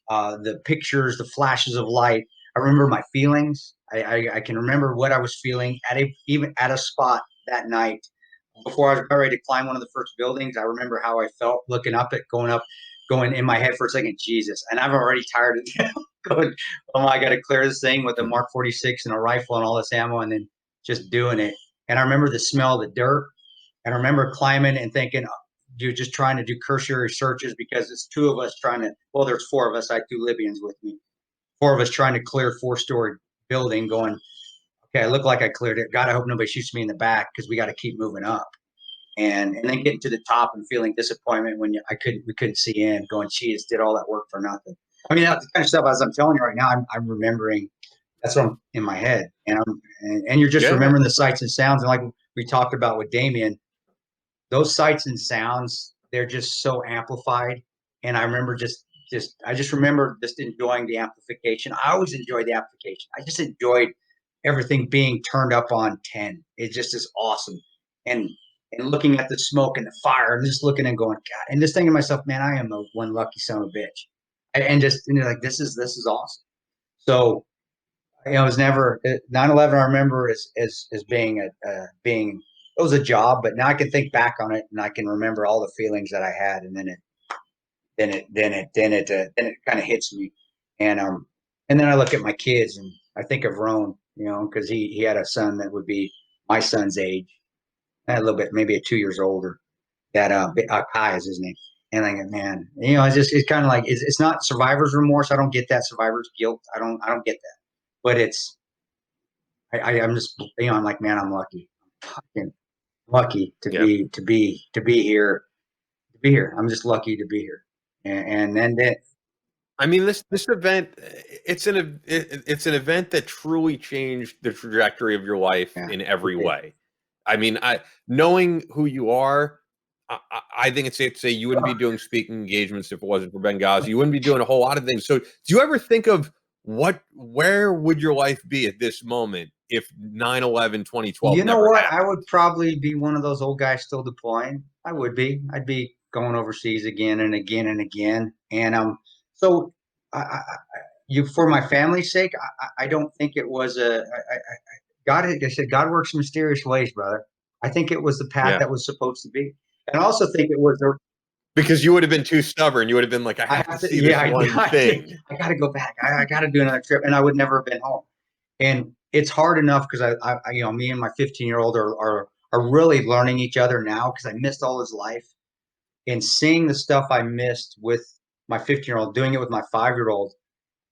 the pictures, the flashes of light. I remember my feelings. I can remember what I was feeling even at a spot that night before I was ready to climb one of the first buildings. I remember how I felt looking up, going in my head for a second, Jesus. And I'm already tired of going, I got to clear this thing with a Mark 46 and a rifle and all this ammo, and then just doing it. And I remember the smell of the dirt. And I remember climbing and thinking, you're just trying to do cursory searches because it's two of us trying to, well, there's four of us. I had two Libyans with me. Four of us trying to clear 4-story building going, okay, I look like I cleared it. God, I hope nobody shoots me in the back because we got to keep moving up. And then getting to the top and feeling disappointment when we couldn't see in, going, geez, did all that work for nothing. I mean, that's the kind of stuff as I'm telling you right now, I'm remembering. That's what I'm in my head, and you're just remembering the sights and sounds. And like we talked about with Damien, those sights and sounds, they're just so amplified. And I remember I just remember just enjoying the amplification. I always enjoyed the amplification. I just enjoyed everything being turned up on 10. It just is awesome. And looking at the smoke and the fire and just looking and going, God, and just thinking to myself, man, I am one lucky son of a bitch. And you're like, this is awesome. So, it was never 9/11. I remember as being it was a job, but now I can think back on it and I can remember all the feelings that I had. And then it kind of hits me. And then I look at my kids and I think of Roan, because he had a son that would be my son's age, a little bit, maybe 2 years older. That Kai is his name. And I go, man, it's kind of like it's not survivor's remorse. I don't get that survivor's guilt. I don't get that. But I'm just, I'm like, man, I'm lucky. I'm fucking lucky to be here. I'm just lucky to be here. And then I mean, this event, it's an event that truly changed the trajectory of your life in every way. I mean, knowing who you are, I think it's safe to say you wouldn't be doing speaking engagements if it wasn't for Benghazi. You wouldn't be doing a whole lot of things. So do you ever think of where would your life be at this moment if 9/11 2012 You know what? happened? I would probably be one of those old guys still deploying. I would be. I'd be going overseas again and again and again. And so for my family's sake, I don't think it was God. Like I said, God works in mysterious ways, brother. I think it was the path that was supposed to be. And I also think it was because you would have been too stubborn. You would have been like, I have to see this one thing. I got to go back. I got to do another trip. And I would never have been home. And it's hard enough because I me and my 15-year-old are really learning each other now because I missed all his life. And seeing the stuff I missed with my 15-year-old, doing it with my 5-year-old,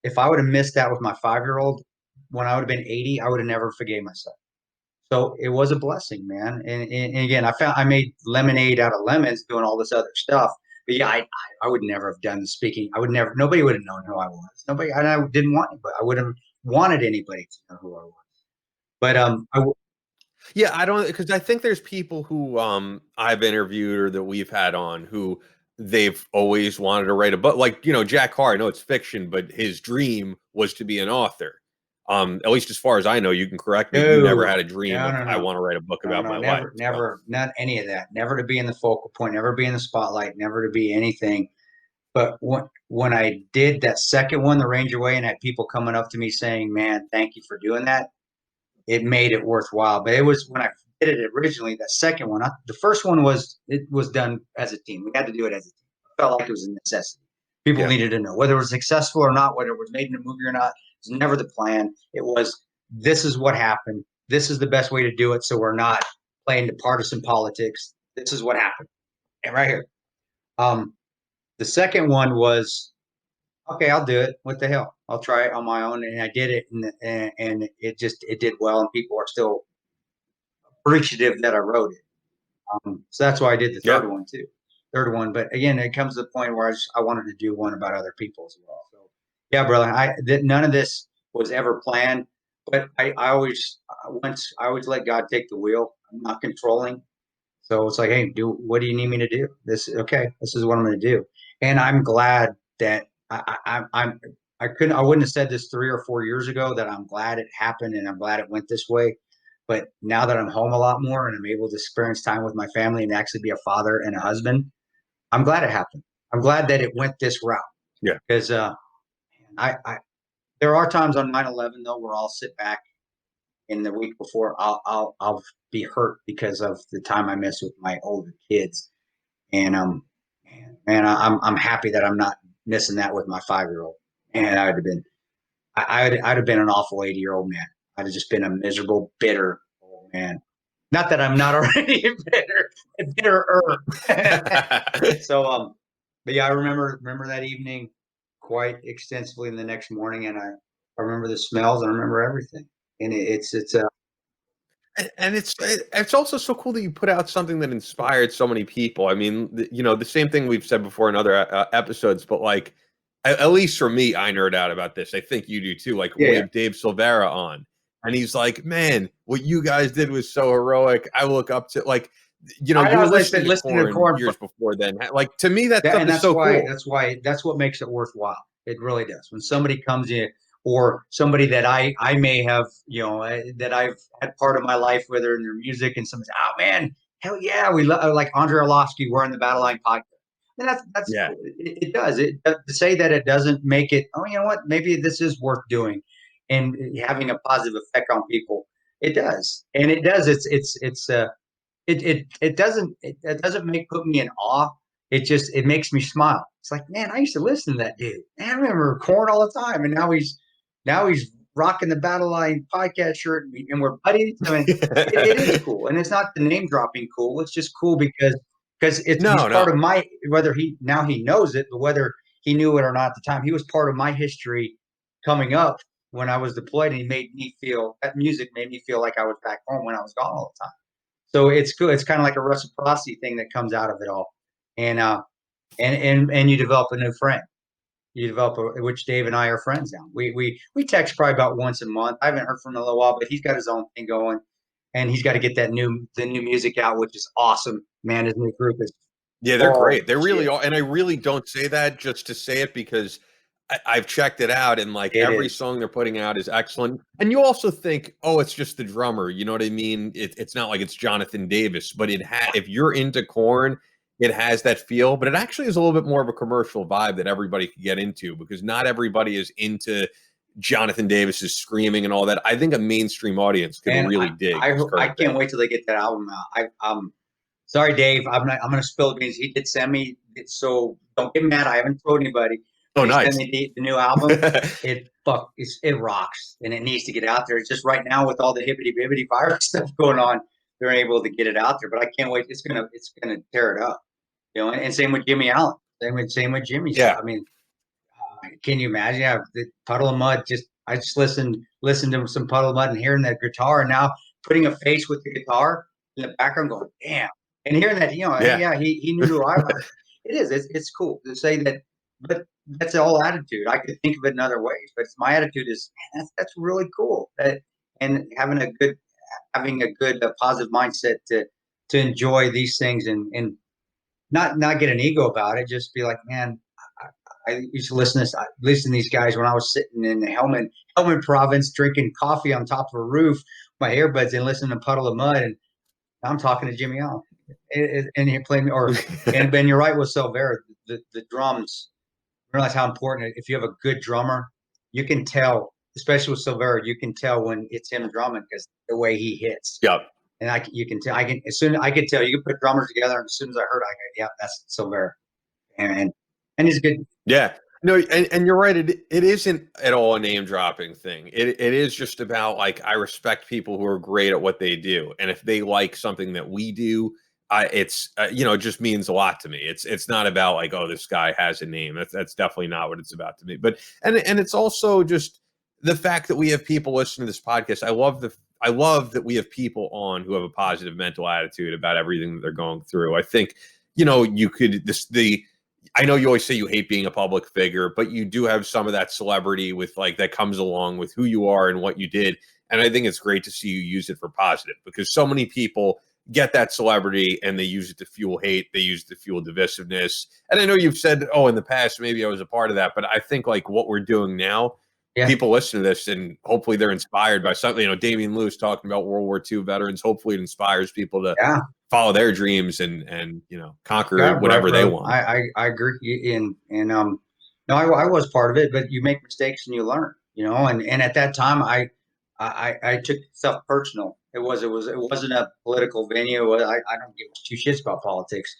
if I would have missed that with my 5-year-old, when I would have been 80, I would have never forgave myself. So it was a blessing, man. And again, I made lemonade out of lemons doing all this other stuff. But yeah, I would never have done the speaking. Nobody would have known who I was. Nobody, and I didn't want anybody. I wouldn't have wanted anybody to know who I was. But I don't, because I think there's people who I've interviewed or that we've had on who they've always wanted to write a book. Like, Jack Carr, I know it's fiction, but his dream was to be an author. At least as far as I know, you can correct me. You never had a dream of, I want to write a book about my life. Never, not any of that. Never to be in the focal point, never be in the spotlight, never to be anything. But when I did that second one, the Ranger Way, and had people coming up to me saying, man, thank you for doing that, it made it worthwhile. But it was when I did it originally, that second one, the first one was done as a team. We had to do it as a team. I felt like it was a necessity. People needed to know whether it was successful or not, whether it was made in a movie or not. It was never the plan. It was, this is what happened. This is the best way to do it. So we're not playing the partisan politics. This is what happened. And right here. The second one was, okay, I'll do it. What the hell? I'll try it on my own. And I did it. And it did well. And people are still appreciative that I wrote it. So that's why I did the third one too. Third one. But again, it comes to the point where I wanted to do one about other people as well. So yeah, brother, none of this was ever planned, but I always let God take the wheel. I'm not controlling. So it's like, hey, what do you need me to do? This is what I'm going to do. And I'm glad that I wouldn't have said this 3 or 4 years ago that I'm glad it happened and I'm glad it went this way. But now that I'm home a lot more and I'm able to experience time with my family and actually be a father and a husband, I'm glad it happened. I'm glad that it went this route. Yeah. Because there are times on 9/11 though where I'll sit back in the week before I'll be hurt because of the time I miss with my older kids, and I'm happy that I'm not missing that with my 5-year-old. And I'd have been an awful 80-year-old man. I'd have just been a miserable, bitter old man. Not that I'm not already bitterer. So, but yeah, I remember that evening quite extensively in the next morning, and I remember the smells, and I remember everything. And it's and it's also so cool that you put out something that inspired so many people. I mean, the same thing we've said before in other episodes, but like, at least for me, I nerd out about this. I think you do too. Like, we have Dave Silvera on, and he's like, "Man, what you guys did was so heroic. I look up to, like, you were listening to Korn years before then. Like, to me, that's so cool. That's what makes it worthwhile. It really does. When somebody comes in, or somebody that I may have, that I've had part of my life with, in their music, and somebody's, oh man, hell yeah, we love, like Andre Arlovsky, we're in the Battleline Podcast. And that's yeah. It does. To say that it doesn't make it, oh, you know what, maybe this is worth doing and having a positive effect on people. It does. And it does. It doesn't put me in awe. It makes me smile. It's like, man, I used to listen to that dude. Man, I remember Korn all the time, and now he's rocking the Battleline Podcast shirt, and we're buddies. I mean, it is cool, and it's not the name dropping cool. It's just cool because it's part of my, whether he knows it, but whether he knew it or not at the time, he was part of my history coming up when I was deployed, and that music made me feel like I was back home when I was gone all the time. So it's good. It's kind of like a reciprocity thing that comes out of it all. And you develop a new friend. Which Dave and I are friends now. We text probably about once a month. I haven't heard from him in a little while, but he's got his own thing going, and he's got to get the new music out, which is awesome. Man, his new group is they're great. They really are, and I really don't say that just to say it, because I've checked it out, and like every song they're putting out is excellent. And you also think, oh, it's just the drummer. You know what I mean? It's not like it's Jonathan Davis, but if you're into Korn, it has that feel, but it actually is a little bit more of a commercial vibe that everybody can get into, because not everybody is into Jonathan Davis's screaming and all that. I think a mainstream audience can really dig. I can't wait till they get that album out. Sorry, Dave. I'm going to spill the beans. He did send me, so don't get mad. I haven't told anybody. Oh, nice. Send me the new album. It rocks, and it needs to get out there. It's just right now with all the hibbity bibbity virus stuff going on, they're able to get it out there. But I can't wait. It's gonna tear it up. And same with Jimmy Allen. Same with Jimmy. Yeah. I mean, can you imagine? Yeah, the Puddle of Mud. I just listened to some Puddle of Mud and hearing that guitar, and now putting a face with the guitar in the background, going, damn, and hearing that, he knew who I was. It's cool to say that, but that's all attitude. I could think of it in other ways, but my attitude is, man, that's really cool. And having a good positive mindset to enjoy these things and not get an ego about it. Just be like, man, I used to listen to these guys when I was sitting in the Helmand province, drinking coffee on top of a roof, my earbuds, and listening to Puddle of Mud. And I'm talking to Jimmy Allen, and he played me. And Ben, you're right with Silvera. The drums. Realize how important. If you have a good drummer, you can tell, especially with Silvera, you can tell when it's him drumming because the way he hits. Yep. And you can tell. I could tell. You can put drummers together, and as soon as I heard, I go, yeah, that's Silvera, and he's good. Yeah. No, and you're right. It isn't at all a name dropping thing. It is just about, like, I respect people who are great at what they do, and if they like something that we do, it just means a lot to me. It's not about like, oh, this guy has a name. That's definitely not what it's about to me. But and it's also just the fact that we have people listening to this podcast. I love that we have people on who have a positive mental attitude about everything that they're going through. I think, I know you always say you hate being a public figure, but you do have some of that celebrity with, like, that comes along with who you are and what you did. And I think it's great to see you use it for positive, because so many people get that celebrity and they use it to fuel hate. They use it to fuel divisiveness. And I know you've said, oh, in the past, maybe I was a part of that, but I think, like, what we're doing now, people listen to this and hopefully they're inspired by something. Damien Lewis talking about World War II veterans. Hopefully it inspires people to follow their dreams and conquer whatever they want. I agree. No, I was part of it, but you make mistakes and you learn, and at that time I took stuff personal. It wasn't a political venue. I don't give two shits about politics.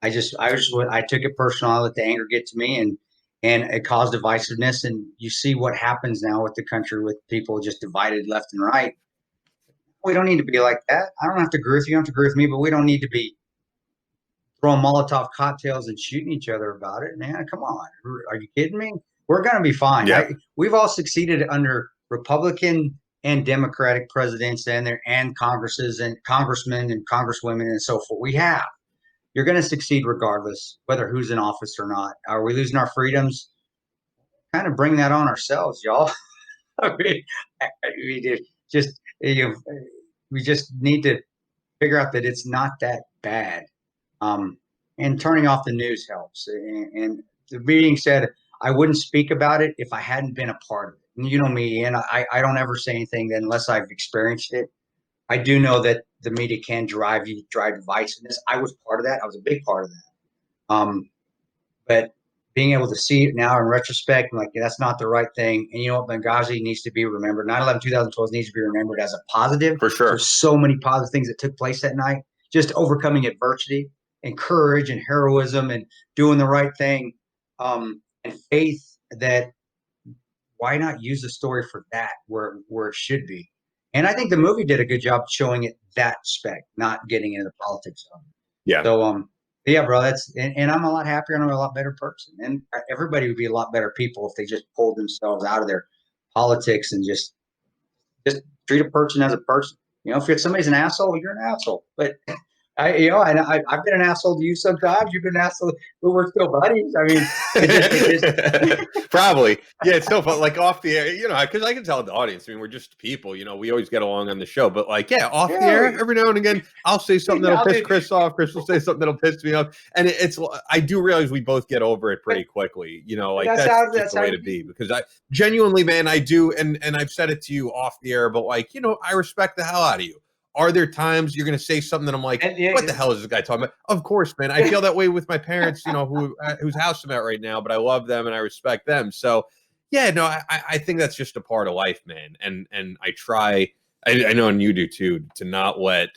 I took it personal. I let the anger get to me, and it caused divisiveness. And you see what happens now with the country, with people just divided left and right. We don't need to be like that. I don't have to agree with you. You don't have to agree with me, but we don't need to be throwing Molotov cocktails and shooting each other about it. Man, come on. Are you kidding me? We're going to be fine. Yeah. We've all succeeded under Republican and Democratic presidents and Congresses and congressmen and congresswomen and so forth. We have. You're going to succeed regardless, whether who's in office or not. Are we losing our freedoms? Kind of bring that on ourselves, y'all. I mean, we just need to figure out that it's not that bad. And turning off the news helps. And the being said, I wouldn't speak about it if I hadn't been a part of it. And you know me, and I don't ever say anything unless I've experienced it. I do know that the media can drive divisiveness. I was part of that. I was a big part of that. But being able to see it now in retrospect, I'm like, yeah, that's not the right thing. And you know what? Benghazi needs to be remembered. 9/11, 2012 needs to be remembered as a positive. For sure. There's so many positive things that took place that night. Just overcoming adversity and courage and heroism and doing the right thing, and faith. That why not use the story for that where it should be? And I think the movie did a good job showing it that spec, not getting into the politics of it. Yeah. So yeah, bro, and I'm a lot happier and I'm a lot better person. And everybody would be a lot better people if they just pulled themselves out of their politics and just treat a person as a person. You know, if somebody's an asshole, you're an asshole. But I've been an asshole to you sometimes. You've been an asshole, but we're still buddies. I mean, probably. Yeah, it's so fun. Like off the air, you know, because I can tell the audience. I mean, we're just people. You know, we always get along on the show. But like, yeah, off the air, every now and again, I'll say something that'll piss Chris off. Chris will say something that'll piss me off. And I do realize we both get over it pretty quickly. You know, like that's just the way to be. Because I genuinely, man, I do, and I've said it to you off the air. But like, you know, I respect the hell out of you. Are there times you're going to say something that I'm like, what the hell is this guy talking about? Of course, man. I feel that way with my parents, you know, whose house I'm at right now, but I love them and I respect them. So, yeah, no, I think that's just a part of life, man. And I try, I know, and you do too, to not let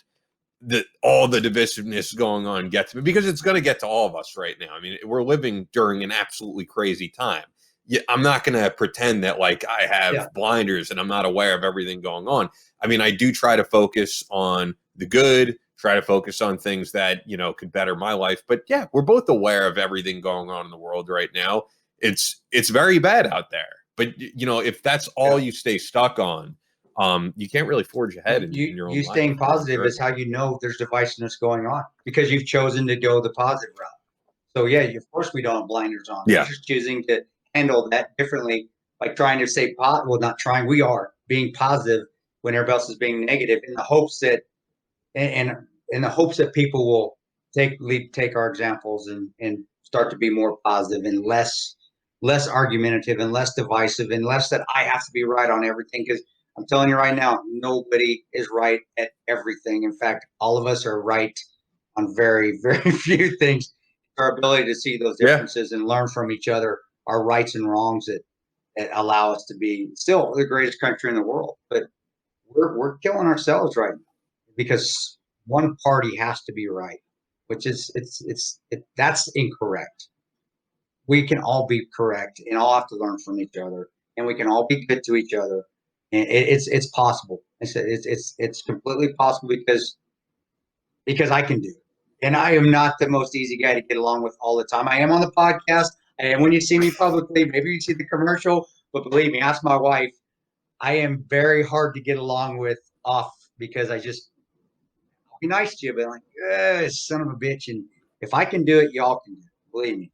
all the divisiveness going on get to me, because it's going to get to all of us right now. I mean, we're living during an absolutely crazy time. Yeah, I'm not going to pretend that like I have blinders and I'm not aware of everything going on. I mean, I do try to focus on the good, try to focus on things that, you know, could better my life. But yeah, we're both aware of everything going on in the world right now. It's very bad out there. But, you know, if that's all you stay stuck on, you can't really forge ahead in your own life. Staying positive is how you know there's divisiveness going on, because you've chosen to go the positive route. So, yeah, of course we don't have blinders on. Yeah. We're just choosing to handle that differently, like trying to say not trying, we are being positive when everybody else is being negative, in the hopes that and in the hopes that people will take our examples and start to be more positive and less argumentative and less divisive and less that I have to be right on everything. Because I'm telling you right now, nobody is right at everything. In fact, all of us are right on very, very few things. Our ability to see those differences and learn from each other, our rights and wrongs that allow us to be still the greatest country in the world. But we're killing ourselves right now because one party has to be right, which is that's incorrect. We can all be correct and all have to learn from each other, and we can all be good to each other. And it's possible. It's completely possible because I can do it. And I am not the most easy guy to get along with all the time. I am on the podcast. And when you see me publicly, maybe you see the commercial, but believe me, ask my wife. I am very hard to get along with off, because I'll be nice to you, but I'm like, son of a bitch. And if I can do it, y'all can do it. Believe me.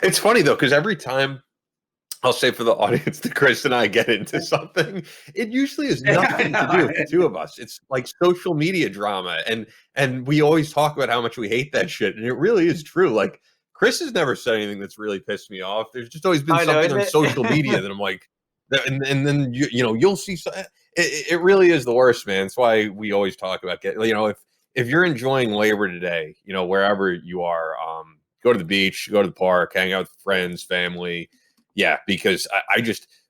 It's funny though, because every time, I'll say for the audience, that Chris and I get into something, it usually has nothing to do with the two of us. It's like social media drama. And we always talk about how much we hate that shit. And it really is true. Like, Chris has never said anything that's really pissed me off. There's just always been something on social media that I'm like, and then you know, you'll see. It really is the worst, man. That's why we always talk about you know, if you're enjoying Labor today, you know, wherever you are, go to the beach, go to the park, hang out with friends, family. Yeah, because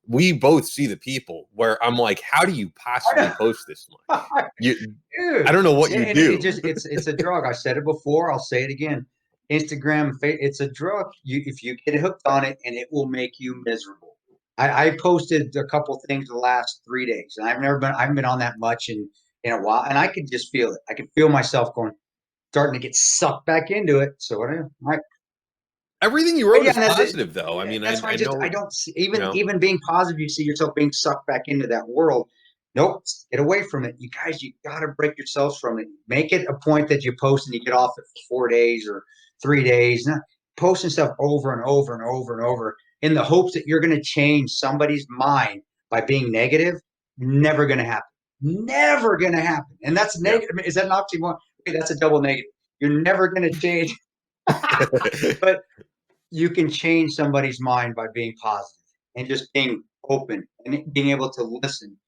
we both see the people where I'm like, how do you possibly post this much? I don't know what you do. It's a drug. I said it before. I'll say it again. Instagram, it's a drug. If you get hooked on it, and it will make you miserable. I posted a couple things the last 3 days, and I haven't been on that much in a while, and I could just feel it. I could feel myself starting to get sucked back into it. So whatever. Everything you wrote is positive, though. I mean, that's why I don't see, even you know, even being positive, you see yourself being sucked back into that world. Nope, get away from it. You guys, you got to break yourselves from it. Make it a point that you post and you get off it for 4 days or 3 days. Not posting stuff over and over and over and over in the hopes that you're going to change somebody's mind by being negative. Never going to happen. Never going to happen. And that's negative. Is that an oxymoron? Okay, that's a double negative. You're never going to change. But you can change somebody's mind by being positive and just being open and being able to listen.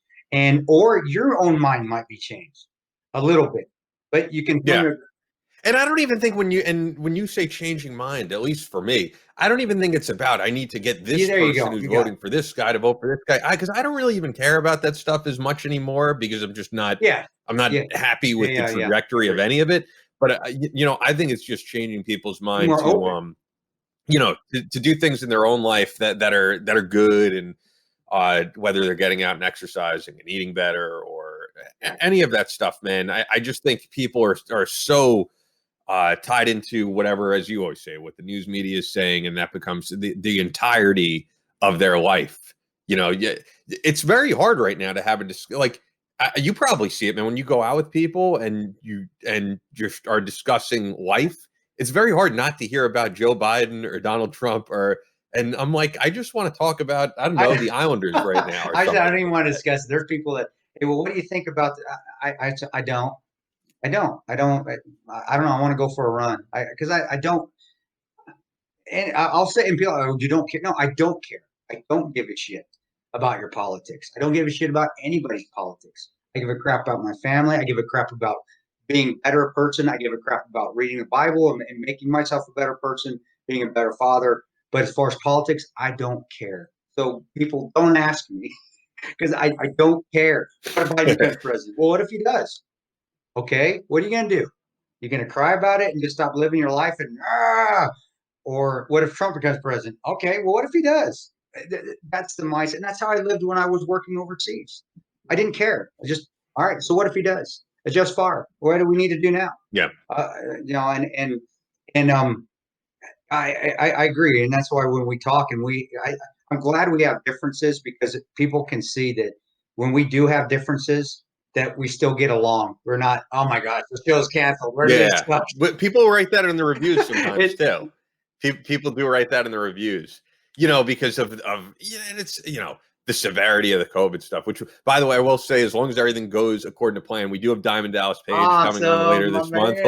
Or your own mind might be changed a little bit, but you can. And I don't even think when you say changing mind, at least for me, I don't even think it's about I need to get this person who's voting for this guy to vote for this guy. Because I don't really even care about that stuff as much anymore because I'm just not. I'm not happy with the trajectory of any of it. But I think it's just changing people's mind to do things in their own life that are good, and whether they're getting out and exercising and eating better or any of that stuff, man. I just think people are so tied into whatever, as you always say, what the news media is saying, and that becomes the entirety of their life. It's very hard right now to have you probably see it, man, when you go out with people and you are discussing life. It's very hard not to hear about Joe Biden or Donald Trump and I'm like, I just want to talk about, I don't know, the Islanders right now. I don't even want to discuss it. There's people that, hey, well, what do you think about I don't. I don't know. I want to go for a run because I don't. And I'll say, and people, oh, you don't care. No, I don't care. I don't give a shit about your politics. I don't give a shit about anybody's politics. I give a crap about my family. I give a crap about being a better person. I give a crap about reading the Bible and making myself a better person, being a better father. But as far as politics, I don't care. So people don't ask me because I don't care. What if Biden becomes president? Well, what if he does? Okay, what are you going to do? You're going to cry about it and just stop living your life or what if Trump becomes president? Okay, well, what if he does? That's the mindset. And that's how I lived when I was working overseas. I didn't care. All right, so what if he does? Adjust far. What do we need to do now? Yeah. I agree. And that's why when we talk I'm glad we have differences because people can see that when we do have differences, that we still get along. We're not, oh my gosh, the show's canceled. But people write that in the reviews sometimes too. People do write that in the reviews, because of it's, the severity of the COVID stuff, which, by the way, I will say, as long as everything goes according to plan, we do have Diamond Dallas Page coming on later this month.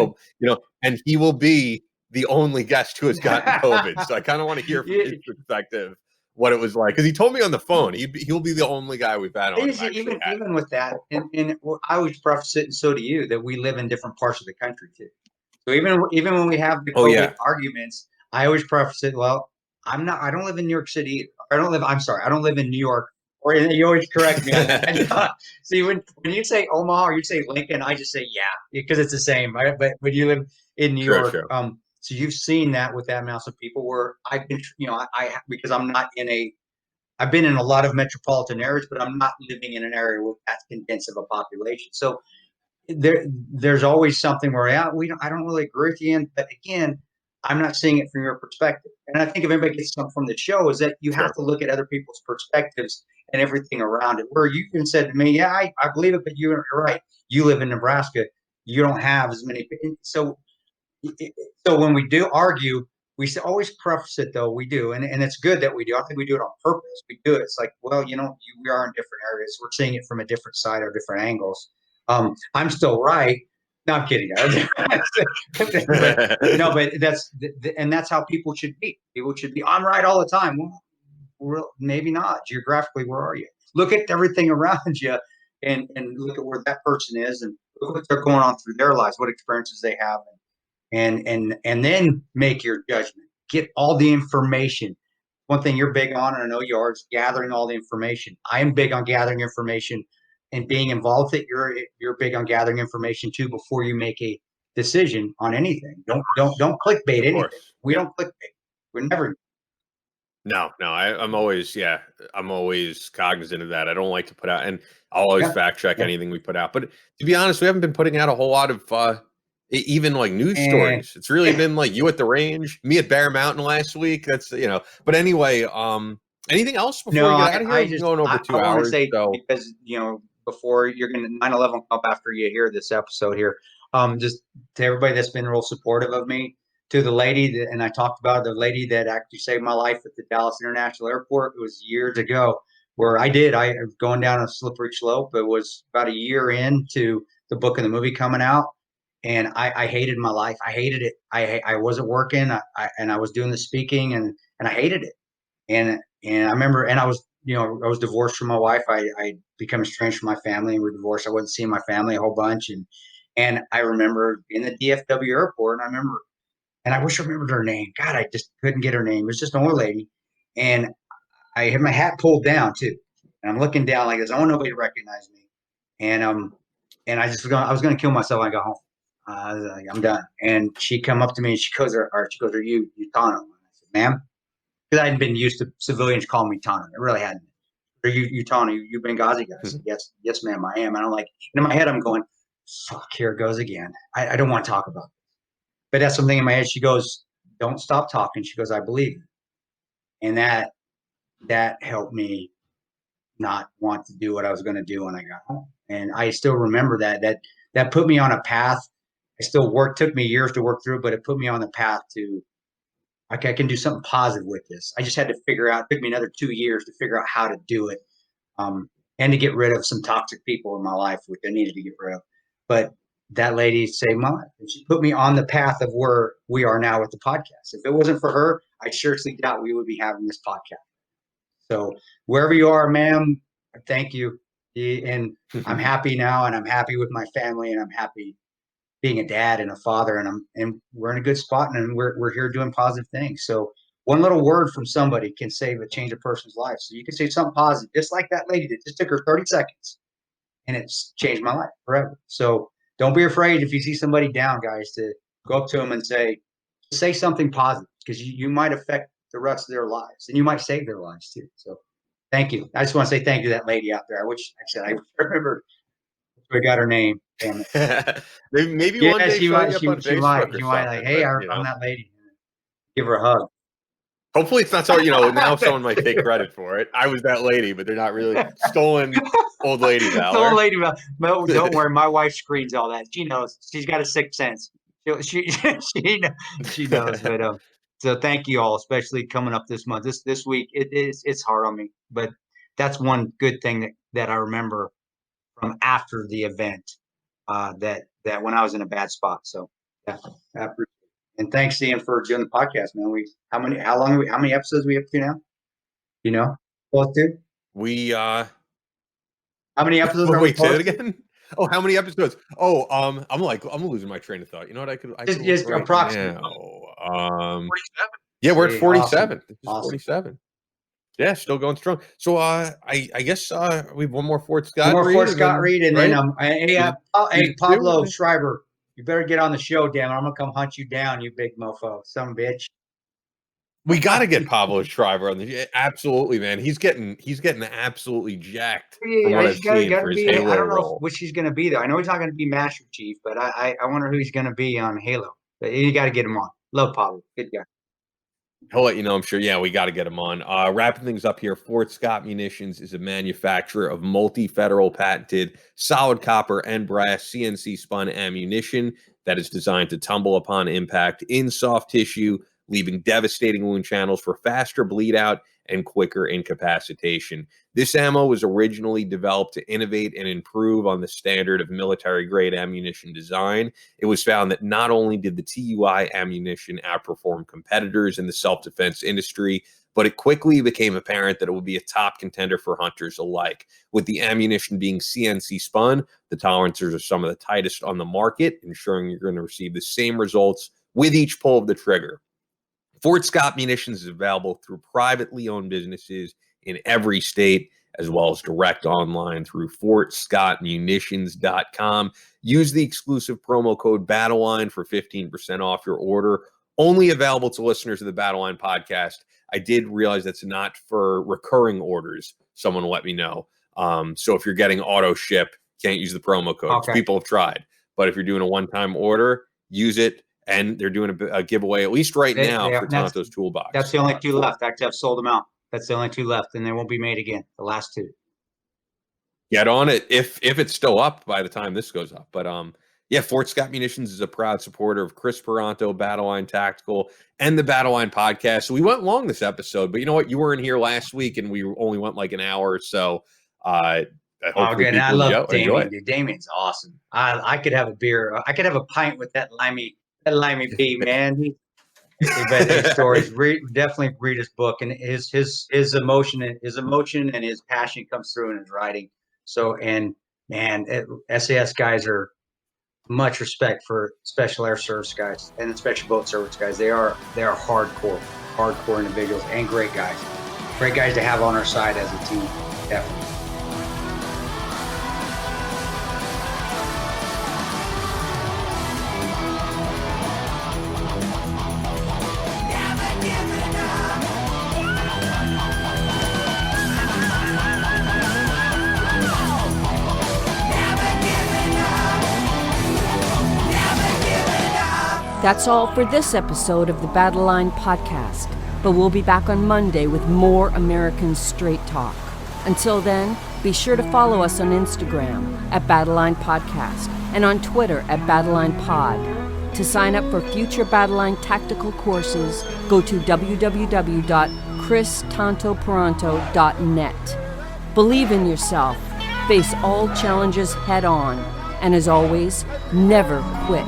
And he will be the only guest who has gotten COVID. So I kind of want to hear from his perspective what it was like, because he told me on the phone he'll be the only guy we've had on. Even with that, and I always preface it, and so do you, that we live in different parts of the country too. So even when we have the COVID arguments, I always preface it. Well, I don't live in New York City. I don't live in New York. Or you always correct me on that. See, when you say Omaha or you say Lincoln, I just say because it's the same. Right? But when you live in New York, so you've seen that with that amount of people where I've been, because I'm not I've been in a lot of metropolitan areas, but I'm not living in an area with that condensed of a population. So there's always something where I don't really agree with you. But again, I'm not seeing it from your perspective. And I think if anybody gets something from the show is that you have to look at other people's perspectives and everything around it. Where you can say to me, I believe it, but you're right. You live in Nebraska. You don't have as many. So when we do argue, we always preface it, though. We do. And it's good that we do. I think we do it on purpose. We do it. It's like, well, we are in different areas. We're seeing it from a different side or different angles. I'm still right. No, I'm kidding. But that's how people should be. People should be, I'm right all the time. Well, maybe not. Geographically, where are you? Look at everything around you and look at where that person is and look what they're going on through their lives, what experiences they have, and then make your judgment. Get all the information. One thing you're big on, and I know you are, is gathering all the information. I am big on gathering information and being involved with it. You're big on gathering information too before you make a decision on anything. Don't clickbait anything. We don't clickbait. We're never. No, I'm always cognizant of that. I don't like to put out, and I'll always fact check anything we put out. But to be honest, we haven't been putting out a whole lot of even like news stories. It's really been like you at the range, me at Bear Mountain last week. That's But anyway, anything else before we get out of here? We're going over 2 hours. I want to say because before you're going to 9/11 up after you hear this episode here, just to everybody that's been real supportive of me. To the lady and I talked about the lady that actually saved my life at the Dallas International Airport. It was years ago where I was going down a slippery slope. It was about a year into the book and the movie coming out. And I hated my life. I hated it. I wasn't working. I was doing the speaking and I hated it. And I remember, and I was divorced from my wife. I become estranged from my family and we're divorced. I wasn't seeing my family a whole bunch. And I remember in the DFW airport, and I wish I remembered her name. God, I just couldn't get her name. It was just an old lady. And I had my hat pulled down too. And I'm looking down like this. I want nobody to recognize me. And I was going to kill myself when I got home. I was like, I'm done. And she come up to me and she goes, are you Tano? And I said, ma'am, because I hadn't been used to civilians calling me Tano. It really hadn't. Are you Tano? You Benghazi guy? I said, yes, ma'am, I am. And I'm like, in my head, I'm going, fuck, here it goes again. I don't want to talk about it. But that's something in my head. She goes, don't stop talking. She goes, I believe you. And that helped me not want to do what I was going to do when I got home. And I still remember that put me on a path. Took me years to work through, but it put me on the path to, okay, I can do something positive with this. I just had to figure out, it took me another 2 years to figure out how to do it. And to get rid of some toxic people in my life, which I needed to get rid of. But that lady saved my life. And she put me on the path of where we are now with the podcast. If it wasn't for her, I seriously doubt we would be having this podcast. So wherever you are, ma'am, thank you. And I'm happy now, and I'm happy with my family, and I'm happy being a dad and a father, and we're in a good spot, and we're here doing positive things. So one little word from somebody can change a person's life. So you can say something positive, just like that lady that just took her 30 seconds, and it's changed my life forever. So don't be afraid if you see somebody down, guys, to go up to them and say something positive, because you might affect the rest of their lives, and you might save their lives too. So thank you. I just want to say thank you to that lady out there. I remember I got her name. Damn it. maybe one day she might like, hey, I'm that lady. Give her a hug. Hopefully it's not so, now someone might take credit for it. I was that lady, but they're not really stolen old lady valor. Stolen lady valor. No, don't worry. My wife screens all that. She knows. She's got a sixth sense. She knows. But so thank you all, especially coming up this month. This week, it's hard on me. But that's one good thing that I remember from after the event, that when I was in a bad spot. So yeah, I appreciate it. And thanks, Ian, for doing the podcast, man. How many episodes we up to now? Both two? How many episodes are we say it again? Oh, how many episodes? Oh, I'm losing my train of thought. You know what I could just approximately. 47. Yeah, we're at 47. Awesome. This is 47. Yeah, still going strong. So I guess we have one more Fort Scott. One more Fort Scott Reed, and then hey, Pablo Schreiber, you better get on the show, damn it. I'm gonna come hunt you down, you big mofo, some bitch. We got to get Pablo Schreiber on the absolutely, man. He's getting absolutely jacked from what I've seen for his Halo I don't know role. which he's going to be though. I know he's not going to be Master Chief, but I wonder who he's going to be on Halo. But you got to get him on. Love Pablo, good guy. He'll let you know, I'm sure. Yeah, we got to get him on. Wrapping things up here, Fort Scott Munitions is a manufacturer of multi-federal patented solid copper and brass CNC spun ammunition that is designed to tumble upon impact in soft tissue, leaving devastating wound channels for faster bleed out and quicker incapacitation. This ammo was originally developed to innovate and improve on the standard of military-grade ammunition design. It was found that not only did the TUI ammunition outperform competitors in the self-defense industry, but it quickly became apparent that it would be a top contender for hunters alike. With the ammunition being CNC spun, the tolerances are some of the tightest on the market, ensuring you're going to receive the same results with each pull of the trigger. Fort Scott Munitions is available through privately owned businesses in every state, as well as direct online through fortscottmunitions.com. Use the exclusive promo code Battleline for 15% off your order. Only available to listeners of the Battleline podcast. I did realize that's not for recurring orders. Someone let me know. So if you're getting auto ship, can't use the promo code. Okay. People have tried. But if you're doing a one-time order, use it. And they're doing a giveaway, at least right now, for Tonto's Toolbox. That's the only 2 left. Actually, I've sold them out. That's the only 2 left, and they won't be made again. The last 2. Get on it if it's still up by the time this goes up. But yeah, Fort Scott Munitions is a proud supporter of Chris Peranto, Battleline Tactical, and the Battleline Podcast. So we went long this episode, but you know what? You weren't here last week, and we only went like an hour or so. I love Damien. Dude, Damien's awesome. I could have a beer. I could have a pint with that limey bee, man. His stories. Definitely read his book, and his emotion and his passion comes through in his writing. So, and SAS guys are much respect for Special Air Service guys and the Special Boat Service guys. They are hardcore individuals and great guys to have on our side as a team. Definitely. That's all for this episode of the Battleline Podcast, but we'll be back on Monday with more American straight talk. Until then, be sure to follow us on Instagram at Battleline Podcast and on Twitter at Battleline Pod. To sign up for future Battleline tactical courses, go to www.christantoperanto.net. Believe in yourself, face all challenges head on, and as always, never quit.